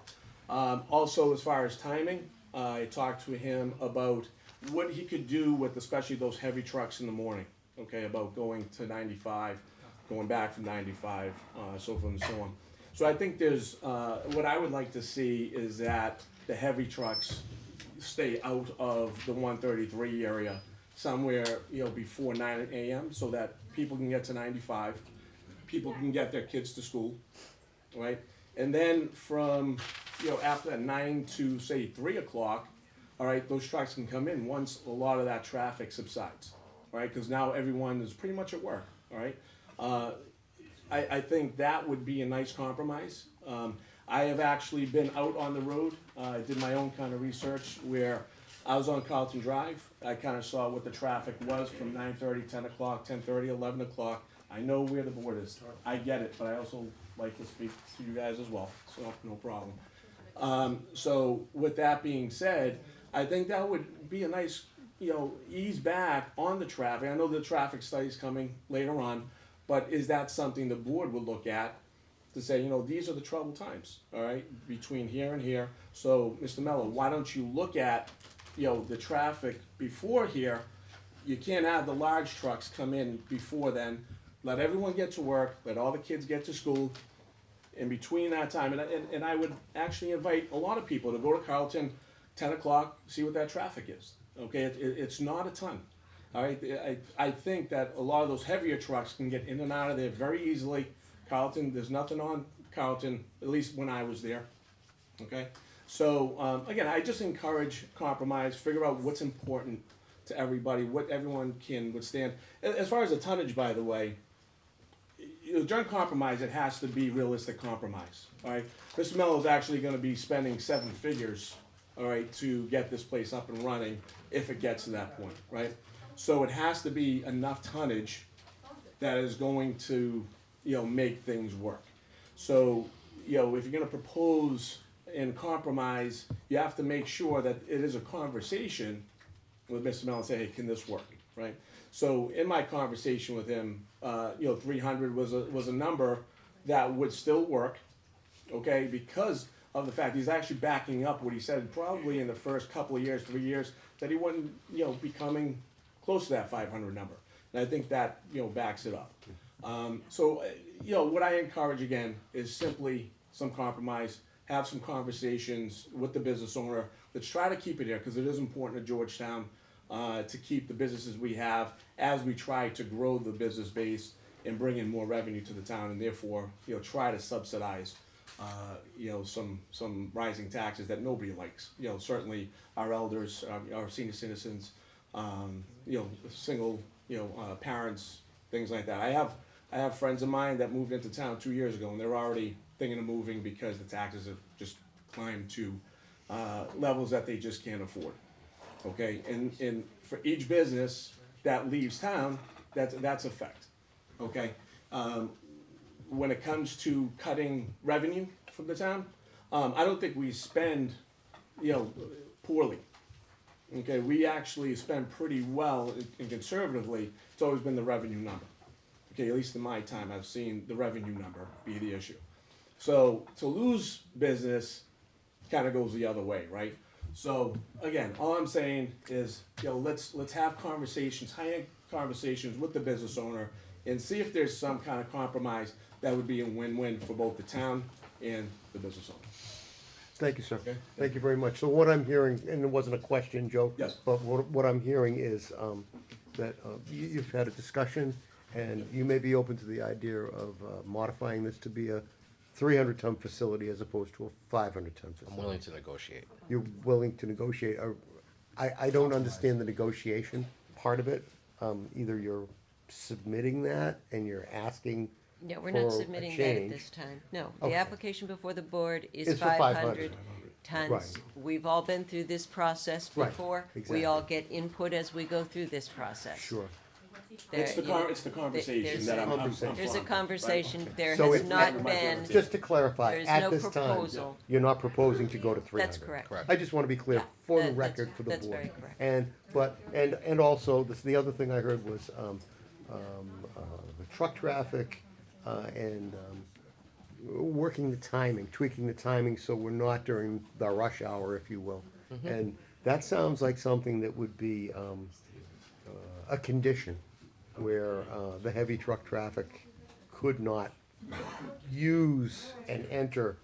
Also, as far as timing, I talked to him about what he could do with especially those heavy trucks in the morning. Okay, about going to 95, going back from 95, so forth and so on. So I think there's what I would like to see is that the heavy trucks stay out of the 133 area somewhere, before 9 a.m. so that people can get to 95, people can get their kids to school, right? And then from, after that 9 to say 3 o'clock, all right, those trucks can come in once a lot of that traffic subsides, right? Because now everyone is pretty much at work, all right? I think that would be a nice compromise. I have actually been out on the road. I did my own kind of research where I was on Carlton Drive. I kind of saw what the traffic was from 9:30, 10 o'clock, 10:30, 11 o'clock. I know where the board is. I get it, but I also like to speak to you guys as well, so no problem. So with that being said, I think that would be a nice, ease back on the traffic. I know the traffic study's coming later on, but is that something the board would look at to say, these are the trouble times, all right, between here and here. So, Mr. Mello, why don't you look at, the traffic before here? You can't have the large trucks come in before then. Let everyone get to work, let all the kids get to school. In between that time, and I would actually invite a lot of people to go to Carlton, 10 o'clock, see what that traffic is. Okay, it's not a ton. All right, I think that a lot of those heavier trucks can get in and out of there very easily. Carlton, there's nothing on Carlton, at least when I was there. Okay, so again, I just encourage compromise, figure out what's important to everybody, what everyone can withstand. As far as the tonnage, by the way, during compromise, it has to be realistic compromise. All right, Mr. Mello is actually going to be spending 7 figures, all right, to get this place up and running if it gets to that point, right? So it has to be enough tonnage that is going to, make things work. So, if you're going to propose and compromise, you have to make sure that it is a conversation with Mr. Mello and say, hey, can this work, right? So in my conversation with him, 300 was a number that would still work, okay, because of the fact he's actually backing up what he said probably in the first couple of years, 3 years, that he wouldn't, be coming close to that 500 number. And I think that, backs it up. So, what I encourage again is simply some compromise, have some conversations with the business owner. Let's try to keep it here because it is important to Georgetown to keep the businesses we have as we try to grow the business base and bring in more revenue to the town, and therefore, try to subsidize, some rising taxes that nobody likes. Certainly our elders, our senior citizens, single, parents, things like that. I have friends of mine that moved into town 2 years ago, and they're already thinking of moving because the taxes have just climbed to levels that they just can't afford. Okay, and for each business that leaves town, that's effect. Okay, when it comes to cutting revenue from the town, I don't think we spend, poorly. Okay, we actually spend pretty well and conservatively. It's always been the revenue number. Okay, at least in my time, I've seen the revenue number be the issue. So to lose business kind of goes the other way, right? So again, all I'm saying is, let's have conversations, high-end conversations with the business owner, and see if there's some kind of compromise that would be a win-win for both the town and the business owner. Thank you, sir. Okay. Thank you very much. So what I'm hearing, and it wasn't a question, Joe. Yes. But what I'm hearing is that you've had a discussion, and you may be open to the idea of modifying this to be a 300-ton facility as opposed to a 500-ton facility. I'm willing to negotiate. You're willing to negotiate. I don't understand the negotiation part of it. Either you're submitting that and you're asking No, we're for not a submitting that change. at this time. No, the Okay. application before the board is It's for 500 500. tons. Right. We've all been through this process Right, before. exactly. We all get input as we go through this process. Sure. It's the conversation there's that a- I'm There's a fine. conversation, there So has it- not been, Just to clarify, There's at no this time, proposal. you're not proposing to go to 300? That's correct. Correct. I just want to be clear for the That- that's- record for the board. that's very correct. And also, the other thing I heard was the truck traffic and working the timing, tweaking the timing so we're not during the rush hour, if you will. And that sounds like something that would be a condition where the heavy truck traffic could not use and enter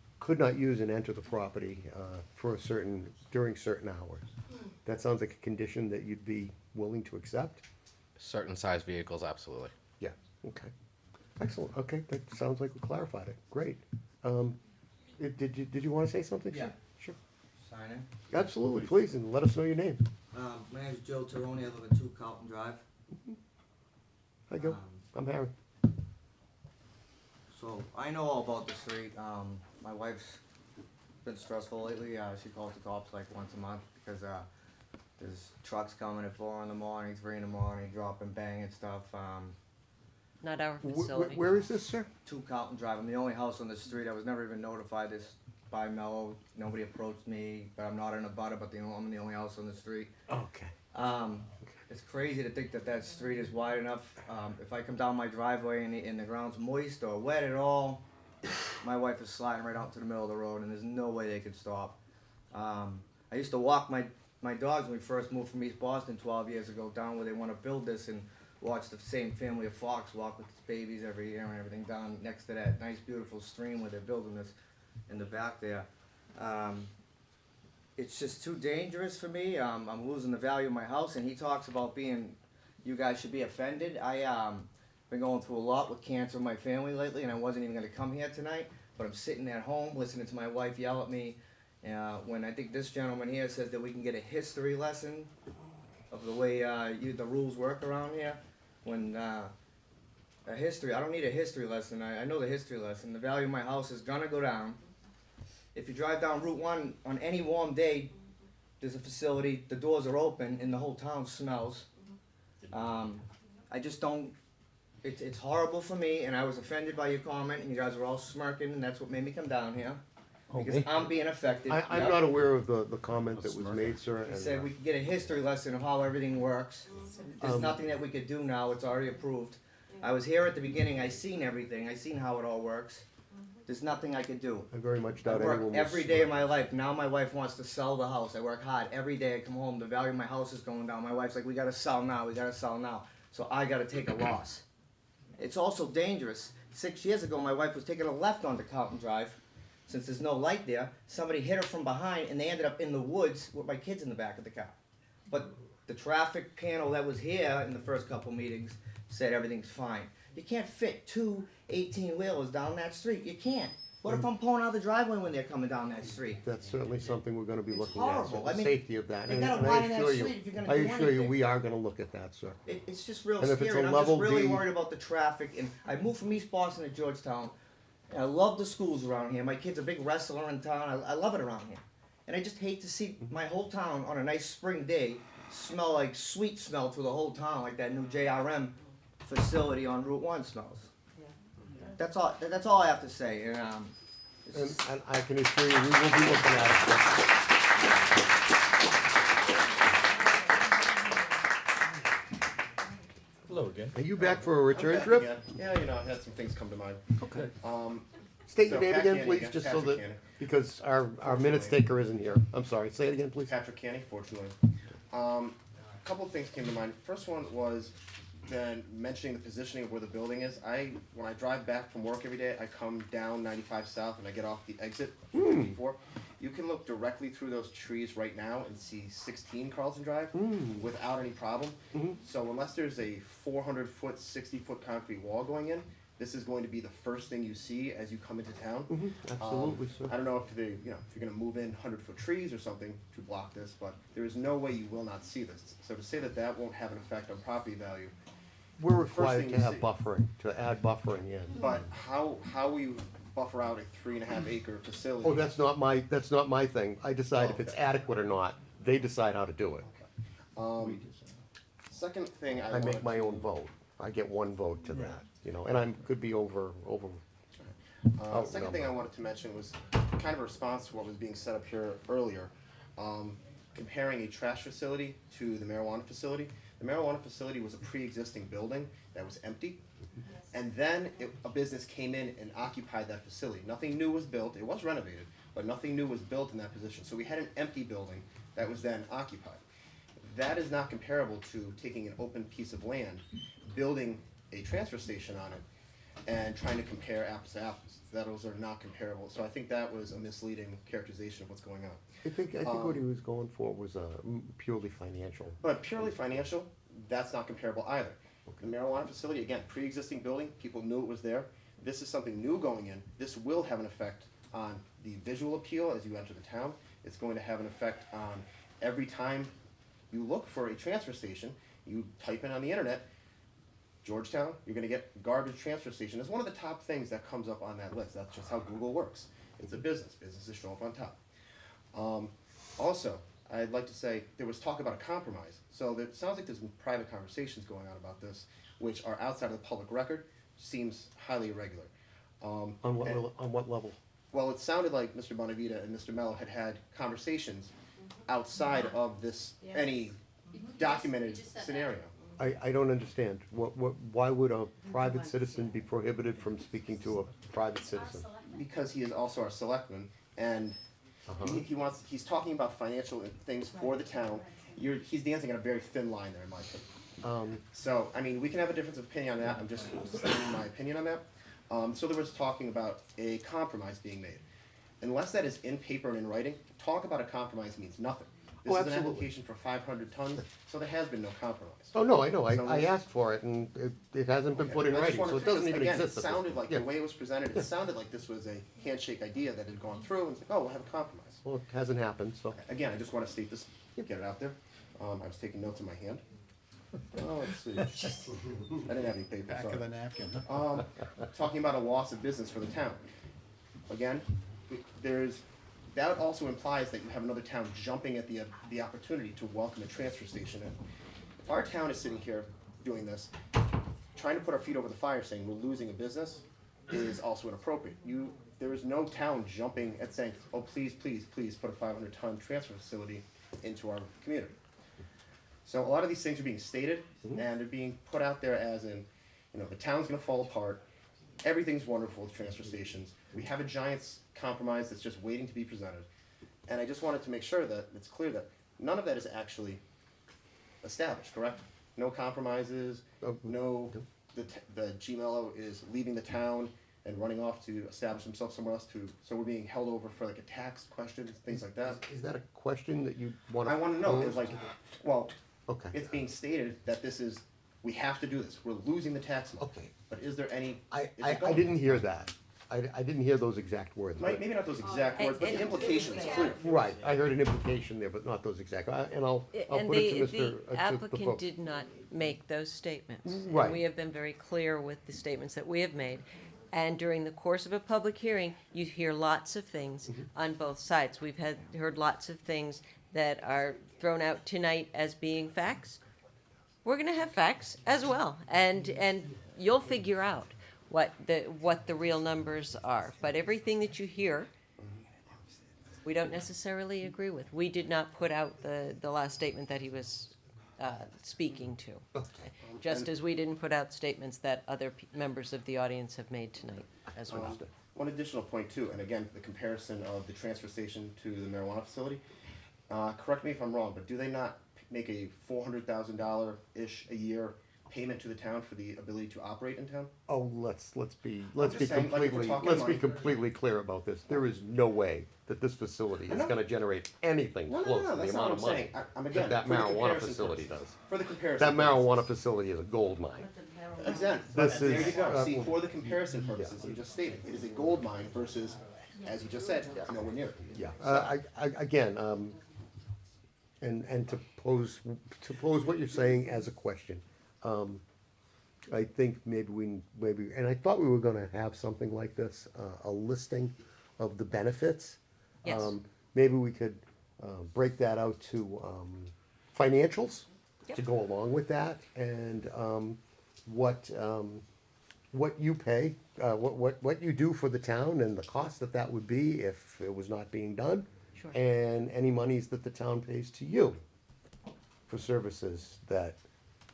the property for during certain hours. That sounds like a condition that you'd be willing to accept? Certain size vehicles, absolutely. Yeah, okay. Excellent, okay, that sounds like we clarified it, great. Did you wanna say something? sir? Yeah. Sure. Sign in. Absolutely, please, and let us know your name. My name is Joe Taroni, I live at 2 Carlton Drive. Hi, Joe, I'm Harry. So, I know all about the street, my wife's been stressful lately, she calls the cops like once a month because, there's trucks coming at 4 in the morning, 3 in the morning, dropping, banging stuff, not our facility. Where is this, sir? 2 Carlton Drive, I'm the only house on the street, I was never even notified this by Mello, nobody approached me, but I'm not in a butter, but I'm the only house on the street. Okay. It's crazy to think that that street is wide enough. If I come down my driveway and the ground's moist or wet at all, my wife is sliding right out to the middle of the road, and there's no way they could stop. I used to walk my dogs when we first moved from East Boston 12 years ago down where they want to build this and watch the same family of Fox walk with its babies every year and everything down next to that nice beautiful stream where they're building this in the back there. It's just too dangerous for me. I'm losing the value of my house, and he talks about you guys should be offended. Been going through a lot with cancer in my family lately, and I wasn't even going to come here tonight, but I'm sitting at home listening to my wife yell at me when I think this gentleman here says that we can get a history lesson of the way the rules work around here. When I don't need a history lesson. I know the history lesson. The value of my house is gonna go down. If you drive down Route 1 on any warm day, there's a facility, the doors are open, and the whole town smells. I just don't, it's horrible for me, and I was offended by your comment, and you guys were all smirking, and that's what made me come down here. Because I'm being affected. I'm not aware of the comment that was made, sir. He said we could get a history lesson of how everything works. There's nothing that we could do now, it's already approved. I was here at the beginning, I seen everything, I seen how it all works. There's nothing I could do. I very much I doubt work anyone was. every day of my life. Now my wife wants to sell the house. I work hard every day. I come home, the value of my house is going down. My wife's like, we gotta sell now, we gotta sell now. So I gotta take a loss. It's also dangerous. 6 years ago, my wife was taking a left onto Carlton Drive. Since there's no light there, somebody hit her from behind and they ended up in the woods with my kids in the back of the car. But the traffic panel that was here in the first couple meetings said everything's fine. You can't fit 2 18-wheelers down that street. You can't. What if I'm pulling out the driveway when they're coming down that street? That's certainly something we're gonna be looking at, sir, horrible. the I mean, safety of that. they And gotta and I widen that assure you, street if you're gonna I do assure you, anything. we are gonna look at that, sir. It's just real And if it's scary. a And I'm level just really D- worried about the traffic. And I moved from East Boston to Georgetown. And I love the schools around here. My kid's a big wrestler in town. I love it around here. And I just hate to see my whole town on a nice spring day smell like sweet smell through the whole town, like that new JRM facility on Route 1 smells. That's all. That's all I have to say. And And I can assure you, we will be looking at it, sir. Hello again. Are you back for a return trip? Yeah, you know, I had some things come to mind. Okay. State So your name Pat again, Canny please, again, just so Patrick that, Canny. because our minutes taker isn't here. I'm sorry, say it again, please. Patrick Canny, 429. A couple of things came to mind. First one was then mentioning the positioning of where the building is. When I drive back from work every day, I come down 95 South and I get off the exit 54. You can look directly through those trees right now and see 16 Carlton Drive without any problem. So unless there's a 400-foot, 60-foot concrete wall going in, this is going to be the first thing you see as you come into town. Absolutely, sir. I don't know if if you're going to move in 100-foot trees or something to block this, but there is no way you will not see this. So to say that that won't have an effect on property value. We're First required thing to you have see. buffering, to add buffering in. But how will you buffer out a 3.5 acre facility? Oh, that's not my thing. I decide if it's okay. adequate or not. They decide how to do it. Second thing I I wanted make my to- own vote. I get one vote to that, you know, and could be over. Second thing I wanted to mention was kind of a response to what was being said up here earlier, comparing a trash facility to the marijuana facility. The marijuana facility was a pre-existing building that was empty, and then a business came in and occupied that facility. Nothing new was built. It was renovated, but nothing new was built in that position. So we had an empty building that was then occupied. That is not comparable to taking an open piece of land, building a transfer station on it, and trying to compare apples to apples. Those are not comparable. So I think that was a misleading characterization of what's going on. I think what he was going for was purely financial. But purely financial, that's not comparable either. The marijuana facility, again, pre-existing building, people knew it was there. This is something new going in. This will have an effect on the visual appeal as you enter the town. It's going to have an effect on every time you look for a transfer station, you type in on the internet, Georgetown, you're gonna get garbage transfer station. It's one of the top things that comes up on that list. That's just how Google works. It's a business. Businesses show up on top. Also, I'd like to say there was talk about a compromise. So it sounds like there's been private conversations going on about this, which are outside of the public record, seems highly irregular. On what level? Well, it sounded like Mr. Bonavita and Mr. Mello had conversations outside of this, any documented scenario. I don't understand. Why would a private citizen be prohibited from speaking to a private citizen? Because he is also our selectman, and he's talking about financial things for the town. He's dancing on a very thin line there, in my opinion. So, I mean, we can have a difference of opinion on that. I'm just stating my opinion on that. So there was talking about a compromise being made. Unless that is in paper and in writing, talk about a compromise means nothing. This is an Absolutely. application for 500 tons, so there has been no compromise. Oh, no, I know. So I asked for it, and it hasn't been put in I just writing, wanted so to- it doesn't even again, exist. It sounded like, Yeah. the way it was presented, it sounded like this was a handshake idea that had gone through, and it's like, oh, we'll have a compromise. Well, it hasn't happened, so. Again, I just want to state this, get it out there. I was taking notes in my hand. Oh, let's see. I didn't have any paper, Back sorry. of the napkin. Talking about a loss of business for the town. Again, that also implies that you have another town jumping at the opportunity to welcome a transfer station in. If our town is sitting here doing this, trying to put our feet over the fire saying we're losing a business is also inappropriate. There is no town jumping at saying, oh, please, please, please put a 500-ton transfer facility into our community. So a lot of these things are being stated, and they're being put out there as in, the town's gonna fall apart, everything's wonderful with transfer stations, we have a giant compromise that's just waiting to be presented. And I just wanted to make sure that it's clear that none of that is actually established, correct? No compromises, no, the G-Mello is leaving the town and running off to establish himself somewhere else so we're being held over for like a tax question, things like that. Is that a question that you want to? I wanna know, is like, well, Okay. it's being stated that we have to do this, we're losing the tax money. Okay. But is there any? I is it going? didn't hear that. I didn't hear those exact words. but- Maybe not those exact words, but the implication is clear. Right, I heard an implication there, but not those exact, and I'll And put it to Mr. the to the applicant folks. did not make those statements. And Right. we have been very clear with the statements that we have made. And during the course of a public hearing, you hear lots of things on both sides. We've heard lots of things that are thrown out tonight as being facts. We're gonna have facts as well, and you'll figure out what the real numbers are. But everything that you hear, we don't necessarily agree with. We did not put out the last statement that he was speaking to. Just as we didn't put out statements that other members of the audience have made tonight as well. One additional point too, and again, the comparison of the transfer station to the marijuana facility. Correct me if I'm wrong, but do they not make a $400,000-ish a year payment to the town for the ability to operate in town? Oh, let's be just saying, like, if we're talking money- completely clear about this. There is no way that this facility is gonna generate anything No, close to the that's amount not of what I'm money saying. I'm again, that for the marijuana comparison facility purposes. does. For the comparison. That marijuana facility is a gold mine. Exactly. This There is, you go. See, for the comparison purposes, you just stated, it is a gold mine versus, as you just said, nowhere near it. Yeah, again, and to pose what you're saying as a question, I think maybe, and I thought we were gonna have something like this, a listing of the benefits. Yes. Maybe we could, break that out to, financials, to go along with that, and, what you pay, what you do for the town and the cost that would be if it was not being done. Sure. And any monies that the town pays to you for services that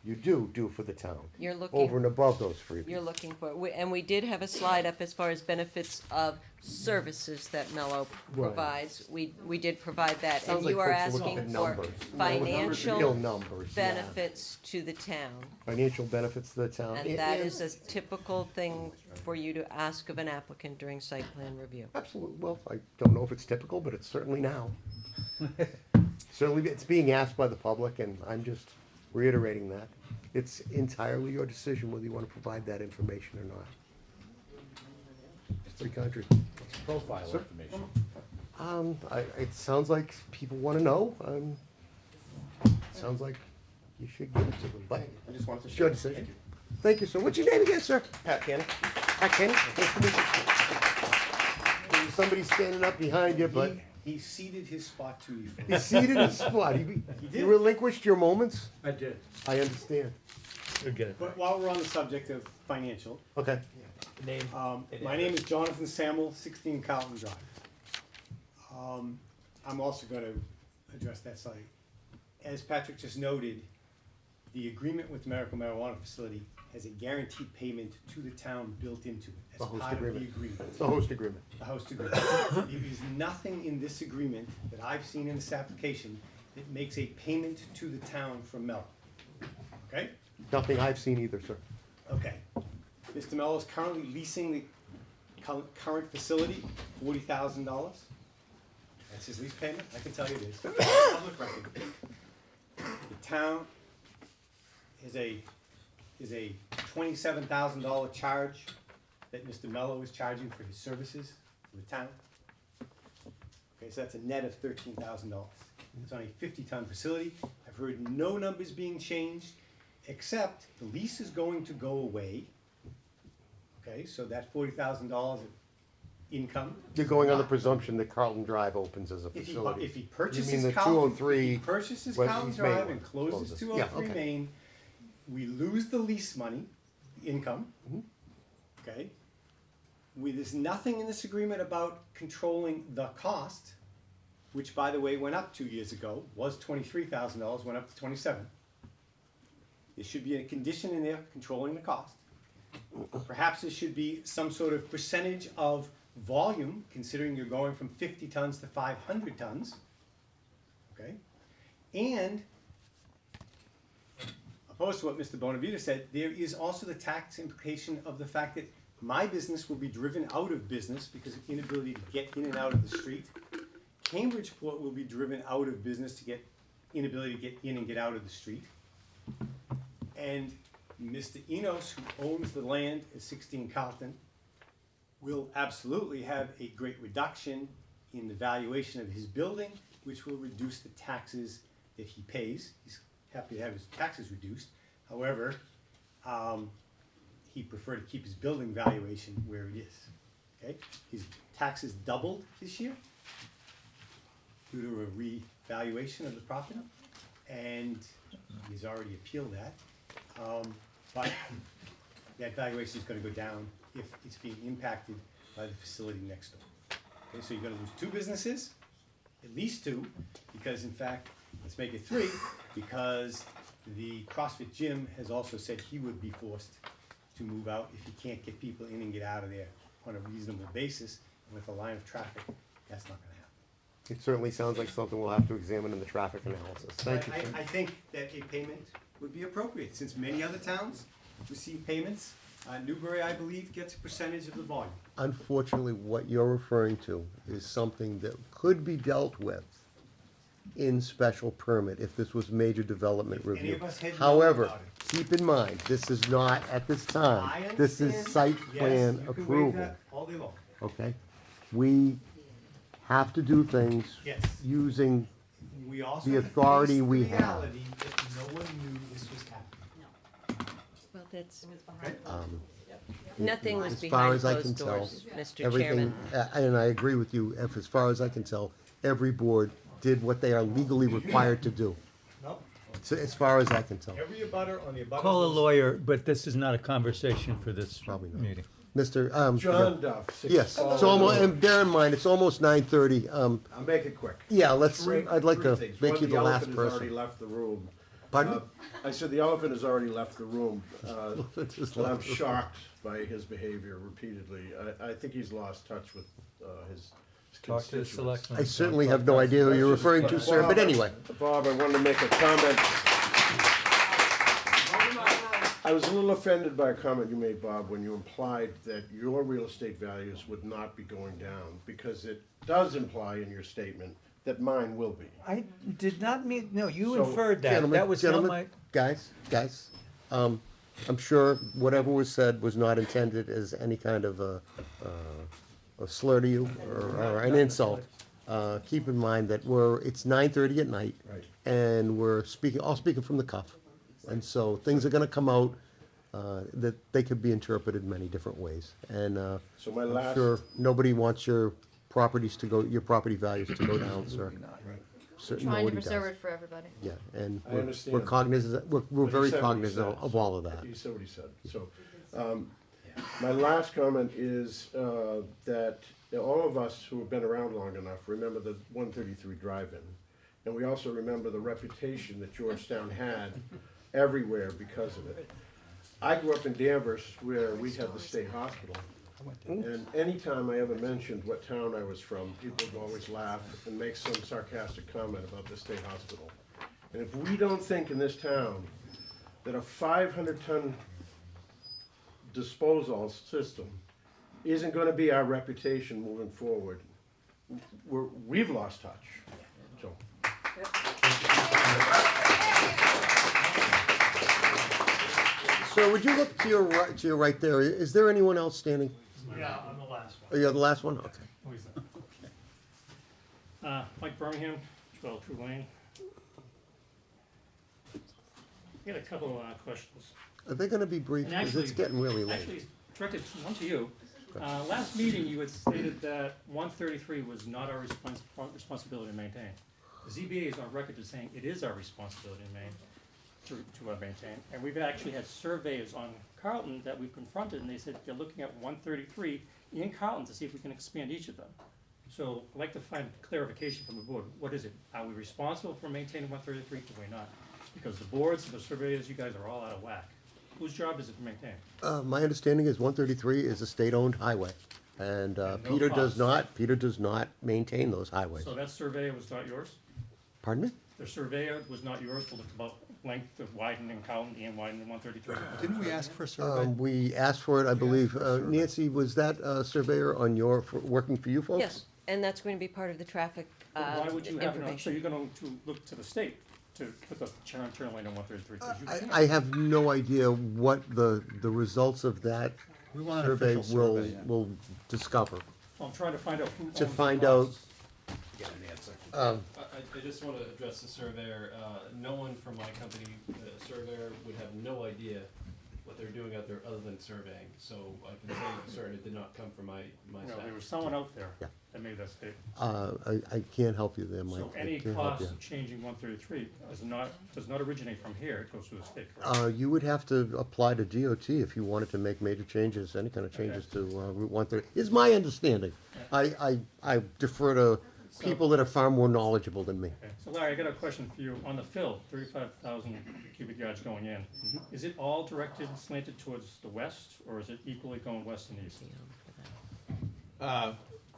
you do for the town. You're looking. Over and above those freebies. You're looking for, and we did have a slide up as far as benefits of services that Mello Right. provides. We did provide that, Sounds and you like are folks are looking asking at for numbers. Real financial numbers, yeah. benefits to the town. Financial benefits to the town. And that is a typical thing for you to ask of an applicant during site plan review. Absolutely, well, I don't know if it's typical, but it's certainly now. Certainly, it's being asked by the public, and I'm just reiterating that. It's entirely your decision whether you want to provide that information or not. It's free country. It's profile Sir? information. It sounds like people want to know. Sounds like you should give it to them, but I just wanted to it's share. your decision. Thank you, sir. What's your name again, sir? Pat Cannon. Pat Kenny. Nice to meet you. There's somebody standing up behind you, but He ceded his spot to you. he seated his spot. You relinquished your moments? I did. I understand. But while we're on the subject of financial, Okay. Name. My name is Jonathan Samuel, 16 Carlton Drive. I'm also going to address that site. As Patrick just noted, the agreement with the medical marijuana facility has a guaranteed payment to the town built into it The as host part of the agreement. agreement. It's the host agreement. The host agreement. There is nothing in this agreement that I've seen in this application that makes a payment to the town from Mello. Okay? Nothing I've seen either, sir. Okay. Mr. Mello is currently leasing the current facility, $40,000. That's his lease payment, I can tell you this. Public record. The town is a $27,000 charge that Mr. Mello is charging for his services for the town. Okay, so that's a net of $13,000. It's on a 50-ton facility. I've heard no numbers being changed, except the lease is going to go away. Okay, so that $40,000 of income. You're going on the presumption that Carlton Drive opens as a If facility. he You mean purchases the Carlton, 203 if he purchases West Carlton East Main Drive one and closes Yeah, 203 okay. Main, we lose the lease money, income. Okay? There's nothing in this agreement about controlling the cost, which by the way went up 2 years ago, was $23,000, went up to 27. There should be a condition in there controlling the cost. Perhaps there should be some sort of percentage of volume, considering you're going from 50 tons to 500 tons. Okay? And, opposed to what Mr. Bonavita said, there is also the tax implication of the fact that my business will be driven out of business because of inability to get in and out of the street. Cambridgeport will be driven out of business to get inability to get in and get out of the street. And Mr. Enos, who owns the land at 16 Carlton, will absolutely have a great reduction in the valuation of his building, which will reduce the taxes that he pays. He's happy to have his taxes reduced. However, he preferred to keep his building valuation where it is. Okay? His taxes doubled this year due to a revaluation of the property, and he's already appealed that. But that valuation is going to go down if it's being impacted by the facility next door. Okay, so you're going to lose two businesses, at least two, because in fact, let's make it three, because the CrossFit gym has also said he would be forced to move out if he can't get people in and get out of there on a reasonable basis. And with a line of traffic, that's not going to happen. It certainly sounds like something we'll have to examine in the traffic analysis. Thank you, sir. I think that a payment would be appropriate, since many other towns receive payments. Newbury, I believe, gets a percentage of the volume. Unfortunately, what you're referring to is something that could be dealt with in special permit if this was major development If any review. of us had known However, about it. keep in mind, this is not at this I time. This is understand. site Yes, plan you can waive approval. that all day long. Okay? We have to do things Yes. using We also the have to authority face the we have. reality that no one knew this was happening. Well, that's, Nothing was as behind far as I closed can tell, doors, Mr. everything, Chairman. and I agree with you, as far as I can tell, every board did what they are legally required to do. No, so as far as I can tell. Every abutter on the abutters Call a list- lawyer, but this is not a conversation for this Probably not. meeting. Mr. John Duff, 6 Yes, Spalding it's almost, Road. and bear in mind, it's almost 9:30. I'll make it quick. Yeah, let's, Three- I'd like three to things. make One, you the last elephant has already person. left the room. Pardon me? I said the elephant has already left the room. Elephant has But I'm left the room. shocked by his behavior repeatedly. I think he's lost touch with his Talk to the constituents. selectmen. I certainly have no idea who you're referring to, sir, but anyway. Bob, I wanted to make a comment. I was a little offended by a comment you made, Bob, when you implied that your real estate values would not be going down, because it does imply in your statement that mine will be. I did not mean, no, you So, inferred that. Gentlemen, That was not gentlemen, my, guys, I'm sure whatever was said was not intended as any kind of a slur to you or an insult. Keep in mind that it's 9:30 at night. Right. And we're all speaking from the cuff. And so things are gonna come out, that they could be interpreted many different ways. And, So my I'm last- sure nobody wants your property values to go down, sir. Certainly Trying to nobody preserve does. it for everybody. Yeah, and I we're understand. cognizant, we're But he very said what he cognizant said. of all of that. He said what he said. So, my last comment is that all of us who have been around long enough remember the 133 drive-in. And we also remember the reputation that Georgetown had everywhere because of it. I grew up in Danvers where we had the state hospital. And anytime I ever mentioned what town I was from, people would always laugh and make some sarcastic comment about the state hospital. And if we don't think in this town that a 500-ton disposal system isn't gonna be our reputation moving forward, we've lost touch, so. So would you look to your right there, is there anyone else standing? Yeah, I'm the last one. Oh, you're the last one? Okay. Who is that? Mike Birmingham, 12 True Lane. I got a couple questions. Are they gonna be brief? And Because it's actually- getting really late. Actually, directed one to you. Last meeting, you had stated that 133 was not our responsibility to maintain. The ZBA is on record as saying it is our responsibility to maintain. And we've actually had surveyors on Carlton that we've confronted, and they said they're looking at 133 in Carlton to see if we can expand each of them. So I'd like to find clarification from the board. What is it? Are we responsible for maintaining 133, or are we not? Because the boards, the surveyors, you guys are all out of whack. Whose job is it to maintain? My understanding is 133 is a state-owned highway. And no Peter does cost. not maintain those highways. So that surveyor was not yours? Pardon me? The surveyor was not yours to look about length of widening Carlton and widening 133? Didn't we ask for a survey? We asked for it, I believe. Nancy, was that surveyor on working for you folks? Yes, and that's going to be part of the traffic Why would you have, so information. you're going to look to the state to put the turn lane on 133? 'cause you can't. I have no idea what the results of that We want an survey official will, survey, yeah. will discover. So I'm trying to find out who owns To the find out, costs. I just want to address the surveyor. No one from my company, the surveyor, would have no idea what they're doing out there other than surveying. So I can say for certain it did not come from my No, staff. there was someone out there Yeah. that made that statement. I can't help you there, Mike. So I any can't help cost you. of changing 133 does not originate from here, it goes through the state, correct? You would have to apply to DOT if you wanted to make major changes, any kind of changes to Route 130, is my understanding. I defer to people that are far more knowledgeable than me. Okay. So Larry, I got a question for you. On the fill, 35,000 cubic yards going in, is it all directed and slanted towards the west, or is it equally going west and east?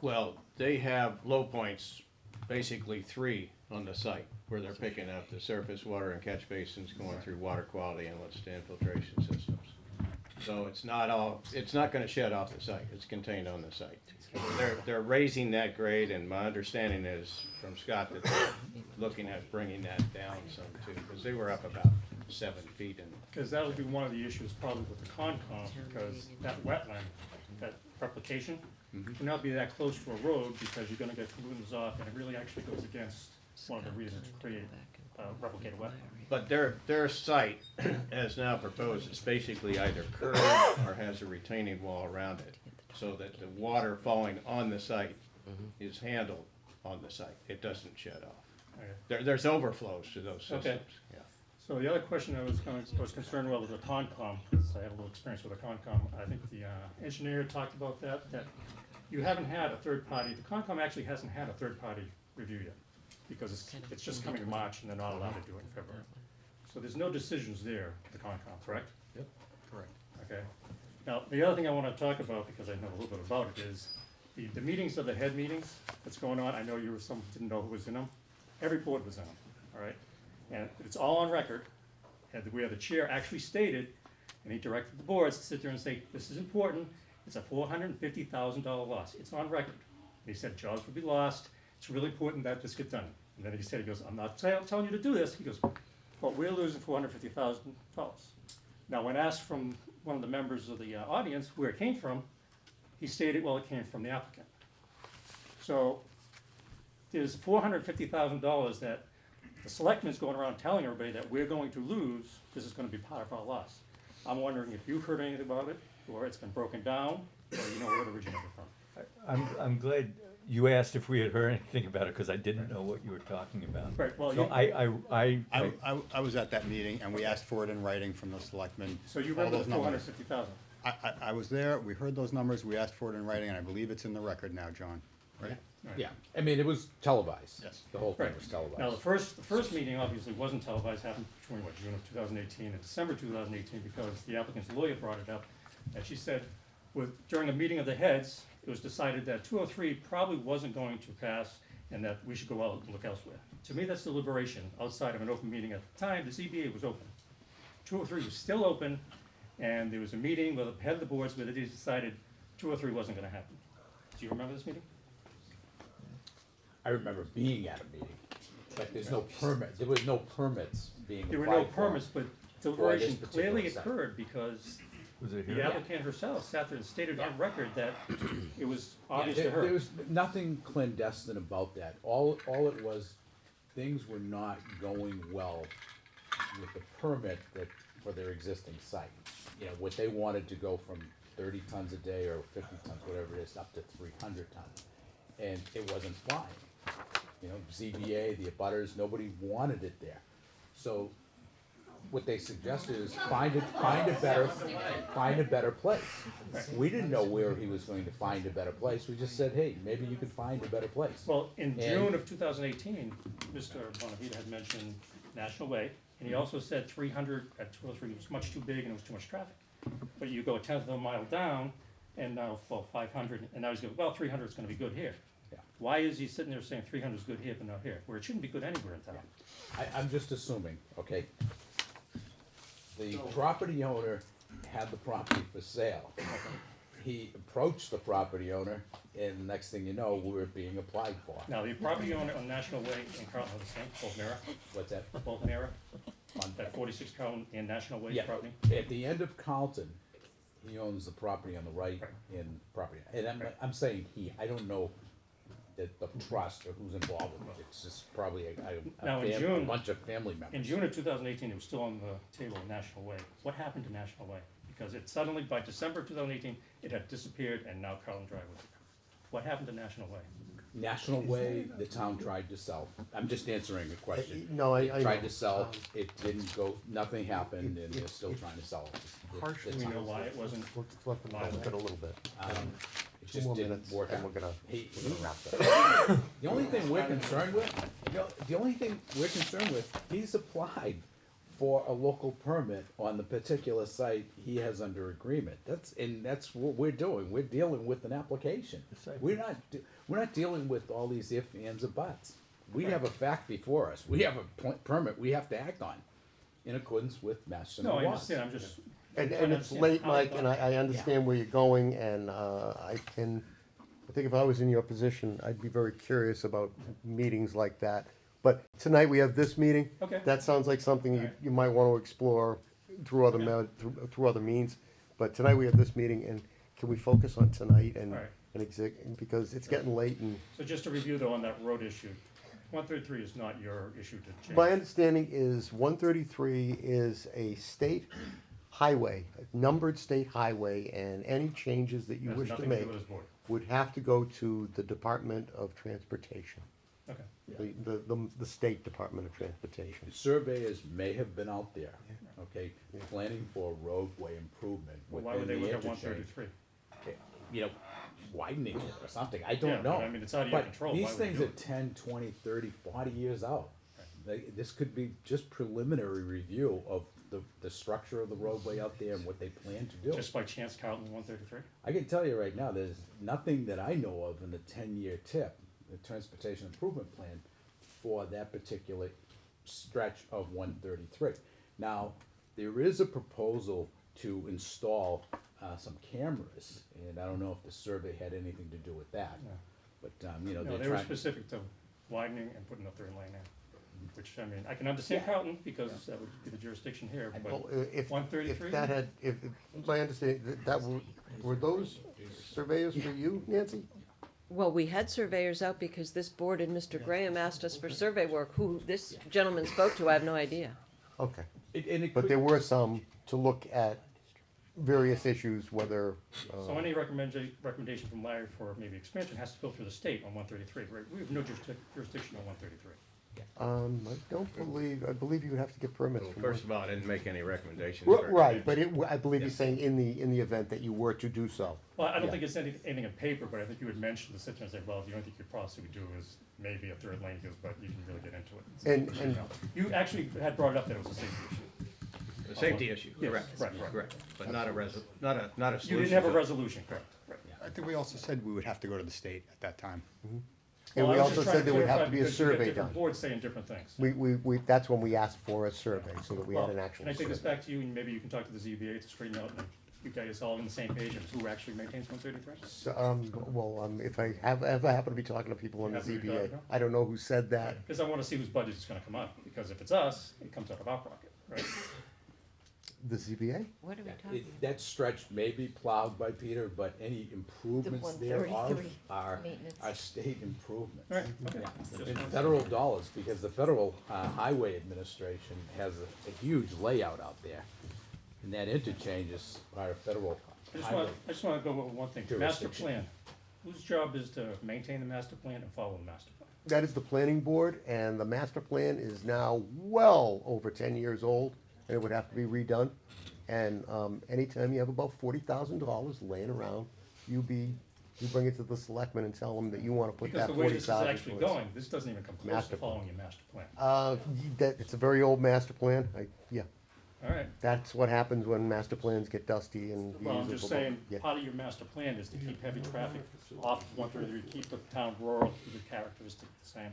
Well, they have low points, basically 3 on the site, where they're picking up the surface water and catch basins going through water quality inlets to infiltration systems. So it's not gonna shed off the site, it's contained on the site. They're raising that grade, and my understanding is from Scott that they're looking at bringing that down some too, because they were up about 7 feet in. Because that'll be one of the issues probably with the Concom, because that wetland, that replication, cannot be that close to a road, because you're gonna get pollutants off, and it really actually goes against one of the reasons to create replicated wetland. But their site, as now proposed, is basically either curved or has a retaining wall around it, so that the water falling on the site is handled on the site. It doesn't shed off. Okay. There's overflows to those systems. Okay. Yeah. So the other question I was concerned with was the Concom, because I have a little experience with the Concom. I think the engineer talked about that you haven't had a third party, the Concom actually hasn't had a third party review yet, because it's just coming in March and they're not allowed to do it in February. So there's no decisions there, the Concom, correct? Yep, correct. Okay. Now, the other thing I want to talk about, because I know a little bit about it, is the meetings of the head meetings that's going on. I know some didn't know who was in them. Every board was in them, all right? And it's all on record, and where the chair actually stated, and he directed the boards to sit there and say, this is important, it's a $450,000 loss. It's on record. And he said jobs would be lost. It's really important that this get done. And then he said, he goes, I'm not telling you to do this. He goes, but we're losing $450,000. Now, when asked from one of the members of the audience where it came from, he stated, well, it came from the applicant. So there's $450,000 that the selectmen's going around telling everybody that we're going to lose, this is going to be part of our loss. I'm wondering if you've heard anything about it, or it's been broken down, or you know where it originated from. I'm glad you asked if we had heard anything about it, because I didn't know what you were talking about. Right, well, So I was at that meeting, and we asked for it in writing from the selectmen. So you all remember those the numbers. 450,000? I was there, we heard those numbers, we asked for it in writing, and I believe it's in the record now, John, right? Yeah, I mean, it was televised. Yes. The whole thing Right. was televised. Now, the first meeting obviously wasn't televised, happened between, June of 2018 and December 2018, because the applicant's lawyer brought it up, and she said, during a meeting of the heads, it was decided that 203 probably wasn't going to pass, and that we should go out and look elsewhere. To me, that's deliberation outside of an open meeting. At the time, the ZBA was open. 203 was still open, and there was a meeting with the head of the boards where they decided 203 wasn't gonna happen. Do you remember this meeting? I remember being at a meeting, but there's no permit, there was no permits being There were applied no for permits, but for this deliberation particular clearly site. occurred because Was it the here? applicant herself sat there and stated on record that it was Yeah, obvious to there her. was nothing clandestine about that. All it was, things were not going well with the permit for their existing site. You know, what they wanted to go from 30 tons a day or 50 tons, whatever it is, up to 300 tons. And it wasn't flying. You know, ZBA, the abutters, nobody wanted it there. So what they suggested is find a better place. We didn't know where he was going to find a better place. We just said, hey, maybe you could find a better place. Well, in And- June of 2018, Mr. Bonavita had mentioned National Way, and he also said 300 at 203 was much too big and it was too much traffic. But you go a tenth of a mile down, and now, well, 500, and now he's going, well, 300 is gonna be good here. Yeah. Why is he sitting there saying 300 is good here but not here, where it shouldn't be good anywhere in town? I'm just assuming, okay? The property owner had the property for sale. He approached the property owner, and the next thing you know, we were being applied for. Now, the property owner on National Way and Carlton are the same, both in error, What's that? both in error, On that 46 Carlton and National Way Yeah, property? at the end of Carlton, he owns the property on the right in property, and I'm saying he, I don't know that the trust or who's involved with it, it's just probably Now, in a June- bunch of family members. In June of 2018, it was still on the table of National Way. What happened to National Way? Because it suddenly, by December of 2018, it had disappeared, and now Carlton Drive was there. What happened to National Way? National Way, the town tried to sell. I'm just answering a question. No, I They tried know. to sell, it didn't go, nothing happened, and they're still trying to sell it. Partially. Do we know why it wasn't? We'll flip it a little bit. It Two just more didn't minutes, work and out. we're gonna wrap The only thing we're concerned with, the only thing we're concerned with, he's applied for a local permit on the particular site he has under agreement. That's what we're doing. We're dealing with an application. We're not dealing with all these ifs, ands, or buts. We have a fact before us. We have a permit we have to act on in accordance with Mass General No, I laws. understand, I'm just. And trying to it's understand late, how Mike, it and I understand where you're going, and I think if I was in your position, I'd be very curious about meetings like that. But tonight, we have this meeting. Okay. That sounds like something you might want to explore through other through other means. But tonight, we have this meeting, and can we focus on tonight and, Alright. because it's getting late, and So just to review though on that road issue, 133 is not your issue to change. my understanding is 133 is a state highway, a numbered state highway, and any changes that you Has wish to nothing to do make with this board. would have to go to the Department of Transportation. Okay. the State Department of Transportation. Surveyors may have been out there, okay, planning for roadway improvement Well, why would they within the look at interchange. 133? You know, widening it or something, I Yeah, don't know. but I mean, it's out of your But control. Why these would you things do are it? 10, 20, 30, 40 years out. This could be just preliminary review of the structure of the roadway out there and what they plan to do. Just by chance, Carlton 133? I can tell you right now, there's nothing that I know of in the 10-year tip, the transportation improvement plan, for that particular stretch of 133. Now, there is a proposal to install some cameras, and I don't know if the survey had anything to do with that. No. But, you know, No, they're they were trying. specific to widening and putting a third lane in, which, I mean, I can understand Carlton, because that would be the jurisdiction here, Well, but if 133? that had, if my understanding, were those surveyors for you, Nancy? Well, we had surveyors out because this board and Mr. Graham asked us for survey work. Who this gentleman spoke to, I have no idea. Okay. And it But could- there were some to look at various issues, whether. So any recommendation from Larry for maybe expansion has to go through the state on 133, right? We have no jurisdiction on 133. I believe you would have to get permits. Well, from first of one- all, I didn't make any recommendations. Ri- for Right, but expansion. I believe he's saying in the event that you were to do so. Well, I don't Yeah. think it's anything in paper, but I think you would mention the situation and say, well, the only thing you possibly do is maybe a third lane, because, but you can really get into it. And- You actually had brought it up that it was a safety issue. A safety issue, Yes, correct, right. correct, but not a solution. You didn't have a to- resolution, correct, right. I think we also said we would have to go to the state at that time. And Well, we I was also just trying said there would have clarify to be a because you got survey different done. boards saying different things. That's when we asked for a survey, so that we had Well, an actual Can I take this survey. back to you, and maybe you can talk to the ZBA to straighten out, and you guys all on the same page as who actually maintains 133? So, if I ever happen to be talking to people on the You happen to be ZBA, talking to them? I don't know who said that. Because I wanna see whose budget is gonna come up, because if it's us, it comes out of our pocket, right? The ZBA? What are we talking That stretch may be plowed by Peter, but any improvements thereof 133 are maintenance. state improvements. Right, okay. Yeah. Just And wanted to- federal dollars, because the Federal Highway Administration has a huge layout out there. And that interchange is our federal highway. I just wanna go over one thing, master Jurisdiction. plan. Whose job is to maintain the master plan and follow the master plan? That is the planning board, and the master plan is now well over 10 years old, and it would have to be redone. And anytime you have about $40,000 laying around, you bring it to the selectmen and tell them that you want to put Because that the way this is 40,000 actually towards. going, this doesn't even come close Master to plan. following your master plan. It's a very old master plan. Yeah, Alright, that's what happens when master plans get dusty and. you well, I'm use it just for- saying, yeah. part of your master plan is to keep heavy traffic off of 133, keep the town rural, keep the characteristics the same.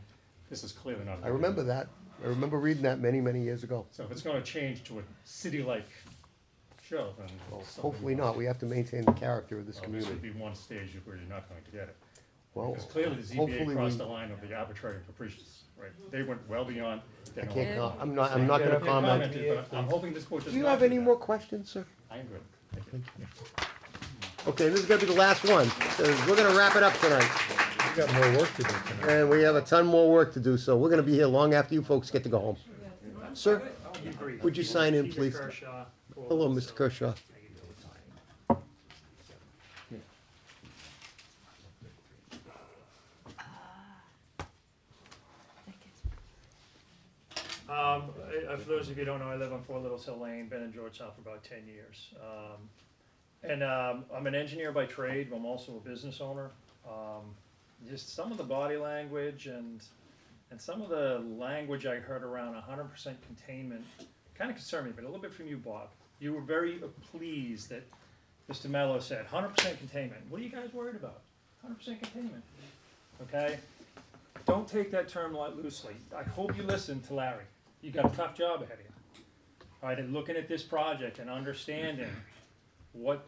This is clearly not. I remember that. I remember reading that many, many years ago. So if it's gonna change to a city-like show, then. something Hopefully must- not. We have to maintain the character of this Well, this community. would be one stage where you're not going to get it. Well, Because clearly the ZBA hopefully crossed we- the line of the arbitrary and capricious, right? They went well beyond. I can't I'm not gonna You comment. commented, but I'm hoping this board does Do you not have any that. more questions, sir? I am good. Thank you. Okay, this is gonna be the last one, 'cause we're gonna wrap it up tonight. We got more work to do tonight. And we have a ton more work to do, so we're gonna be here long after you folks get to go home. Sir, would you sign in, please? Hello, Mr. Kershaw. For those of you who don't know, I live on 4 Little Hill Lane, been in Georgetown for about 10 years. I'm an engineer by trade, but I'm also a business owner. Just some of the body language and some of the language I heard around 100% containment kind of concerned me, but a little bit from you, Bob. You were very pleased that Mr. Mello said 100% containment. What are you guys worried about? 100% containment, okay? Don't take that term loosely. I hope you listen to Larry. You got a tough job ahead of you. All right, and looking at this project and understanding what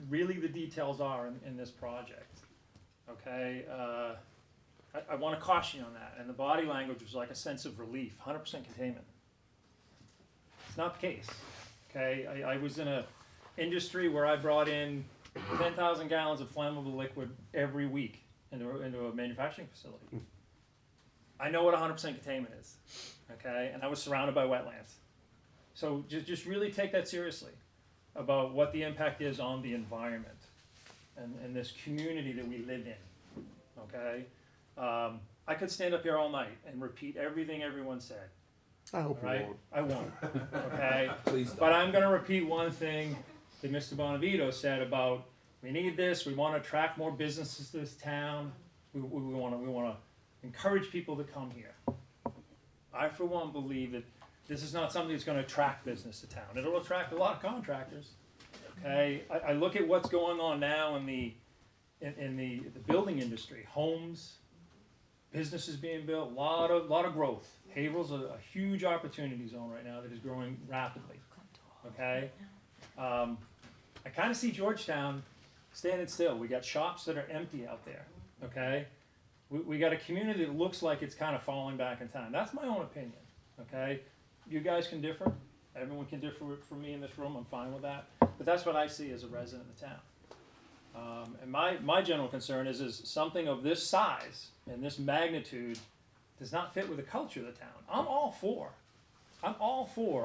really the details are in this project, okay? I want to caution you on that. And the body language was like a sense of relief, 100% containment. It's not the case, okay? I was in a industry where I brought in 10,000 gallons of flammable liquid every week into a manufacturing facility. I know what 100% containment is, okay? And I was surrounded by wetlands. So just really take that seriously about what the impact is on the environment and this community that we live in, okay? I could stand up here all night and repeat everything everyone said. I hope you Right? won't. I won't, okay? Please But I'm gonna repeat one thing that Mr. Bonavito said about, we need this, we wanna attract more businesses to this town, we wanna encourage people to come here. I, for one, believe that this is not something that's gonna attract business to town. It'll attract a lot of contractors, okay? I look at what's going on now in the building industry, homes, businesses being built, a lot of growth. Haverhill's a huge opportunity zone right now that is growing rapidly, okay? I kinda see Georgetown standing still. We got shops that are empty out there, okay? We got a community that looks like it's kinda falling back in time. That's my own opinion, okay? You guys can differ. Everyone can differ from me in this room. I'm fine with that. But that's what I see as a resident of the town. And my general concern is something of this size and this magnitude does not fit with the culture of the town. I'm all for a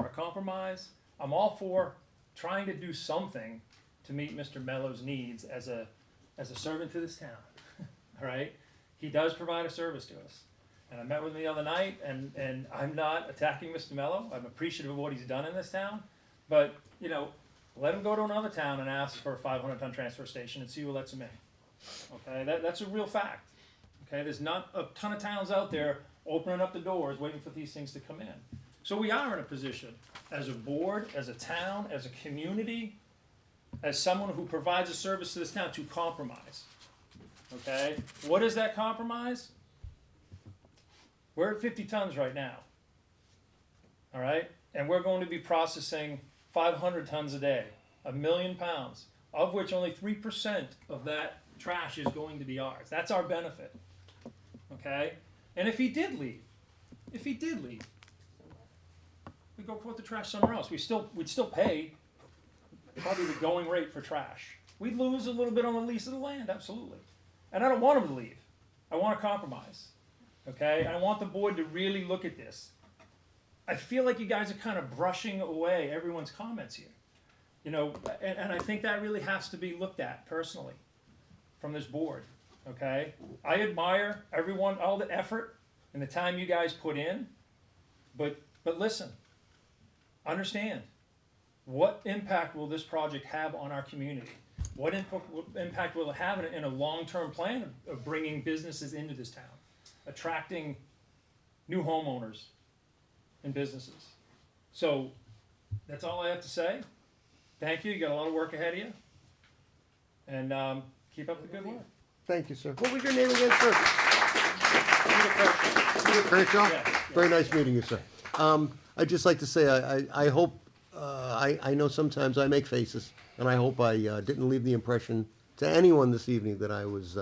compromise. I'm all for trying to do something to meet Mr. Mello's needs as a servant to this town. All right? He does provide a service to us. And I met with him the other night, and I'm not attacking Mr. Mello. I'm appreciative of what he's done in this town. But, you know, let him go to another town and ask for a 500-ton transfer station and see who lets him in. Okay? That's a real fact. Okay? There's not a ton of towns out there opening up the doors, waiting for these things to come in. So we are in a position, as a board, as a town, as a community, as someone who provides a service to this town, to compromise. Okay? What is that compromise? We're at 50 tons right now. All right? And we're going to be processing 500 tons a day, 1 million pounds, of which only 3% of that trash is going to be ours. That's our benefit. Okay? And if he did leave, we'd go put the trash somewhere else. We'd still pay probably the going rate for trash. We'd lose a little bit on the lease of the land, absolutely. And I don't want him to leave. I want a compromise. Okay? I want the board to really look at this. I feel like you guys are kind of brushing away everyone's comments here. You know, and I think that really has to be looked at personally from this board. Okay? I admire everyone, all the effort and the time you guys put in, but listen, understand, what impact will this project have on our community? What impact will it have in a long-term plan of bringing businesses into this town, attracting new homeowners and businesses? So that's all I have to say. Thank you. You got a lot of work ahead of you, and keep up the good work. Thank you, sir. What was your name again, sir? Peter Kershaw? Yeah. Very nice meeting you, sir. I'd just like to say, I hope, I know sometimes I make faces, and I hope I didn't leave the impression to anyone this evening that I was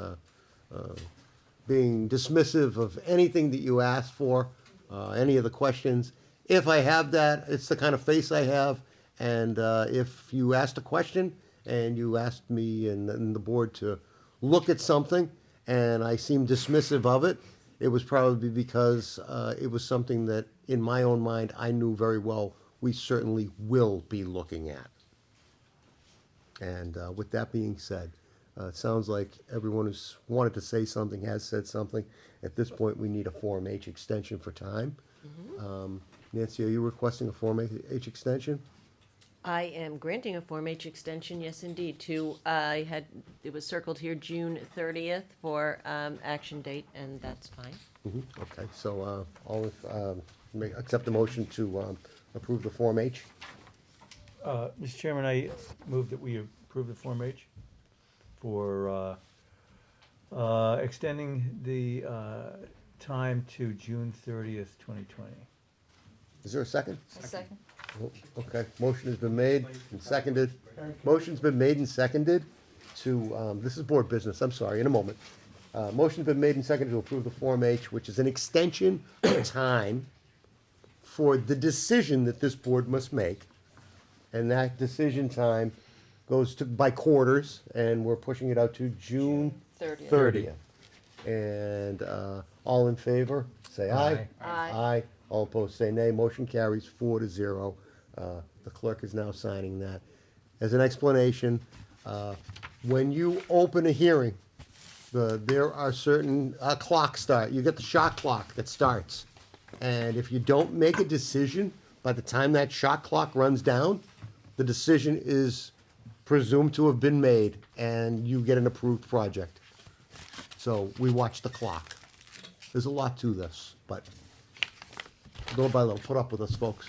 being dismissive of anything that you asked for, any of the questions. If I have that, it's the kind of face I have, and if you asked a question and you asked me and the board to look at something and I seemed dismissive of it, it was probably because it was something that in my own mind I knew very well we certainly will be looking at. And with that being said, it sounds like everyone who's wanted to say something has said something. At this point, we need a Form H extension for time. Nancy, are you requesting a Form H extension? I am granting a Form H extension, yes indeed, it was circled here June 30th for action date, and that's fine. Okay, so accept the motion to approve the Form H. Mr. Chairman, I move that we approve the Form H for extending the time to June 30th, 2020. Is there a second? A second. Okay, motion has been made and seconded. Motion's been made and seconded to, this is board business, I'm sorry, in a moment. Motion's been made and seconded to approve the Form H, which is an extension of time for the decision that this board must make. And that decision time goes to, by quarters, and we're pushing it out to June 30th. And all in favor, say aye. Aye. Aye. All opposed, say nay. Motion carries 4-0. The clerk is now signing that. As an explanation, when you open a hearing, There are certain, clock start, you get the shot clock that starts. And if you don't make a decision by the time that shot clock runs down, the decision is presumed to have been made and you get an approved project. So we watch the clock. There's a lot to this, but little by little, put up with us, folks.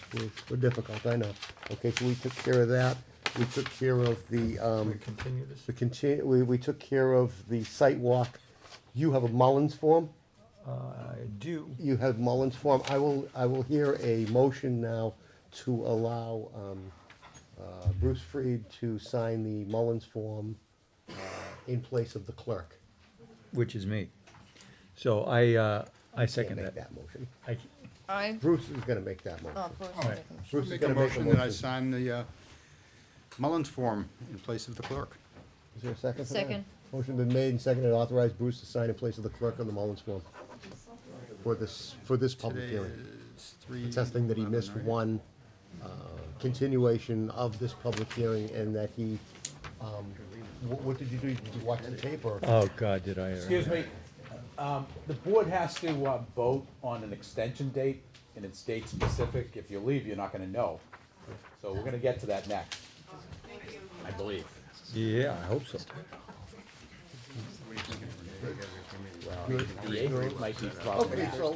We're difficult, I know. Okay, so we took care of that. We took care of the, Continue this? we took care of the site walk. You have a Mullins form? I do. You have Mullins form. I will hear a motion now to allow, Bruce Freed to sign the Mullins form, in place of the clerk. Which is me. So I second Can't make that. that motion. I, Bruce is gonna make that motion. oh, Bruce, All right. Bruce is Make a gonna make a motion that I motion. sign the Mullins form in place of the clerk. Is there a second for that? Second. Motion been made and seconded to authorize Bruce to sign in place of the clerk on the Mullins form. For this public Today hearing. is 3/11, Attesting that he missed right? one, continuation of this public hearing and that he, what did you do? Did you watch the tape or? Oh, God, did I ever. Excuse me, the board has to, vote on an extension date, and it's date specific. If you leave, you're not gonna know. So we're gonna get to that next. I believe. Yeah, I hope so. Well, the eighth might be Okay, problematic. so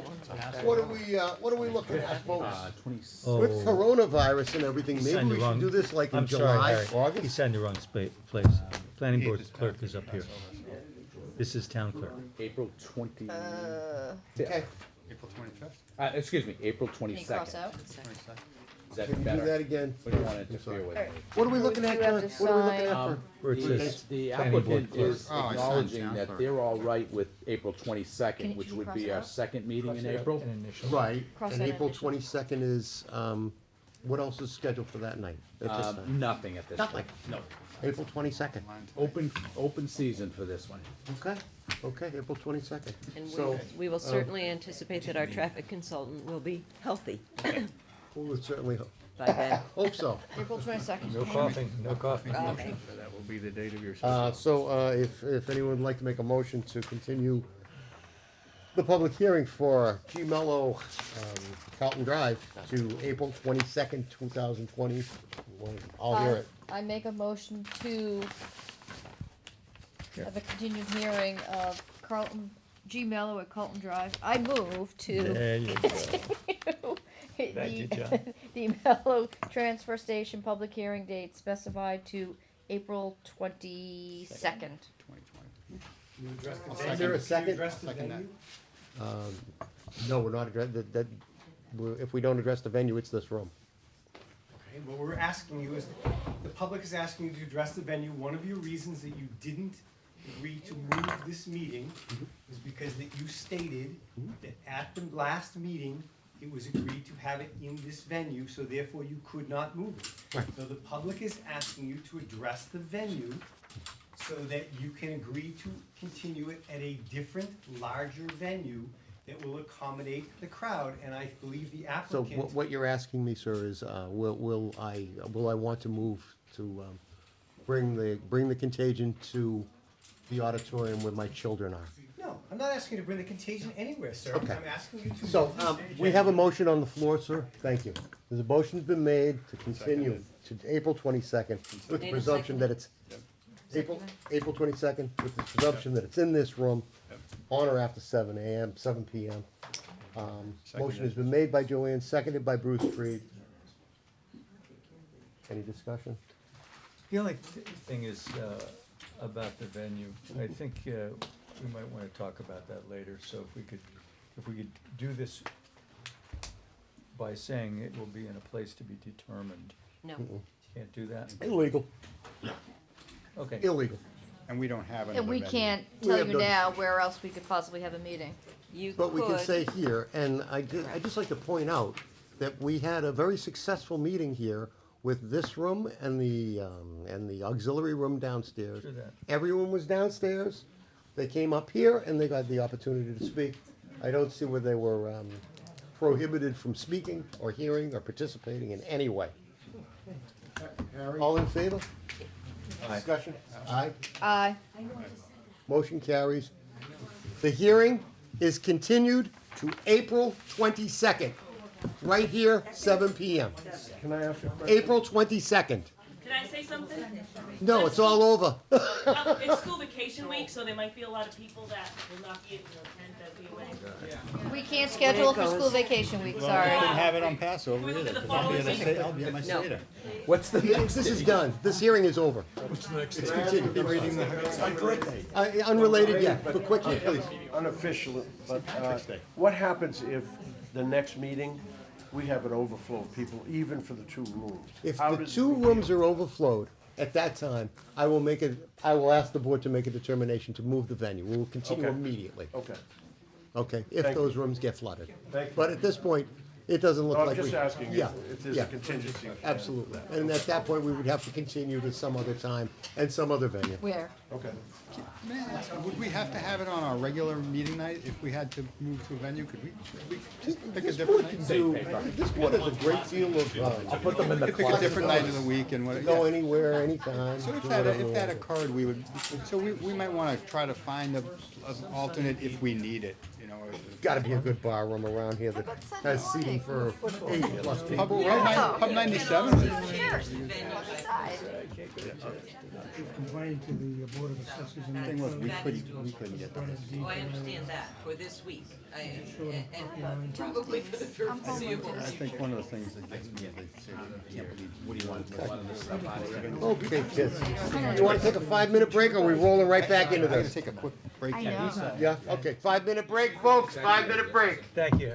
what are we looking at, folks? Oh. With coronavirus and everything, He maybe signed we the should wrong- do this like in I'm sorry, July, Harry. He August? signed the wrong place. Planning board clerk is up here. This is town clerk. April 20. Okay, April 25th? Excuse me, April can you cross 22nd. out? Is that can you do better? that again? What do you want to I'm interfere sorry. with? Alright. What are we looking at, You have to what are we looking at Um, Where it The says the planning board applicant clerk. is Oh, I signed acknowledging town that clerk. they're all right with April Can 22nd, you- which can you would cross be it our out? second meeting in Cross it out April. and initial. Right, Cross and that out. April 22nd is, what else is scheduled for that night? At this time? Nothing at this Nothing. point. No. April 22nd. Open season for this one. Okay, April 22nd. And So, we will certainly anticipate that our traffic consultant will be healthy we would certainly by then. hope so. April 22nd. No coughing, no coughing. Okay. That will be the date of your. If anyone would like to make a motion to continue the public hearing for G Mello, Carlton Drive to April 22nd, 2020, I'll hear it. I make a motion to have a continued hearing of G Mello at Carlton Drive. I move to There you go. continue Thank you, John. the Mello Transfer Station public hearing date specified to April 22nd. 2020. Is there a second? Second that. No, we're not addressing, if we don't address the venue, it's this room. Okay, what we're asking you is, the public is asking you to address the venue. One of your reasons that you didn't agree to move this meeting is because that you stated that at the last meeting, it was agreed to have it in this venue, so therefore you could not move it. Right. So the public is asking you to address the venue so that you can agree to continue it at a different, larger venue that will accommodate the crowd, and I believe the So applicant. what you're asking me, sir, is, will I want to move to, bring the contagion to the auditorium where my children are? No, I'm not asking you to bring the contagion anywhere, sir. Okay. I'm asking you to. So, move this we have a venue. motion on the floor, sir. Thank you. There's a motion's been made to continue to April 22nd with the Dana presumption that it's April 22nd with the presumption that it's in this room on or after 7 a.m., 7 p.m. Motion has been made by Joanne, seconded by Bruce Freed. Any discussion? The only thing is, about the venue, I think, we might wanna talk about that later, so if we could do this by saying it will be in a place to be determined. No. Can't do that? Illegal. Okay. Illegal. And we don't have another And we venue. can't We tell have you no- now where else we could possibly have a meeting. You But we can could- say here, and I'd just like to point out that we had a very successful meeting here with this room and the auxiliary room downstairs. True that. Everyone was downstairs, they came up here and they got the opportunity to speak. I don't see where they were, prohibited from speaking or hearing or participating in any way. All in favor? Aye. Discussion? Aye. Aye. Motion carries. The hearing is continued to April 22nd, right here, 7 PM. Can I ask a question? April 22nd. Can I say something? No, it's all over. It's school vacation week, so there might be a lot of people that will not be able to attend, that be away. We can't schedule for school vacation week, Well, sorry. I couldn't have it on Passover Can we look either, at the 'cause I'll be at following a I'll be at my No. Seder. What's the This is done. This hearing is over. What's the next It's thing? continued. It's my birthday. Unrelated, yeah, but quickly, please. Unofficial, but, what happens if the next meeting, we have an overflow of people, even for the 2 rooms? If How the does 2 it- rooms are overflowed, at that time, I will ask the board to make a determination to move the venue. We will continue Okay. immediately. Okay. Okay, if Thank those you. rooms get flooded. Thank you. But at this point, it doesn't look No, like I'm we. just asking Yeah, if there's yeah, a contingency. absolutely. And at that point, we would have to continue to some other time and some other venue. Where? Okay. Would we have to have it on our regular meeting night if we had to move to a venue? Could we just pick a This different board night? can do, this board has a great deal of, I'll put them in the Pick a different night of the week and what, go yeah. anywhere, anytime. So if do that, whatever if we that want. occurred, we would, so we might wanna try to find an alternate if we need it, you know. Gotta be a good bar room around here that has seating for 8+ people. Pub 97? Complaining to the Board of Assessors and. Thing was, we couldn't get them. Oh, I understand that, for this week, and probably for the foreseeable I future. think one of the things that gets me is they say, they can't believe, what do you want? Okay, kids. You wanna take a 5-minute break, or are we rolling right back into I gotta this? take a quick break. I know. Yeah, okay, 5-minute break, folks, 5-minute break. Thank you.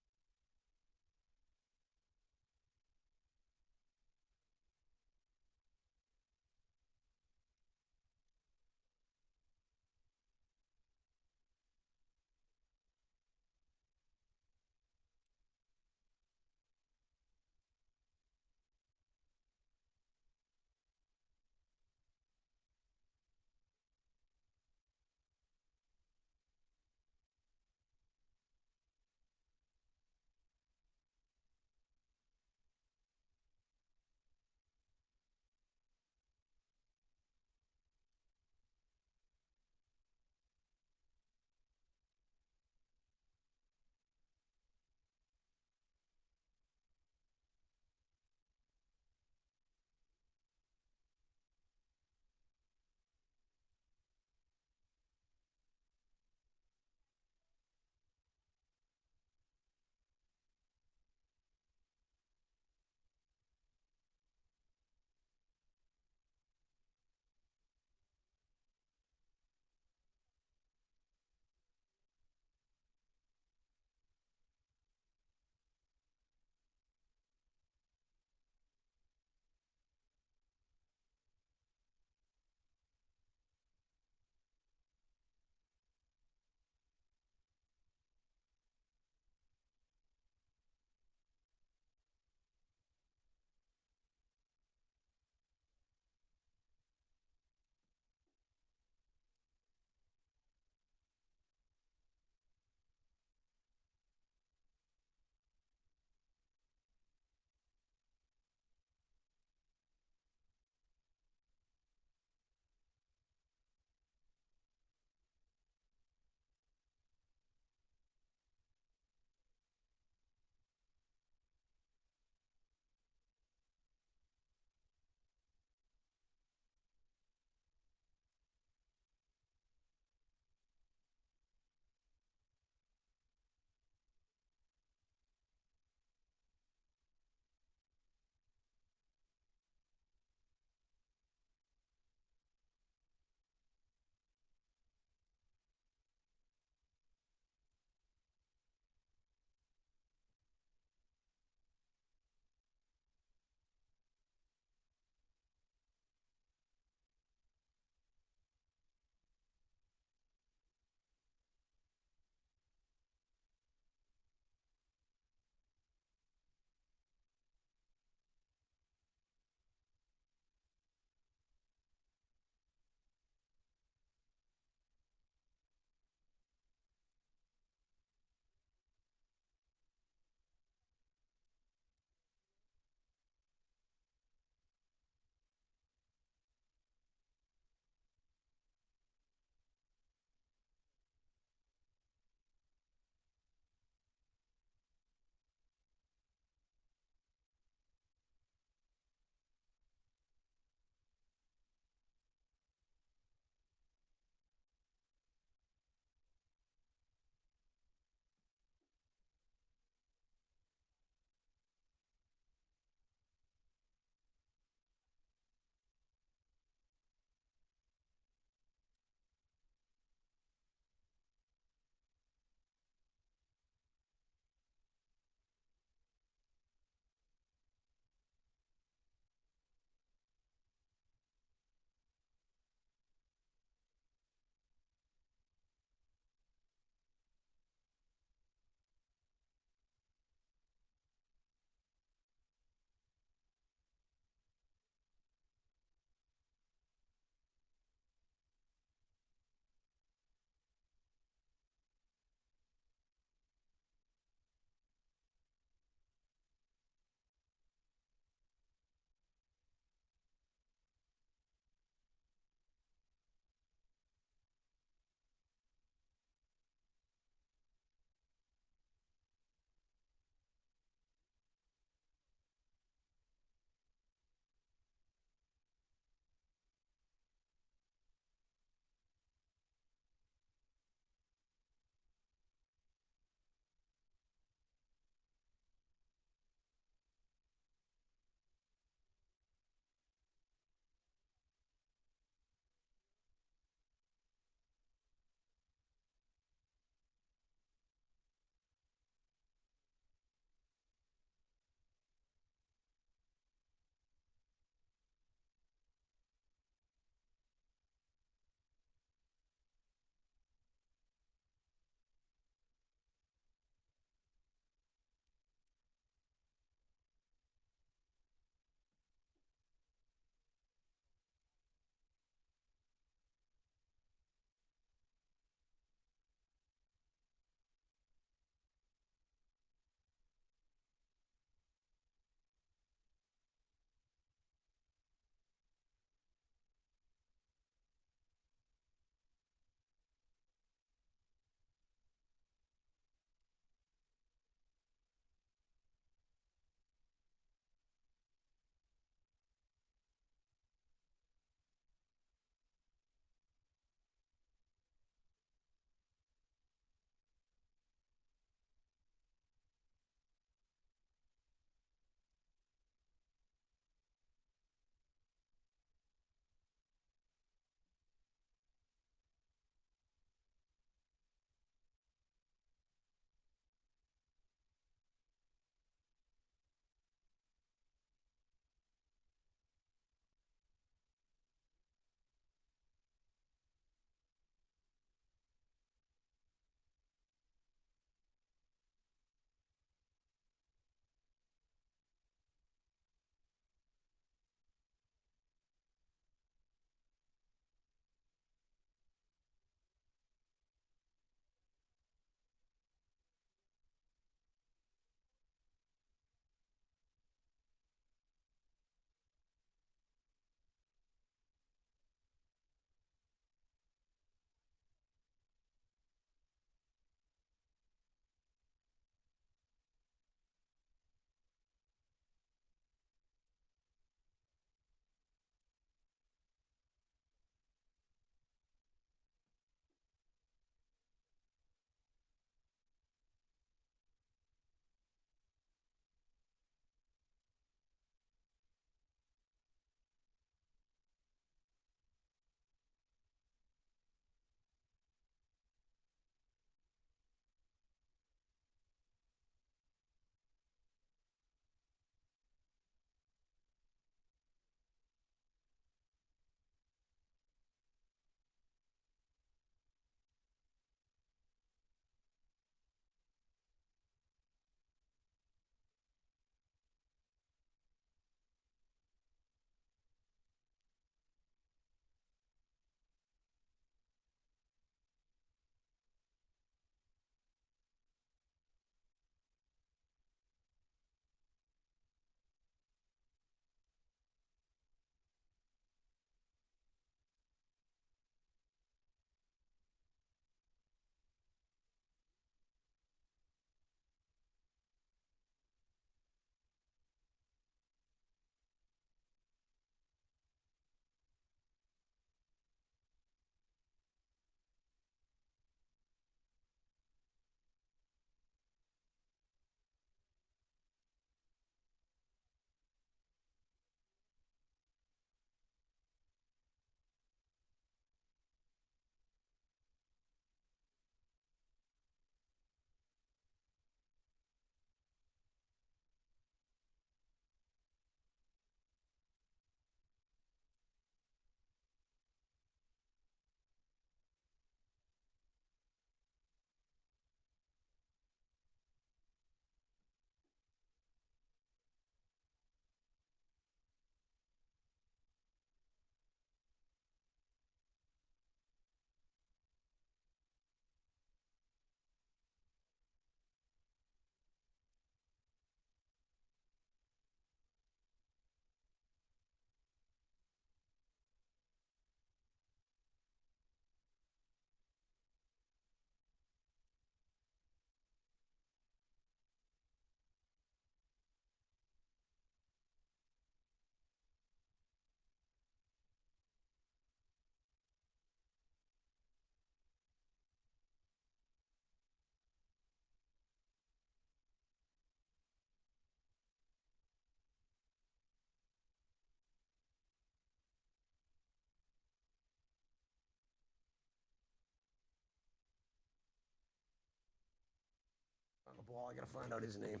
wall, I gotta find out his name.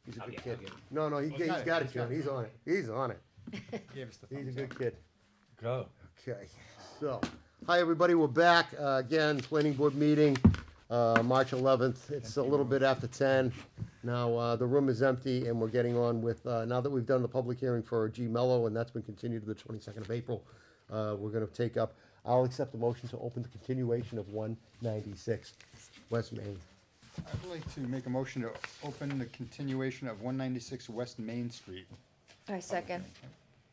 He's a I'll good get- kid. I'll get him. No, no, he's got it, John, he's on it, he's on it. Gave us the He's a thumbs good up. kid. Go. Okay, so, hi, everybody, we're back, again, planning board meeting, March 11th. It's a little bit after 10. Now, the room is empty, and we're getting on with, now that we've done the public hearing for G Mello, and that's been continued to the 22nd of April, we're gonna take up, I'll accept the motion to open the continuation of 196 West Main. I'd like to make a motion to open the continuation of 196 West Main Street. I second.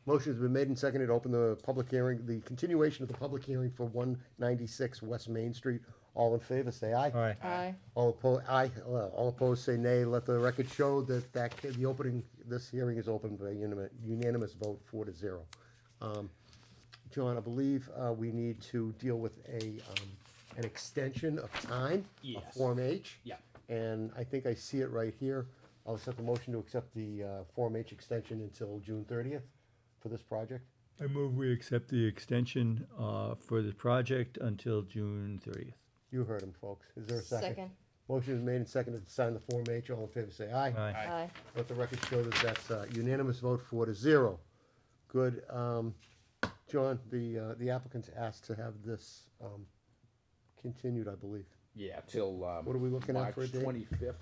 Motion's been made and seconded to open the public hearing, the continuation of the public hearing for 196 West Main Street. All in favor, say aye. Aye. All opposed, aye. All opposed, say nay. Let the record show that the opening, this hearing is opened by unanimous vote, 4-0. John, I believe we need to deal with an extension of time of Yes. Form H. Yeah. And I think I see it right here. I'll accept the motion to accept the Form H extension until June 30th for this project. I move we accept the extension for the project until June 30th. You heard him, folks. Is there a second? Second. Motion is made and seconded to sign the Form H. All in favor, say aye. Aye. Let the record show that that's unanimous vote, 4-0. Good. John, the applicants asked to have this continued, I believe. Yeah, till, What are we looking at for a date? March 25th.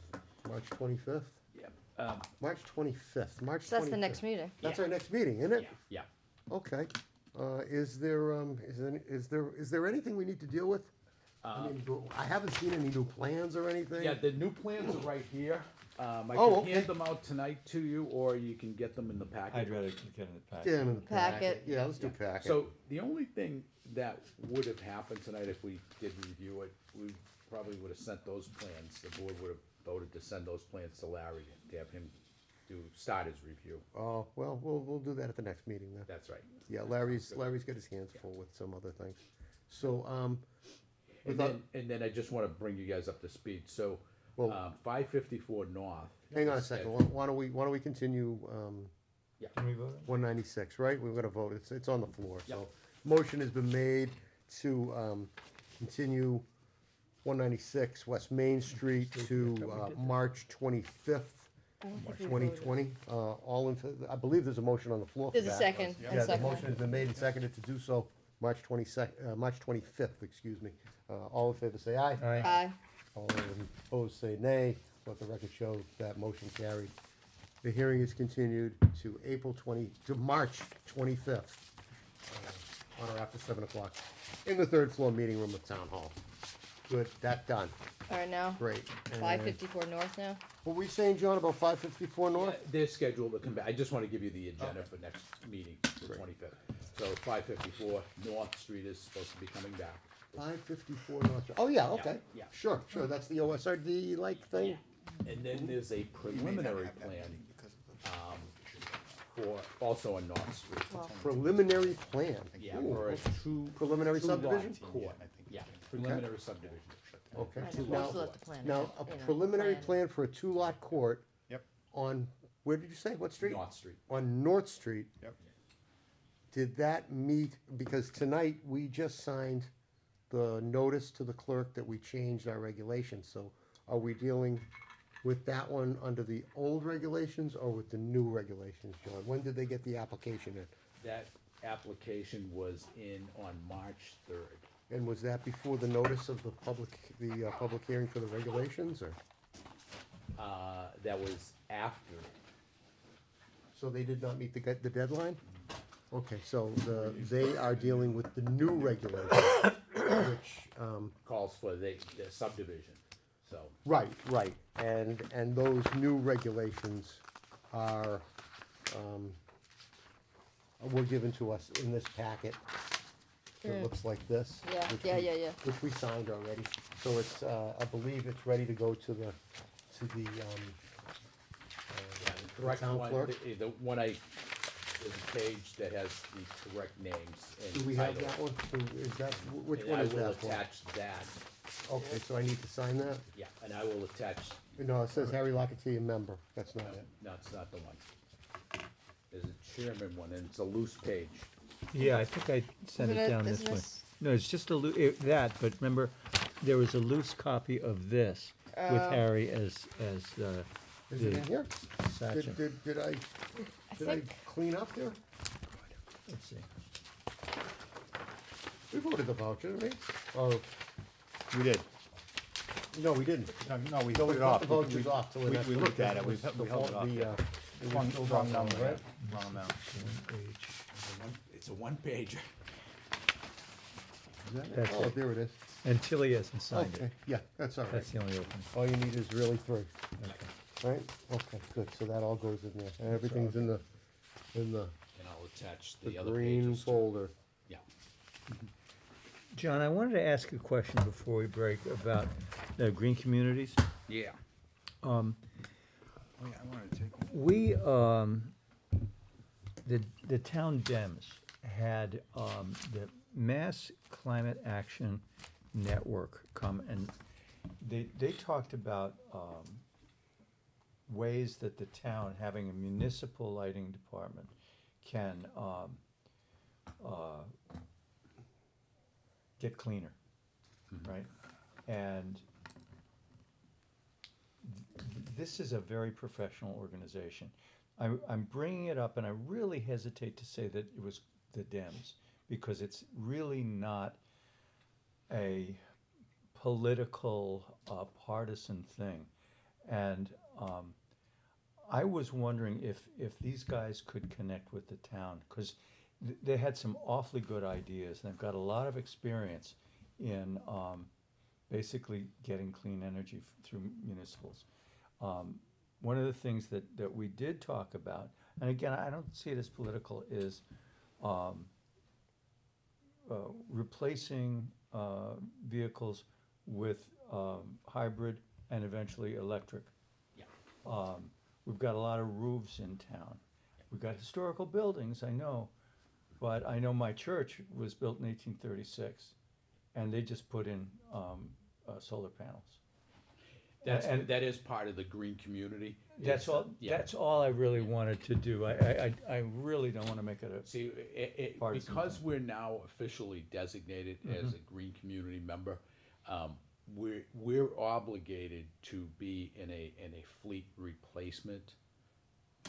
March 25th? Yeah. March 25th, March 25th. So that's the next meeting. That's our next meeting, isn't it? Yeah. Okay. Is there anything we need to deal with? I mean, I haven't seen any new plans or anything. Yeah, the new plans are right here. I Oh, can okay. hand them out tonight to you, or you can get them in the packet. I'd rather get in the packet. Get 'em in the Packet. Yeah, let's do packet. So the only thing that would have happened tonight if we did review it, we probably would have sent those plans. The board would have voted to send those plans to Larry to have him start his review. Oh, well, we'll do that at the next meeting then. That's right. Yeah, Larry's got his hands full with some other things. So, And then I just wanna bring you guys up to speed. So, Well- 554 North. hang on a is second, scheduled- why don't we continue, Can we vote? 196, right? We're gonna vote, it's on the floor, so. Motion has been made to, continue 196 West Main Street to, March 25th, I don't think we 2020. All in, I believe there's a motion on the floor for There's a that. second. I Yeah, the second. motion has been made and seconded to do so, March 25th, excuse me. All in favor, say aye. Aye. All opposed, say nay. Let the record show that motion carried. The hearing is continued to March 25th, on or after 7 o'clock, in the third floor meeting room of Town Hall. Good, that done. All right, now. Great. 554 North now. What were we saying, John, about 554 North? They're scheduled to come back. I just wanna give you the agenda for next meeting, the Great. 25th. So 554 North Street is supposed to be coming back. 554 North. Oh, yeah, okay. Yeah. Sure, that's the OSRD like thing? And then there's a preliminary plan, for, also on North Street. Preliminary plan. Yeah, Ooh, for a two. Preliminary two lot subdivision? court. Yeah, preliminary subdivision. Okay. I know, we'll Now, still have to plan it, now, a you know, preliminary plan. plan for a two-lot court. Yep. On, where did you say, what street? North Street. On North Street. Yep. Did that meet, because tonight we just signed the notice to the clerk that we changed our regulations, so are we dealing with that one under the old regulations or with the new regulations, John? When did they get the application in? That application was in on March 3rd. And was that before the notice of the public hearing for the regulations, or? That was after. So they did not meet the deadline? Okay, so they are dealing with the new regulations, which, Calls for the subdivision, so. right, and those new regulations are, were given to us in this packet. It looks like this. Yeah, which yeah, we- yeah, yeah. Which we signed already, so it's, I believe it's ready to go to the, Correct town one, clerk? the one there's a page that has the correct names and Do we have titles. that one? So is that, which And one is I will that for? attach that, Okay, so I need to sign that? yeah, and I will attach, No, it says Harry Lockett, member, that's not it. no, it's not the one. There's a chairman one, and it's a loose page. Yeah, I think I sent Isn't it it- down this isn't way. this- No, it's just that, but remember, there was a loose copy of this, with Harry as, Is it in here? Sachin. Did I think- clean up there? Let's see. We voted the voucher, right? We did. No, we didn't. No, we No, put we it got off. the vouchers off, so we're not- We looked at it, we was held the it off. wrong- yeah. it was Wrong filled wrong out number, wrong, right? yeah. Wrong amount. It's a one-pager. Is that it? That's Oh, it. there it is. And Tilly hasn't signed Okay, it. yeah, that's all right. That's the only opening. All you need is really three, Okay. right? Okay, good, so that all goes in there, and everything's in the And I'll attach the the other green pages. folder. Yeah. John, I wanted to ask a question before we break about the green communities. Yeah. Um, Oh, yeah, I wanted to take one. We, the town Dems had, the Mass Climate Action Network come and they talked about, ways that the town, having a municipal lighting department, can, get cleaner, right? And this is a very professional organization. I'm bringing it up, and I really hesitate to say that it was the Dems, because it's really not a political, partisan thing. And I was wondering if these guys could connect with the town, because they had some awfully good ideas, and they've got a lot of experience in basically getting clean energy through municipals. One of the things that we did talk about, and again, I don't see it as political, is replacing vehicles with hybrid and eventually electric. Yeah. We've got a lot of roofs in town. We've got historical buildings, I know, but I know my church was built in 1836, and they just put in solar panels. That is part of the green community. That's all. Yeah. That's all I really wanted to do. I really don't want to make it a. See, partisan because thing. we're now officially designated as a green community member, we're obligated to be in a fleet replacement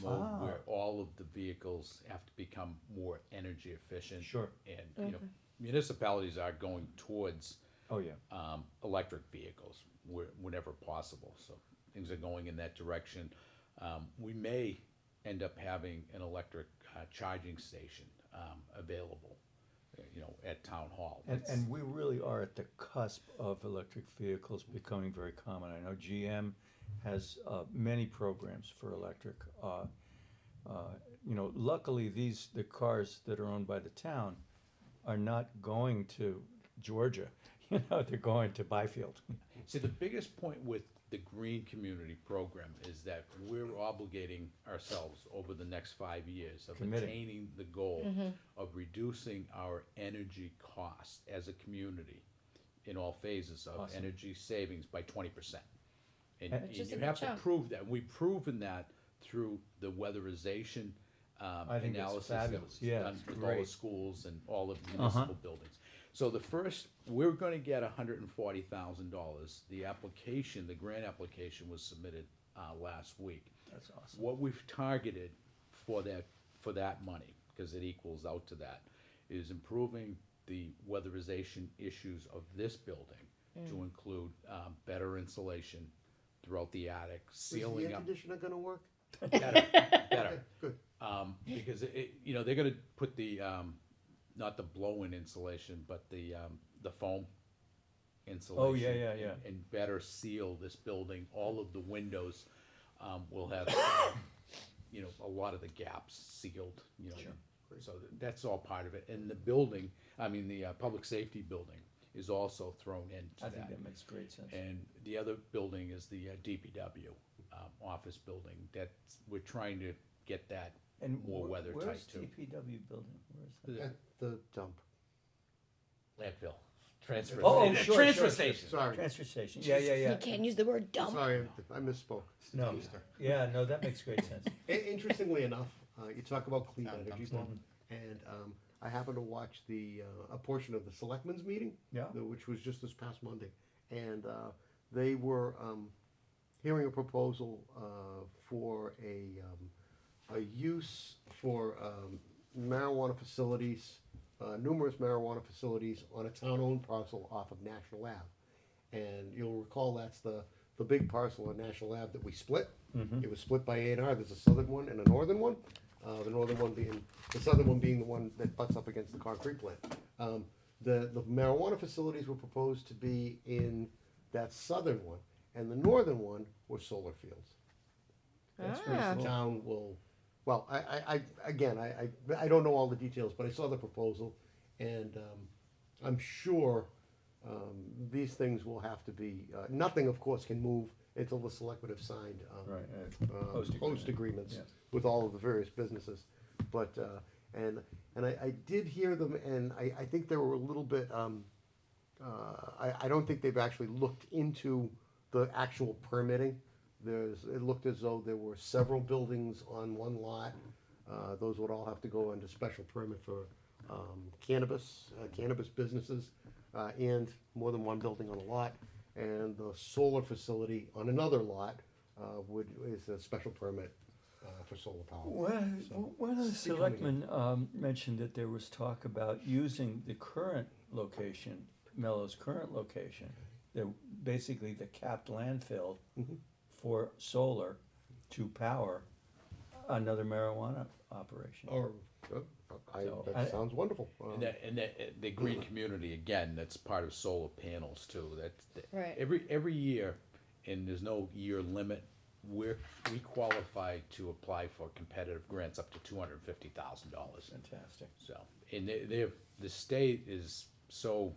mode where all of the vehicles have to become more energy efficient. Sure. And you know, municipalities are going towards Oh yeah. electric vehicles whenever possible. So things are going in that direction. We may end up having an electric charging station available, you know, at town hall. And we really are at the cusp of electric vehicles becoming very common. I know GM has many programs for electric. You know, luckily the cars that are owned by the town are not going to Georgia. You know, they're going to Byfield. See, the biggest point with the green community program is that we're obligating ourselves over the next 5 years of Committing. attaining the goal of reducing our energy costs as a community in all phases of Awesome. energy savings by 20%. And Which is a you good have to chunk. prove that. We've proven that through the weatherization I think it's analysis that fabulous. was Yeah, done it's with all the great. schools and all of the municipal buildings. So the first, we're gonna get $140,000. The application, the grant application was submitted last week. That's awesome. What we've targeted for that money, because it equals out to that, is improving the weatherization issues of this building to include better insulation throughout the attic, Is the sealing air up. conditioner gonna work? Better. Okay, good. Because you know, they're gonna put the, not the blow-in insulation, but the foam insulation. Oh, yeah. And better seal this building. All of the windows, will have, you know, a lot of the gaps sealed, you know. So that's all part of it. And the building, I mean, the public safety building is also thrown into I that. think that makes great sense. And the other building is the DPW office building. That's, we're trying to get that And more weather tight where's too. DPW building? Where's that? At the dump. Landfill. Transfer Oh, station. sure, Transfer sure, station. Sorry, Transfer station. Yeah. You can't use the word dump. sorry, I misspoke. No. Yeah, no, that makes great sense. Interestingly enough, you talk about clean Dump, energy, dump, Bob, and I happened to watch a portion of the selectmen's meeting, Yeah. which was just this past Monday, and they were, hearing a proposal, for a use for, marijuana facilities, numerous marijuana facilities on a town-owned parcel off of National Ave. And you'll recall that's the big parcel on National Ave that we split. It was split by A&R, there's a southern one and a northern one. The northern one being, the southern one being the one that butts up against the concrete plant. The marijuana facilities were proposed to be in that southern one, and the northern one were solar fields. That's Which the town will, well, I don't know all the details, but I saw the proposal, and, I'm sure, these things will have to be, nothing, of course, can move until the selectmen have signed, host agreements Yeah. with all of the various businesses. But, and I did hear them, and I think they were a little bit, I don't think they've actually looked into the actual permitting. It looked as though there were several buildings on one lot. Those would all have to go under special permit for, cannabis businesses, and more than one building on a lot. And the solar facility on another lot, is a special permit, for solar power. One of the selectmen mentioned that there was talk about using the current location, Mello's current location, basically the capped landfill for solar to power another marijuana operation. Or, that sounds wonderful. And the green community, again, that's part of solar panels too, Right. every year, and there's no year limit, we qualify to apply for competitive grants up to $250,000. Fantastic. So, and the state is so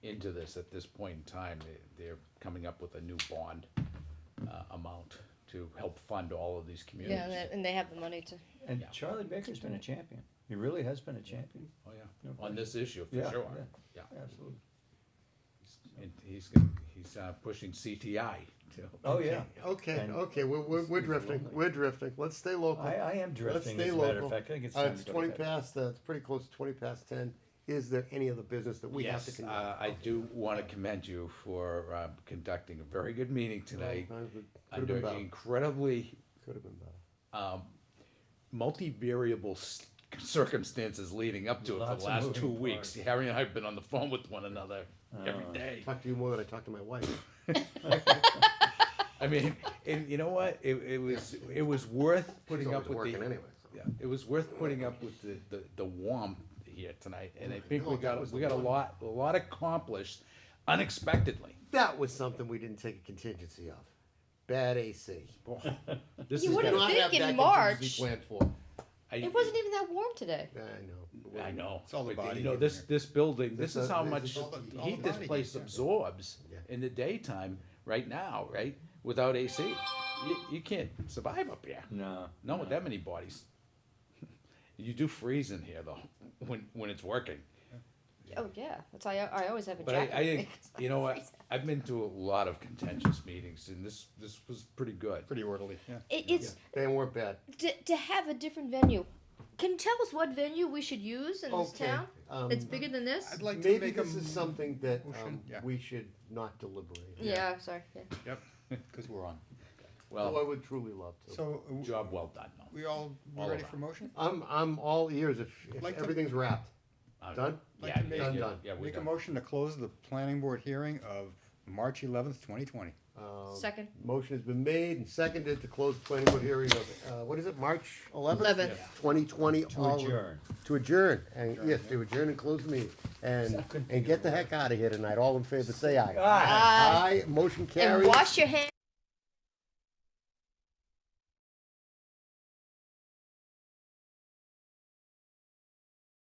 into this at this point in time, they're coming up with a new bond amount to help fund all of these communities. Yeah, and they have the money to. And Charlie Baker's been a champion. He really has been a champion. Oh, yeah, No on question. this issue, for Yeah, sure, yeah. yeah. Absolutely. And he's pushing CTI too. Oh, yeah. Okay, And- okay, we're drifting, let's stay local. I am drifting, Let's as stay a matter of local. fact. I think it's time It's to go 20 to bed. past, it's pretty close to 20 past 10. Is there any other business that we have to Yes, conduct? I do want to commend you for conducting a very good meeting tonight. Could've been Under better. incredibly Could have been better. multivariable circumstances leading up to it for Lots the of last moving 2 weeks. parts. Harry and I have been on the phone with one another every Oh. day. Talk to you more than I talk to my wife. I mean, and you know what? It was worth putting She's up always with working the anyway. yeah. It was worth putting up with the warmth here tonight, and I think No, we that got was a the lot accomplished unexpectedly. That was something we didn't take a contingency of. Bad AC. This You is wouldn't gonna- Not have think that in contingency March. planned for. It wasn't even that warm today. Yeah, I know. I know. It's all the But, body you know, heat this in this building. This This is how is- much this is all the heat this body place heat, yeah. absorbs Yeah. in the daytime. Right now, right, without AC, you can't survive up here. No. Not with that many bodies. You do freeze in here though, when it's working. Oh yeah, that's why I always have a But jacket. I with think, me 'cause you know I'll what, freeze. I've been to a lot of contentious meetings, and this was pretty good. Pretty orderly, yeah. It's They weren't bad. to have a different venue. Can you tell us what venue we should use in this Okay, town? It's bigger than this. I'd like to Maybe make a this is something that motion, yeah. we should not deliberate. Yeah, sorry. Yeah. Yep, because we're on. Though I Well, would truly love to. So, job well done, though. we all All ready around. for motion? I'm all ears if Like to- everything's wrapped. Done? Like Yeah, to make- yeah, yeah, Done. yeah, we're Make a done. motion to close the planning board hearing of March 11th, 2020. Second. Motion has been made and seconded to close the planning board hearing of, what is it, March 11th? 11th. 2020. To all- adjourn. To adjourn, and yes, to adjourn and close the meeting. And get the heck out of here tonight. All in favor, say aye. Aye. Aye, motion And carries. wash your hands.